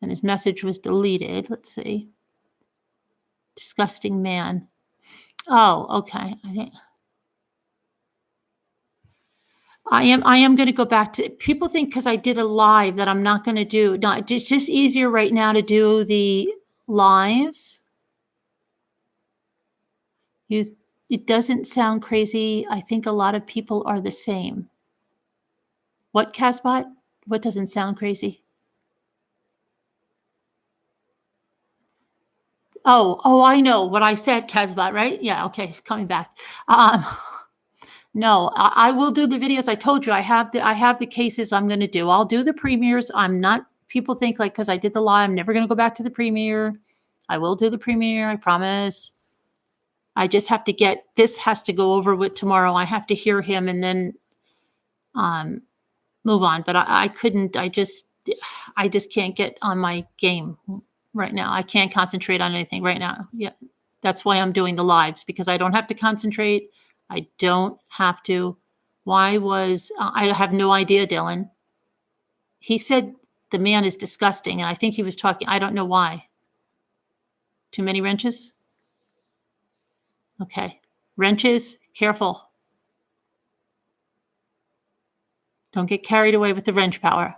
and his message was deleted. Let's see. Disgusting man. Oh, okay. I am going to go back to, people think because I did a live that I'm not going to do. No, it's just easier right now to do the lives. It doesn't sound crazy. I think a lot of people are the same. What, Casbot? What doesn't sound crazy? Oh, I know what I said, Casbot, right? Yeah, okay, coming back. No, I will do the videos. I told you I have the cases I'm going to do. I'll do the premieres. I'm not, people think like, because I did the live, I'm never going to go back to the premiere. I will do the premiere. I promise. I just have to this has to go over with tomorrow. I have to hear him and then move on. But I couldn't, I just can't get on my game right now. I can't concentrate on anything right now. Yeah. That's why I'm doing the lives, because I don't have to concentrate. I don't have to. I have no idea, Dylan. He said the man is disgusting, and I think he was talking, I don't know why. Too many wrenches? Okay. Wrenches, careful. Don't get carried away with the wrench power.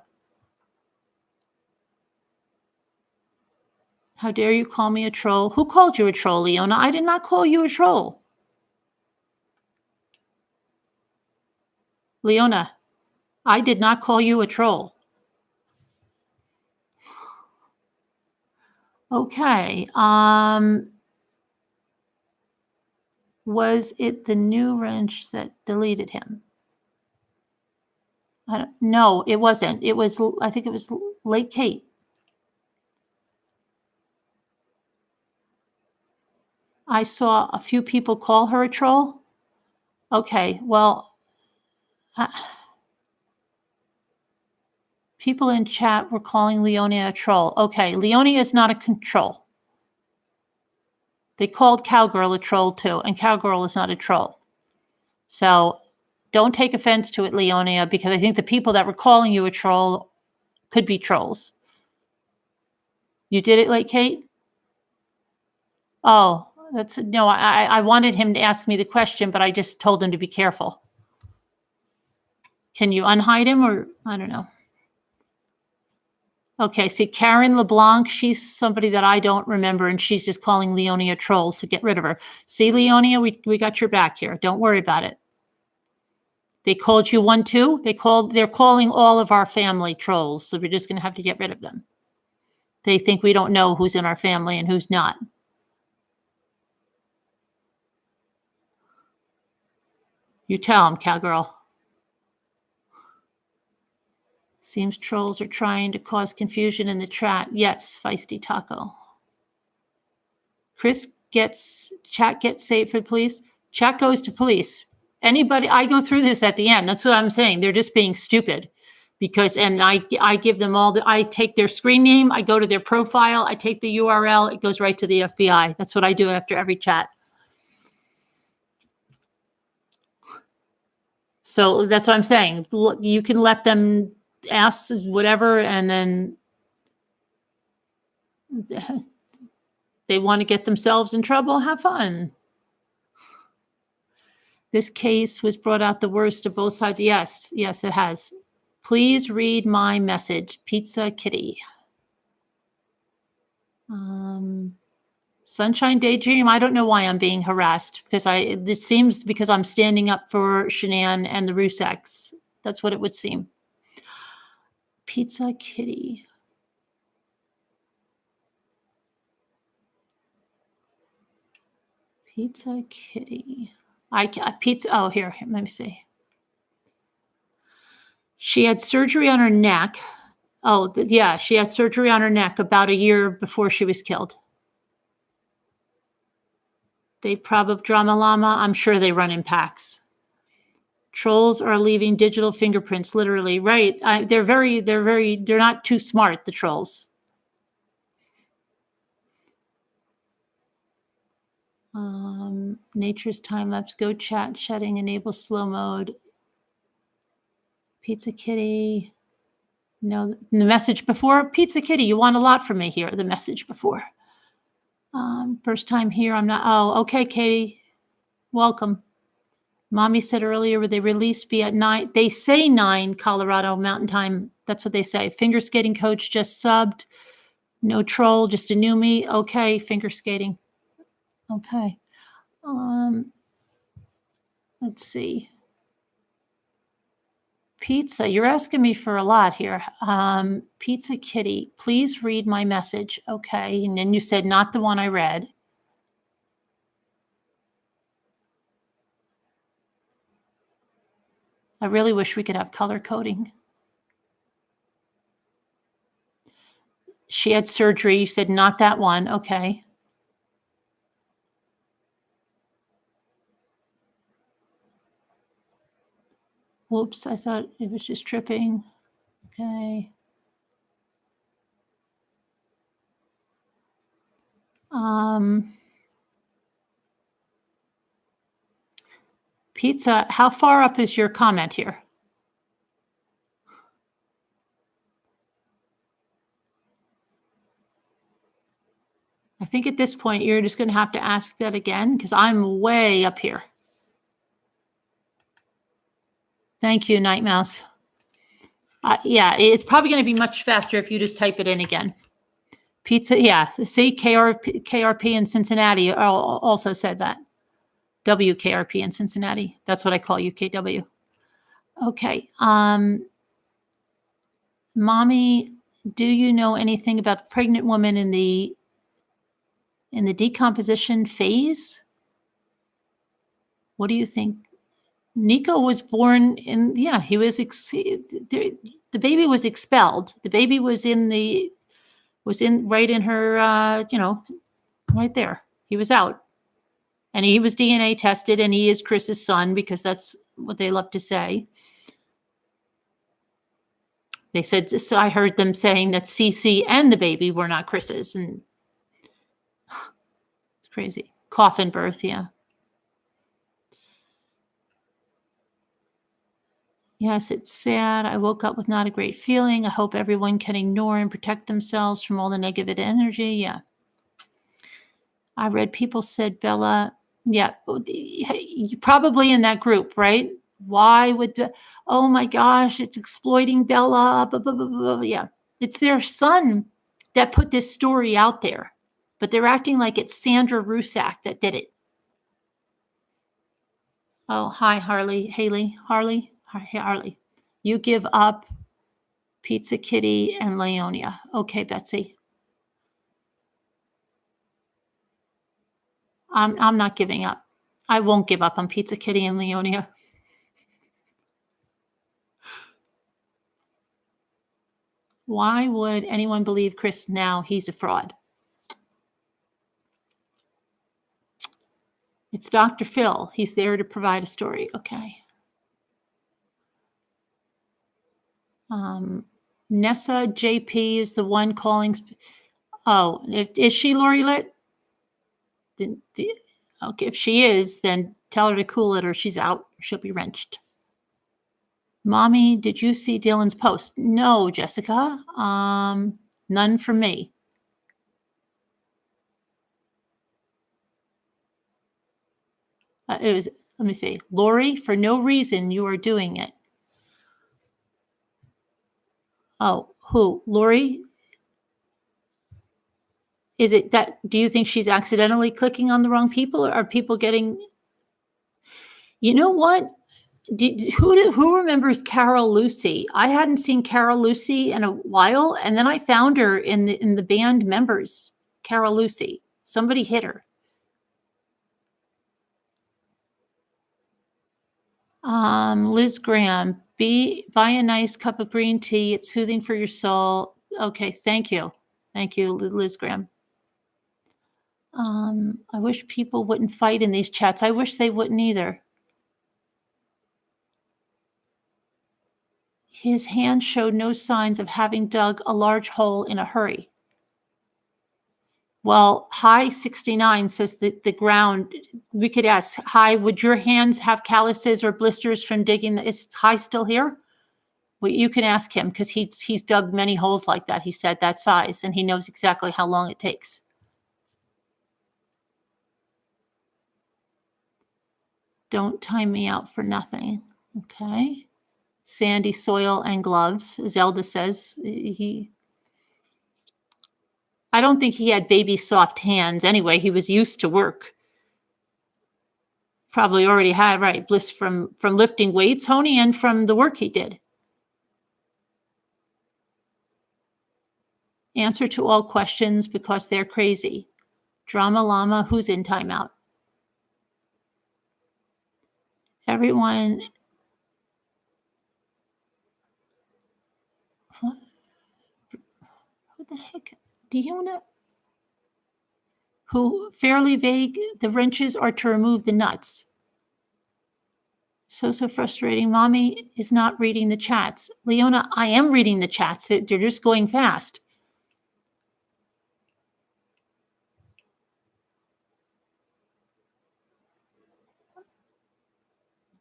How dare you call me a troll? Who called you a troll, Leona? I did not call you a troll. Leona, I did not call you a troll. Okay. Was it the new wrench that deleted him? No, it wasn't. It was, I think it was Lake Kate. I saw a few people call her a troll. Okay, well, people in chat were calling Leonia a troll. Okay, Leonia is not a troll. They called Cowgirl a troll too, and Cowgirl is not a troll. So don't take offense to it, Leonia, because I think the people that were calling you a troll could be trolls. You did it, Lake Kate? Oh, no, I wanted him to ask me the question, but I just told him to be careful. Can you unhide him, or I don't know. Okay, see, Karen LeBlanc, she's somebody that I don't remember, and she's just calling Leonia trolls, so get rid of her. See, Leonia, we got your back here. Don't worry about it. They called you one too? They're calling all of our family trolls, so we're just going to have to get rid of them. They think we don't know who's in our family and who's not. You tell them, Cowgirl. Seems trolls are trying to cause confusion in the chat. Yes, Feisty Taco. Chat gets saved for police. Chat goes to police. Anybody, I go through this at the end. That's what I'm saying. They're just being stupid because, and I give them I take their screen name, I go to their profile, I take the URL, it goes right to the FBI. That's what I do after every chat. So that's what I'm saying. You can let them ask whatever, and then they want to get themselves in trouble, have fun. This case was brought out the worst of both sides. Yes, it has. Please read my message, Pizza Kitty. Sunshine Daydream, I don't know why I'm being harassed, because this seems because I'm standing up for Shanann and the Ruseks. That's what it would seem. Pizza Kitty. Pizza Kitty. Oh, here, let me see. She had surgery on her neck. Oh, yeah, she had surgery on her neck about a year before she was killed. They probably Drama Llama. I'm sure they run in packs. Trolls are leaving digital fingerprints, literally. Right. They're not too smart, the trolls. Nature's time-lapse, go chat, shedding, enable slow mode. Pizza Kitty. No, the message before. Pizza Kitty, you want a lot from me here, the message before. First time here, I'm not. Oh, okay, Katie. Welcome. Mommy said earlier, would they release be at 9? They say 9 Colorado Mountain Time. That's what they say. Finger skating coach just subbed. No troll, just a new me. Okay, finger skating. Okay. Let's see. Pizza, you're asking me for a lot here. Pizza Kitty, please read my message. Okay, and then you said not the one I read. I really wish we could have color coding. She had surgery. You said not that one. Okay. Whoops, I thought it was just tripping. Okay. Pizza, how far up is your comment here? I think at this point, you're just going to have to ask that again because I'm way up here. Thank you, Night Mouse. Yeah, it's probably going to be much faster if you just type it in again. Pizza, yeah. See, KRP in Cincinnati also said that. WKRP in Cincinnati. That's what I call UKW. Okay. Mommy, do you know anything about the pregnant woman in the decomposition phase? What do you think? Nico was born in, yeah, he was, the baby was expelled. The baby was right in her, right there. He was out. And he was DNA tested, and he is Chris's son because that's what they love to say. They said, so I heard them saying that Cece and the baby were not Chris's, and it's crazy. Coffin birth, yeah. Yes, it's sad. I woke up with not a great feeling. I hope everyone can ignore and protect themselves from all the negative energy. Yeah. I read people said Bella, yeah, probably in that group, right? Why would, oh my gosh, it's exploiting Bella, blah, blah, blah, blah. Yeah. It's their son that put this story out there, but they're acting like it's Sandra Rusak that did it. Oh, hi, Harley. Harley. You give up Pizza Kitty and Leonia. Okay, Betsy. I'm not giving up. I won't give up on Pizza Kitty and Leonia. Why would anyone believe Chris now? He's a fraud. It's Dr. Phil. He's there to provide a story. Okay. Nessa JP is the one calling. Oh, is she Lori Lit? Okay, if she is, then tell her to cool it or she's out. She'll be wrenched. Mommy, did you see Dylan's post? No, Jessica. None from me. It was, let me see. Lori, for no reason you are doing it. Oh, who? Lori? Is it that, do you think she's accidentally clicking on the wrong people, or are people getting, you know what? Who remembers Carol Lucy? I hadn't seen Carol Lucy in a while, and then I found her in the band members. Carol Lucy. Somebody hit her. Liz Graham, buy a nice cup of green tea. It's soothing for your soul. Okay, thank you. Thank you, Liz Graham. I wish people wouldn't fight in these chats. I wish they wouldn't either. His hand showed no signs of having dug a large hole in a hurry. Well, High 69 says that the ground, we could ask, High, would your hands have calluses or blisters from digging? Is High still here? Well, you can ask him because he's dug many holes like that. He said that size, and he knows exactly how long it takes. Don't time me out for nothing. Okay. Sandy soil and gloves, Zelda says. I don't think he had baby soft hands anyway. He was used to work. Probably already had, right, bliss from lifting weights, Honey, and from the work he did. Answer to all questions because they're crazy. Drama Llama, who's in timeout? Everyone. What the heck? Do you know? Who fairly vague, the wrenches are to remove the nuts. So frustrating. Mommy is not reading the chats. Leona, I am reading the chats. They're just going fast.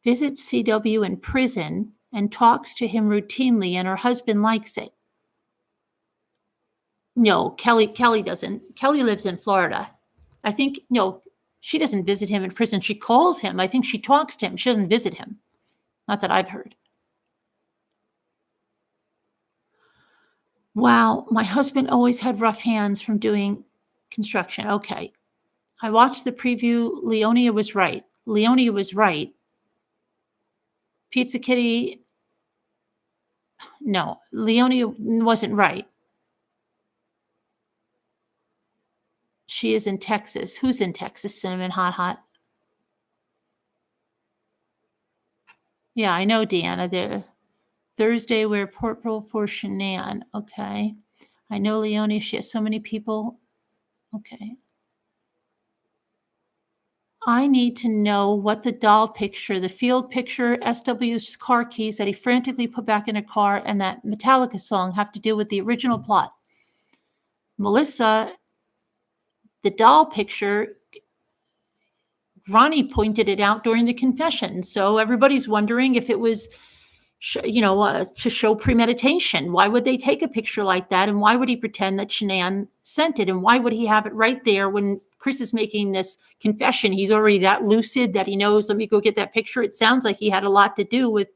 Visits CW in prison and talks to him routinely, and her husband likes it. No, Kelly doesn't. Kelly lives in Florida. I think, no, she doesn't visit him in prison. She calls him. I think she talks to him. She doesn't visit him. Not that I've heard. Wow, my husband always had rough hands from doing construction. Okay. I watched the preview. Leonia was right. Pizza Kitty No, Leonia wasn't right. She is in Texas. Who's in Texas? Cinnamon Hot Hot. Yeah, I know, Deanna. The Thursday wear purple for Shanann. Okay. I know Leonie, she has so many people. Okay. I need to know what the doll picture, the field picture, SW's car keys that he frantically put back in a car, and that Metallica song have to do with the original plot. Melissa, the doll picture, Ronnie pointed it out during the confession. So everybody's wondering if it was, to show premeditation. Why would they take a picture like that? And why would he pretend that Shanann sent it? And why would he have it right there when Chris is making this confession? He's already that lucid that he knows, let me go get that picture. It sounds like he had a lot to do with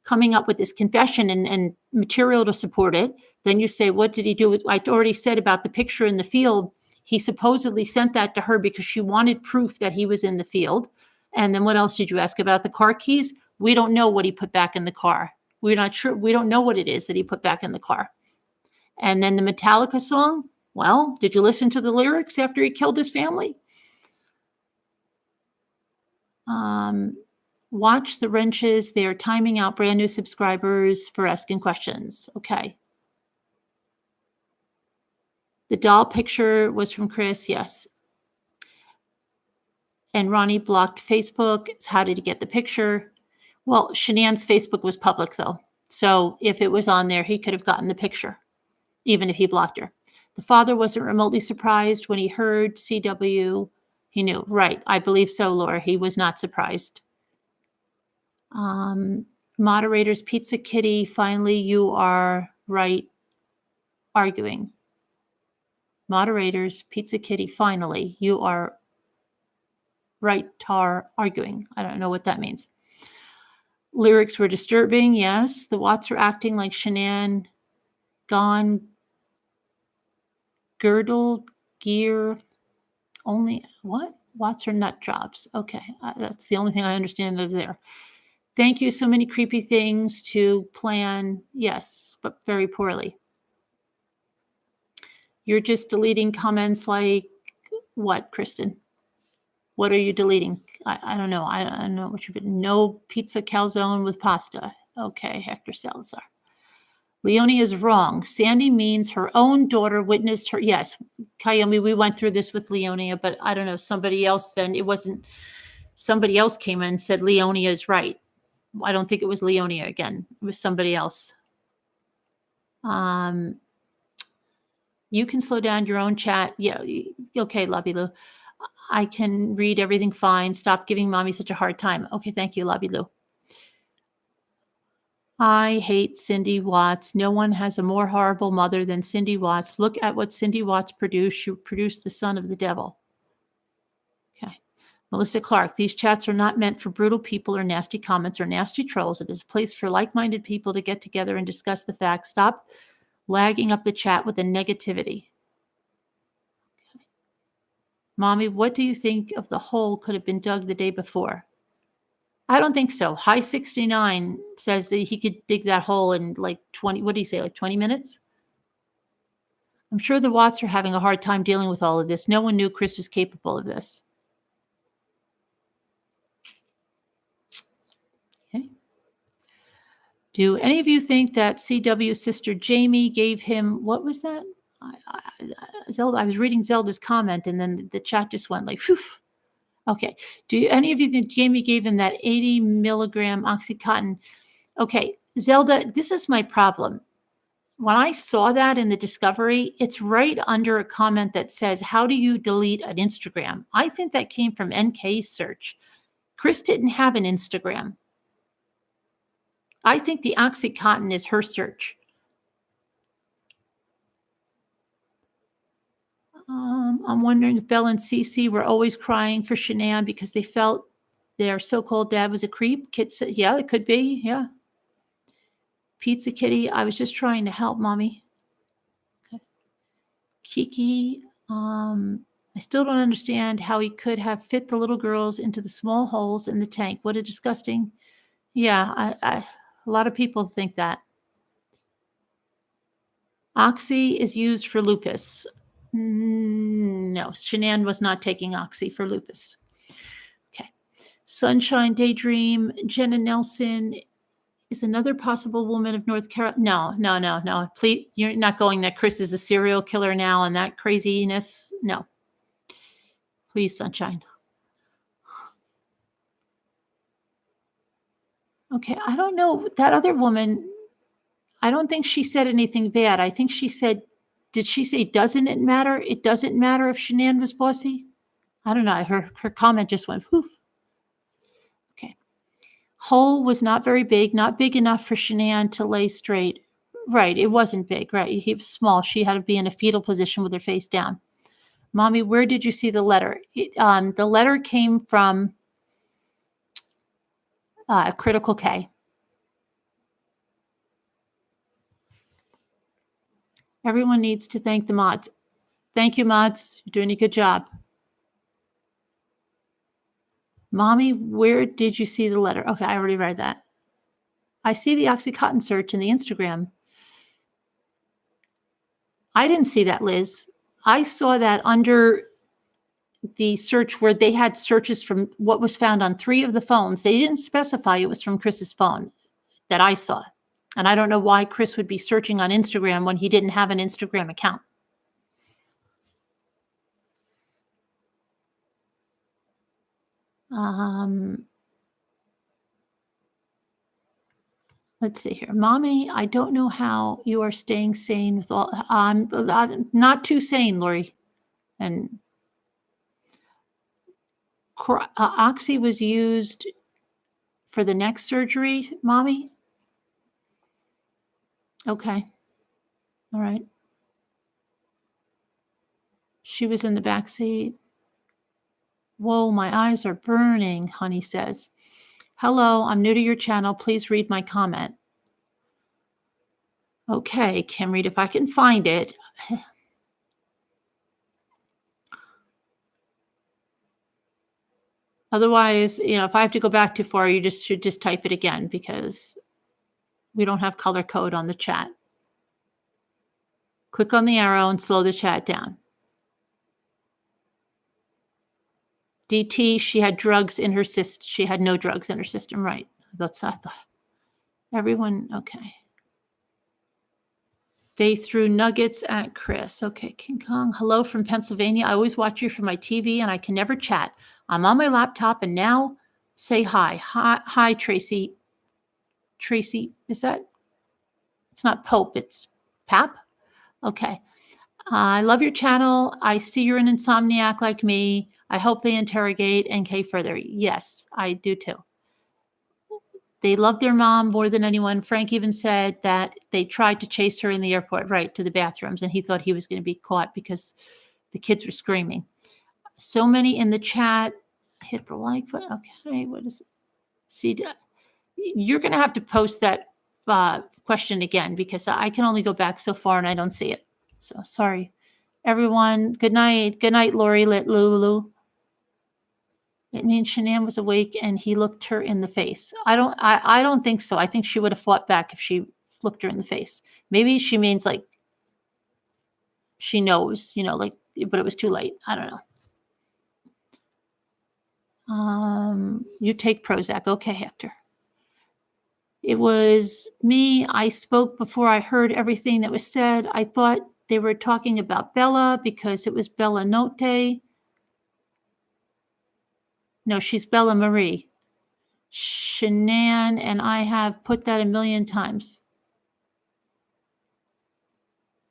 coming up with this confession and material to support it. Then you say, what did he do with, I already said about the picture in the field. He supposedly sent that to her because she wanted proof that he was in the field. And then what else did you ask about? The car keys? We don't know what he put back in the car. We're not sure. We don't know what it is that he put back in the car. And then the Metallica song? Well, did you listen to the lyrics after he killed his family? Watch the wrenches. They are timing out brand new subscribers for asking questions. Okay. The doll picture was from Chris. Yes. And Ronnie blocked Facebook. How did he get the picture? Well, Shanann's Facebook was public, though. So if it was on there, he could have gotten the picture, even if he blocked her. The father wasn't remotely surprised when he heard CW. He knew. Right. I believe so, Laura. He was not surprised. Moderators, Pizza Kitty, finally, you are right arguing. Moderators, Pizza Kitty, finally, you are right arguing. I don't know what that means. Lyrics were disturbing, yes. The Watts are acting like Shanann, gone, girdle, gear, only, what? Watts are nut jobs. Okay, that's the only thing I understand of there. Thank you, so many creepy things to plan, yes, but very poorly. You're just deleting comments like what, Kristen? What are you deleting? I don't know. I don't know what you've been. No pizza calzone with pasta. Okay, Hector Salazar. Leonie is wrong. Sandy means her own daughter witnessed her. Yes, Kayomi, we went through this with Leonia, but I don't know. Somebody else then, it wasn't, somebody else came in and said Leonia is right. I don't think it was Leonia again. It was somebody else. You can slow down your own chat. Yeah, okay, Lobby Lou. I can read everything fine. Stop giving mommy such a hard time. Okay, thank you, Lobby Lou. I hate Cindy Watts. No one has a more horrible mother than Cindy Watts. Look at what Cindy Watts produced. She produced the son of the devil. Okay. Melissa Clark, these chats are not meant for brutal people or nasty comments or nasty trolls. It is a place for like-minded people to get together and discuss the facts. Stop lagging up the chat with the negativity. Okay. Mommy, what do you think of the hole could have been dug the day before? I don't think so. High 69 says that he could dig that hole in like 20, what do you say, like 20 minutes? I'm sure the Watts are having a hard time dealing with all of this. No one knew Chris was capable of this. Okay. Do any of you think that CW's sister Jamie gave him, what was that? Zelda, I was reading Zelda's comment and then the chat just went like, phew. Okay. Do any of you think Jamie gave him that 80 milligram Oxycontin? Okay, Zelda, this is my problem. When I saw that in the discovery, it's right under a comment that says, how do you delete an Instagram? I think that came from NK's search. Chris didn't have an Instagram. I think the Oxycontin is her search. I'm wondering if Belle and Cece were always crying for Shanann because they felt their so-called dad was a creep. Kit said, yeah, it could be. Yeah. Pizza Kitty, I was just trying to help, Mommy. Okay. Kiki, I still don't understand how he could have fit the little girls into the small holes in the tank. What a disgusting. Yeah, a lot of people think that. Oxy is used for lupus. No, Shanann was not taking Oxy for lupus. Okay. Sunshine Daydream, Jenna Nelson is another possible woman of North Carolina. No. Please, you're not going that Chris is a serial killer now and that craziness. No. Please, Sunshine. Okay, I don't know. That other woman, I don't think she said anything bad. I think she said, did she say, doesn't it matter? It doesn't matter if Shanann was bossy? I don't know. Her comment just went, poof. Okay. Hole was not very big, not big enough for Shanann to lay straight. Right, it wasn't big, right? He was small. She had to be in a fetal position with her face down. Mommy, where did you see the letter? The letter came from Critical K. Everyone needs to thank the mods. Thank you, mods. You're doing a good job. Mommy, where did you see the letter? Okay, I already read that. I see the Oxycontin search in the Instagram. I didn't see that, Liz. I saw that under the search where they had searches from what was found on 3 of the phones. They didn't specify it was from Chris's phone that I saw. And I don't know why Chris would be searching on Instagram when he didn't have an Instagram account. Let's see here. Mommy, I don't know how you are staying sane with all. I'm not too sane, Lori. And Oxy was used for the neck surgery, Mommy? Okay. All right. She was in the back seat. Whoa, my eyes are burning, Honey says. Hello, I'm new to your channel. Please read my comment. Okay, Kim, read if I can find it. Otherwise, if I have to go back too far, you should just type it again because we don't have color code on the chat. Click on the arrow and slow the chat down. DT, she had drugs in her system. She had no drugs in her system, right? That's I thought. Everyone, okay. They threw nuggets at Chris. Okay, King Kong. Hello from Pennsylvania. I always watch you from my TV and I can never chat. I'm on my laptop and now say hi. Hi, Tracy. Tracy, is that? It's not Pope, it's Pap? Okay. I love your channel. I see you're an insomniac like me. I hope they interrogate NK further. Yes, I do too. They love their mom more than anyone. Frank even said that they tried to chase her in the airport, right, to the bathrooms, and he thought he was going to be caught because the kids were screaming. So many in the chat. Hit the like button. Okay, what is it? See, you're going to have to post that question again because I can only go back so far and I don't see it. So sorry. Everyone, good night. Good night, Lori, Lulu. It means Shanann was awake and he looked her in the face. I don't think so. I think she would have fought back if she looked her in the face. Maybe she means like she knows, but it was too late. I don't know. You take Prozac. Okay, Hector. It was me. I spoke before I heard everything that was said. I thought they were talking about Bella because it was Bella Notte. No, she's Bella Marie. Shanann, and I have put that a million times.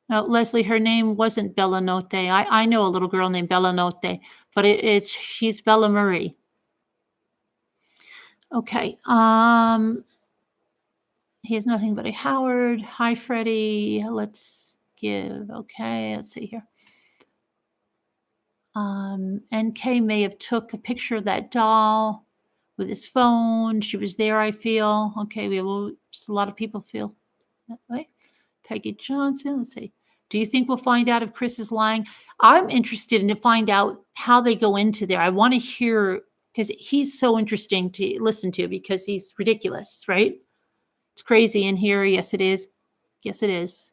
No, Leslie, her name wasn't Bella Notte. I know a little girl named Bella Notte, but she's Bella Marie. Okay. He has nothing but a Howard. Hi, Freddie. Let's give. Okay, let's see here. NK may have took a picture of that doll with his phone. She was there, I feel. Okay, just a lot of people feel that way. Peggy Johnson, let's see. Do you think we'll find out if Chris is lying? I'm interested in to find out how they go into there. I want to hear, because he's so interesting to listen to because he's ridiculous, right? It's crazy in here. Yes, it is. Yes, it is.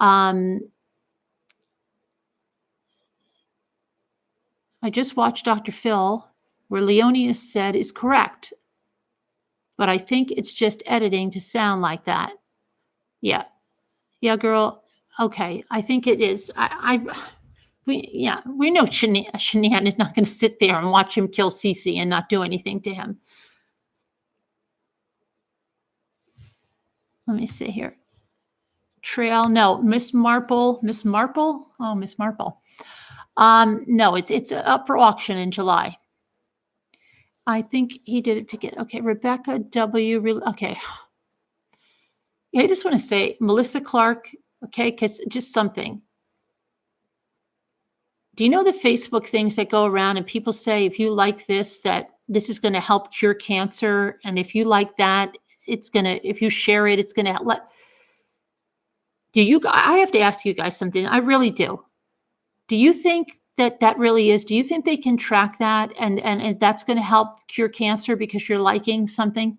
I just watched Dr. Phil, where Leonius said is correct, but I think it's just editing to sound like that. Yeah. Yeah, girl. Okay. I think it is. We know Shanahan is not going to sit there and watch him kill Cece and not do anything to him. Let me see here. Trail, no. Miss Marple. Oh, Miss Marple. No, it's up for auction in July. I think he did it to get, okay, Rebecca W. Okay. Yeah, I just want to say Melissa Clark, okay, because just something. Do you know the Facebook things that go around and people say, if you like this, that this is going to help cure cancer. And if you like that, it's going to, if you share it, it's going to let, I have to ask you guys something. I really do. Do you think that really is, do you think they can track that and that's going to help cure cancer because you're liking something?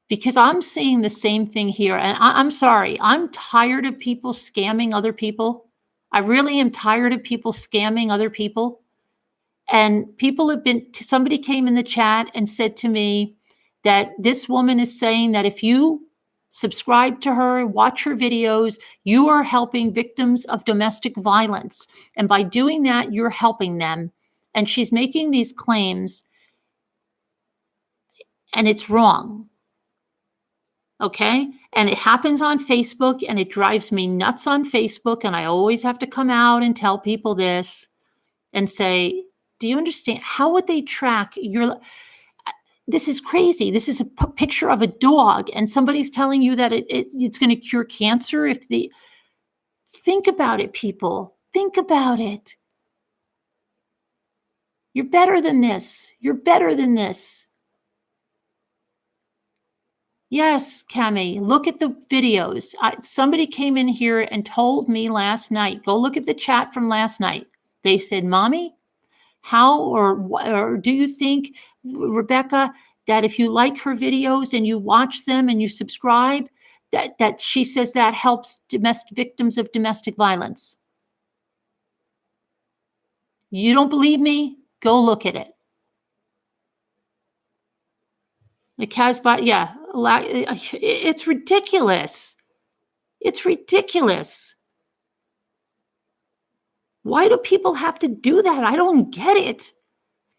Because I'm seeing the same thing here. And I'm sorry, I'm tired of people scamming other people. I really am tired of people scamming other people. And people have been, somebody came in the chat and said to me that this woman is saying that if you subscribe to her, watch her videos, you are helping victims of domestic violence. And by doing that, you're helping them. And she's making these claims, and it's wrong. Okay? And it happens on Facebook, and it drives me nuts on Facebook. And I always have to come out and tell people this and say, do you understand? How would they track your... This is crazy. This is a picture of a dog, and somebody's telling you that it's going to cure cancer. Think about it, people. Think about it. You're better than this. You're better than this. Yes, Cami, look at the videos. Somebody came in here and told me last night, go look at the chat from last night. They said, Mommy, how or do you think, Rebecca, that if you like her videos and you watch them and you subscribe, that she says that helps victims of domestic violence? You don't believe me? Go look at it. The Casbah, yeah, it's ridiculous. It's ridiculous. Why do people have to do that? I don't get it.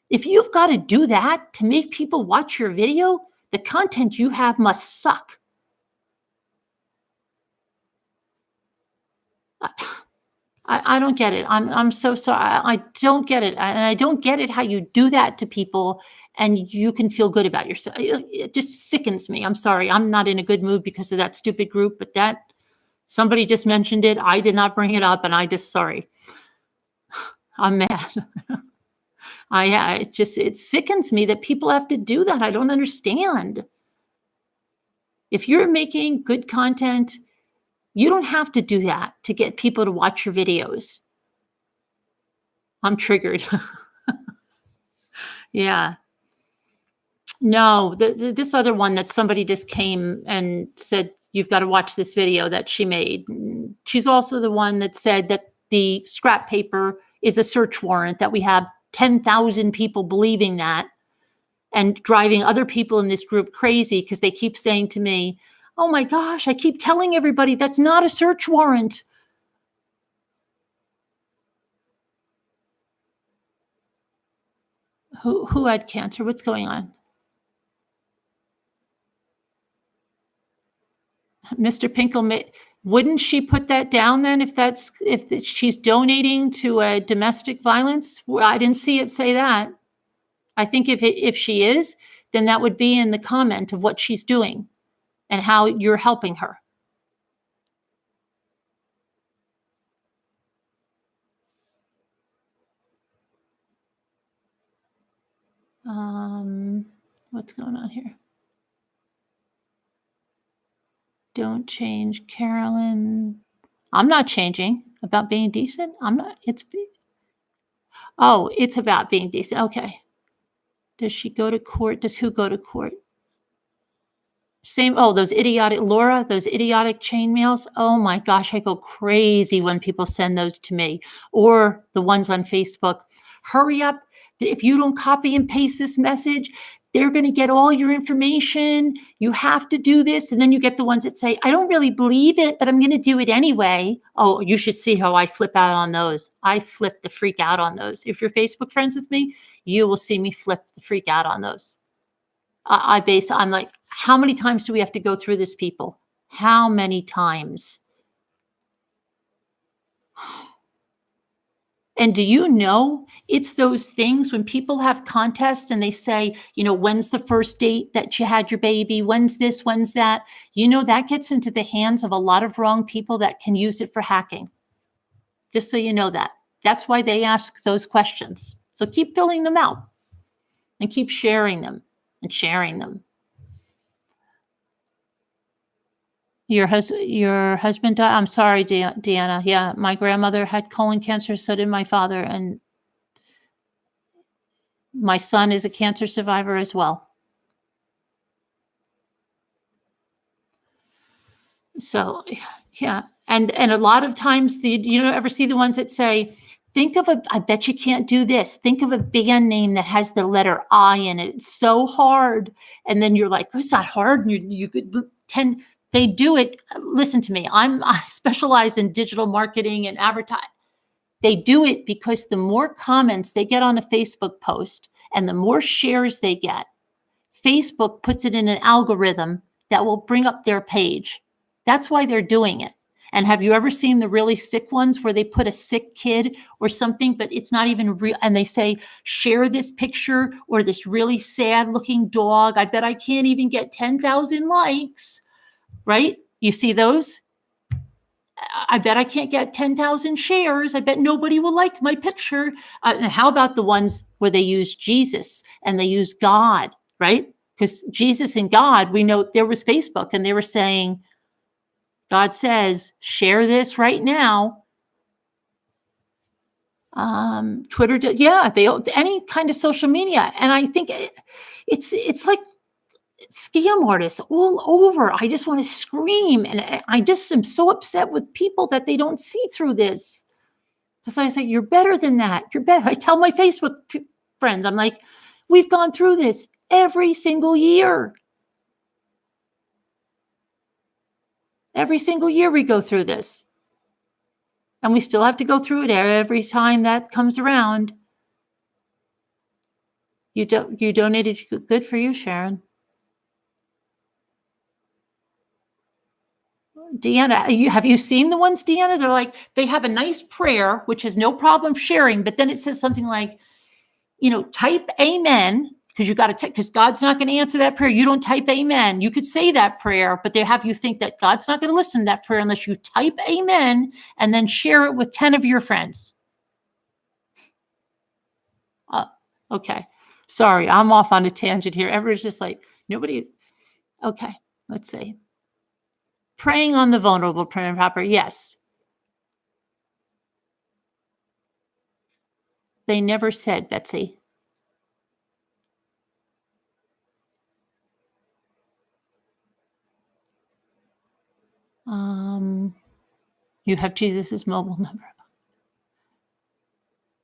If you've got to do that to make people watch your video, the content you have must suck. I don't get it. I'm so sorry. I don't get it. And I don't get it how you do that to people and you can feel good about yourself. It just sickens me. I'm sorry. I'm not in a good mood because of that stupid group, but somebody just mentioned it. I did not bring it up, and sorry. I'm mad. It sickens me that people have to do that. I don't understand. If you're making good content, you don't have to do that to get people to watch your videos. I'm triggered. Yeah. No, this other one that somebody just came and said, you've got to watch this video that she made. She's also the one that said that the scrap paper is a search warrant, that we have 10,000 people believing that and driving other people in this group crazy because they keep saying to me, oh my gosh, I keep telling everybody that's not a search warrant. Who had cancer? What's going on? Mr. Pinkle, wouldn't she put that down then if she's donating to a domestic violence? I didn't see it say that. I think if she is, then that would be in the comment of what she's doing and how you're helping her. What's going on here? Don't change, Carolyn. I'm not changing about being decent. I'm not. It's about being decent. Okay. Does she go to court? Does who go to court? Same. Oh, those idiotic, Laura, those idiotic chain mails. Oh my gosh, I go crazy when people send those to me, or the ones on Facebook. Hurry up. If you don't copy and paste this message, they're going to get all your information. You have to do this. And then you get the ones that say, I don't really believe it, but I'm going to do it anyway. Oh, you should see how I flip out on those. I flip the freak out on those. If you're Facebook friends with me, you will see me flip the freak out on those. I'm like, how many times do we have to go through this, people? How many times? And do you know, it's those things when people have contests and they say, when's the first date that you had your baby? When's this? When's that? That gets into the hands of a lot of wrong people that can use it for hacking. Just so you know that. That's why they ask those questions. So keep filling them out and keep sharing them and sharing them. Your husband died. I'm sorry, Deanna. Yeah, my grandmother had colon cancer. So did my father. And my son is a cancer survivor as well. So, yeah. And a lot of times, you don't ever see the ones that say, I bet you can't do this. Think of a band name that has the letter I in it. It's so hard. And then you're like, it's not hard. You could they do it. Listen to me. I specialize in digital marketing and advertising. They do it because the more comments they get on a Facebook post and the more shares they get, Facebook puts it in an algorithm that will bring up their page. That's why they're doing it. And have you ever seen the really sick ones where they put a sick kid or something, but it's not even real? And they say, share this picture or this really sad looking dog. I bet I can't even get 10,000 likes. Right? You see those? I bet I can't get 10,000 shares. I bet nobody will like my picture. And how about the ones where they use Jesus and they use God, right? Because Jesus and God, we know there was Facebook and they were saying, God says, share this right now. Twitter, any kind of social media. And I think it's like scam artists all over. I just want to scream. And I just am so upset with people that they don't see through this. Because I say, you're better than that. You're better. I tell my Facebook friends, I'm like, we've gone through this every single year. Every single year we go through this. And we still have to go through it every time that comes around. You donated. Good for you, Sharon. Deanna, have you seen the ones, Deanna? They're like, they have a nice prayer, which is no problem sharing, but then it says something like, type amen, because God's not going to answer that prayer. You don't type amen. You could say that prayer, but they have you think that God's not going to listen to that prayer unless you type amen and then share it with 10 of your friends. Okay. Sorry, I'm off on a tangent here. Everyone's just like, nobody. Okay, let's see. Preying on the vulnerable, prim and proper. Yes. They never said, Betsy. You have Jesus's mobile number.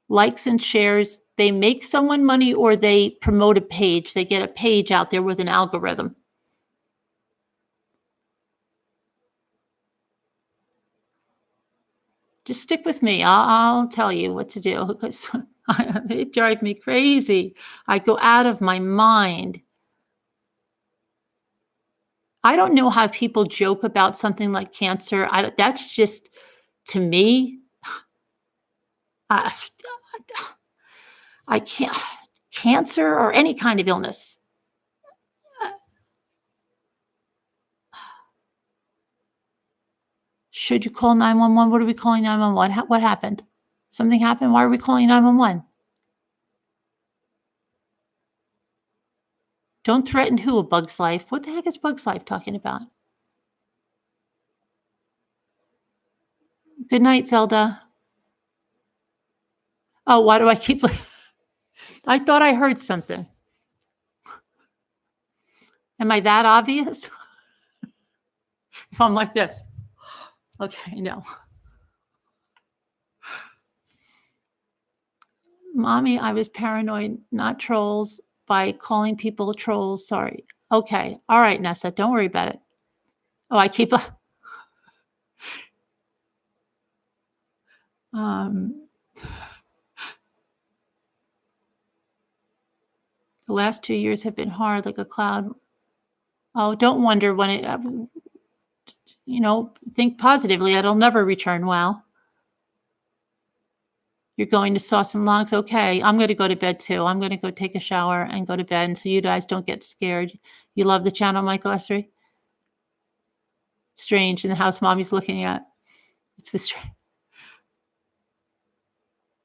Likes and shares, they make someone money or they promote a page. They get a page out there with an algorithm. Just stick with me. I'll tell you what to do because it drives me crazy. I go out of my mind. I don't know how people joke about something like cancer. That's just, to me, I can't. Cancer or any kind of illness. Should you call 911? What are we calling 911? What happened? Something happened? Why are we calling 911? Don't threaten who? A Bug's Life? What the heck is Bug's Life talking about? Good night, Zelda. Oh, why do I keep... I thought I heard something. Am I that obvious? if I'm like this. Okay, no. Mommy, I was paranoid, not trolls, by calling people trolls. Sorry. Okay. All right, Nessa, don't worry about it. Oh, I keep the last 2 years have been hard, like a cloud. Oh, don't wonder when it, think positively. It'll never return well. You're going to saw some logs. Okay, I'm going to go to bed too. I'm going to go take a shower and go to bed. And so you guys don't get scared. You love the channel, Michael Essery? Strange in the house mommy's looking at. It's the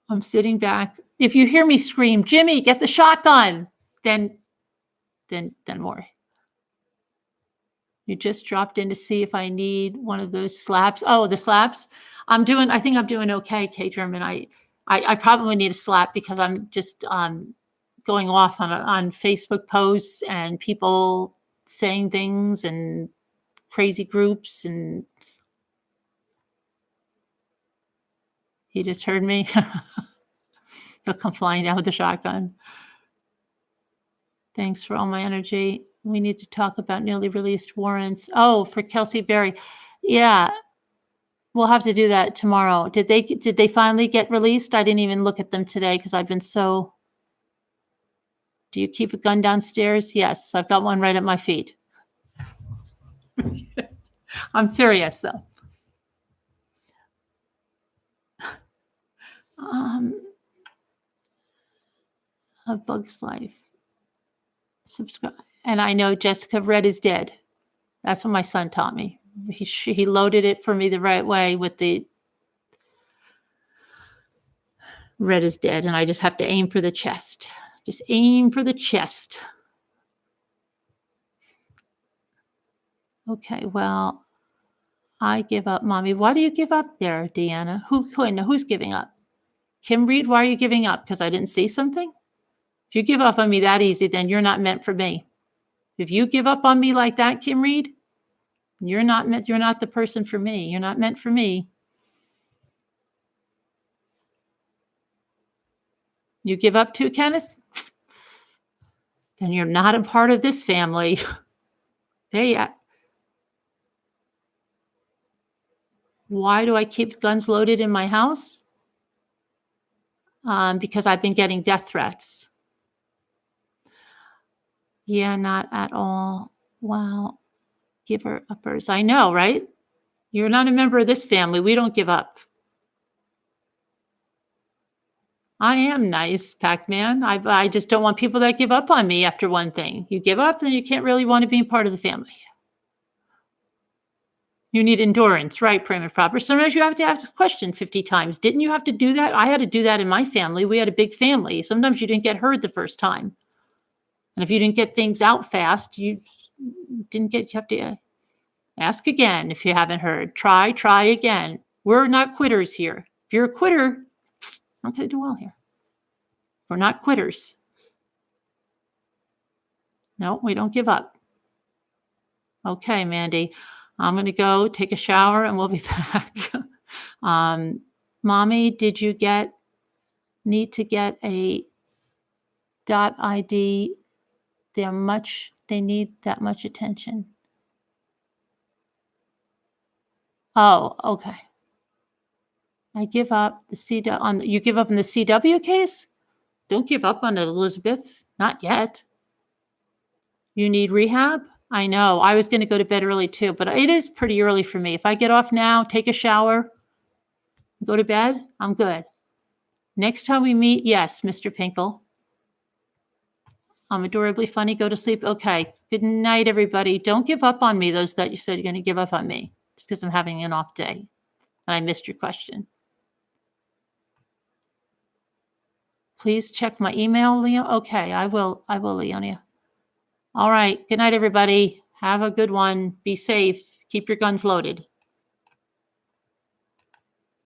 I'm sitting back. If you hear me scream, Jimmy, get the shotgun, then more. You just dropped in to see if I need one of those slaps. Oh, the slaps. I think I'm doing okay, K German. I probably need a slap because I'm just going off on Facebook posts and people saying things and crazy groups, and he just heard me. He'll come flying down with the shotgun. Thanks for all my energy. We need to talk about newly released warrants. Oh, for Kelsey Berry. Yeah. We'll have to do that tomorrow. Did they finally get released? I didn't even look at them today because I've been so. Do you keep a gun downstairs? Yes, I've got one right at my feet. I'm serious though. A Bug's Life. Subscribe. And I know Jessica Red is dead. That's what my son taught me. He loaded it for me the right way with the red is dead, and I just have to aim for the chest. Just aim for the chest. Okay, well, I give up, Mommy. Why do you give up there, Deanna? Who's giving up? Kim Reed, why are you giving up? Because I didn't see something? If you give up on me that easy, then you're not meant for me. If you give up on me like that, Kim Reed, you're not the person for me. You're not meant for me. You give up too, Kenneth? Then you're not a part of this family. Why do I keep guns loaded in my house? Because I've been getting death threats. Yeah, not at all. Wow. Giver uppers. I know, right? You're not a member of this family. We don't give up. I am nice, Pac-Man. I just don't want people that give up on me after one thing. You give up, then you can't really want to be part of the family. You need endurance, right, Prim and Proper? Sometimes you have to ask a question 50 times. Didn't you have to do that? I had to do that in my family. We had a big family. Sometimes you didn't get heard the first time. And if you didn't get things out fast, you have to ask again if you haven't heard. Try again. We're not quitters here. If you're a quitter, I'm not going to do well here. We're not quitters. No, we don't give up. Okay, Mandy. I'm going to go take a shower and we'll be back. Mommy, did you need to get a .id? They need that much attention. Oh, okay. I give up you give up on the CW case? Don't give up on it, Elizabeth. Not yet. You need rehab? I know. I was going to go to bed early too, but it is pretty early for me. If I get off now, take a shower, go to bed, I'm good. Next time we meet, yes, Mr. Pinkle. I'm adorably funny. Go to sleep. Okay. Good night, everybody. Don't give up on me, those that you said you're going to give up on me, just because I'm having an off day and I missed your question. Please check my email, Leo. Okay, I will, Leonia. All right. Good night, everybody. Have a good one. Be safe. Keep your guns loaded.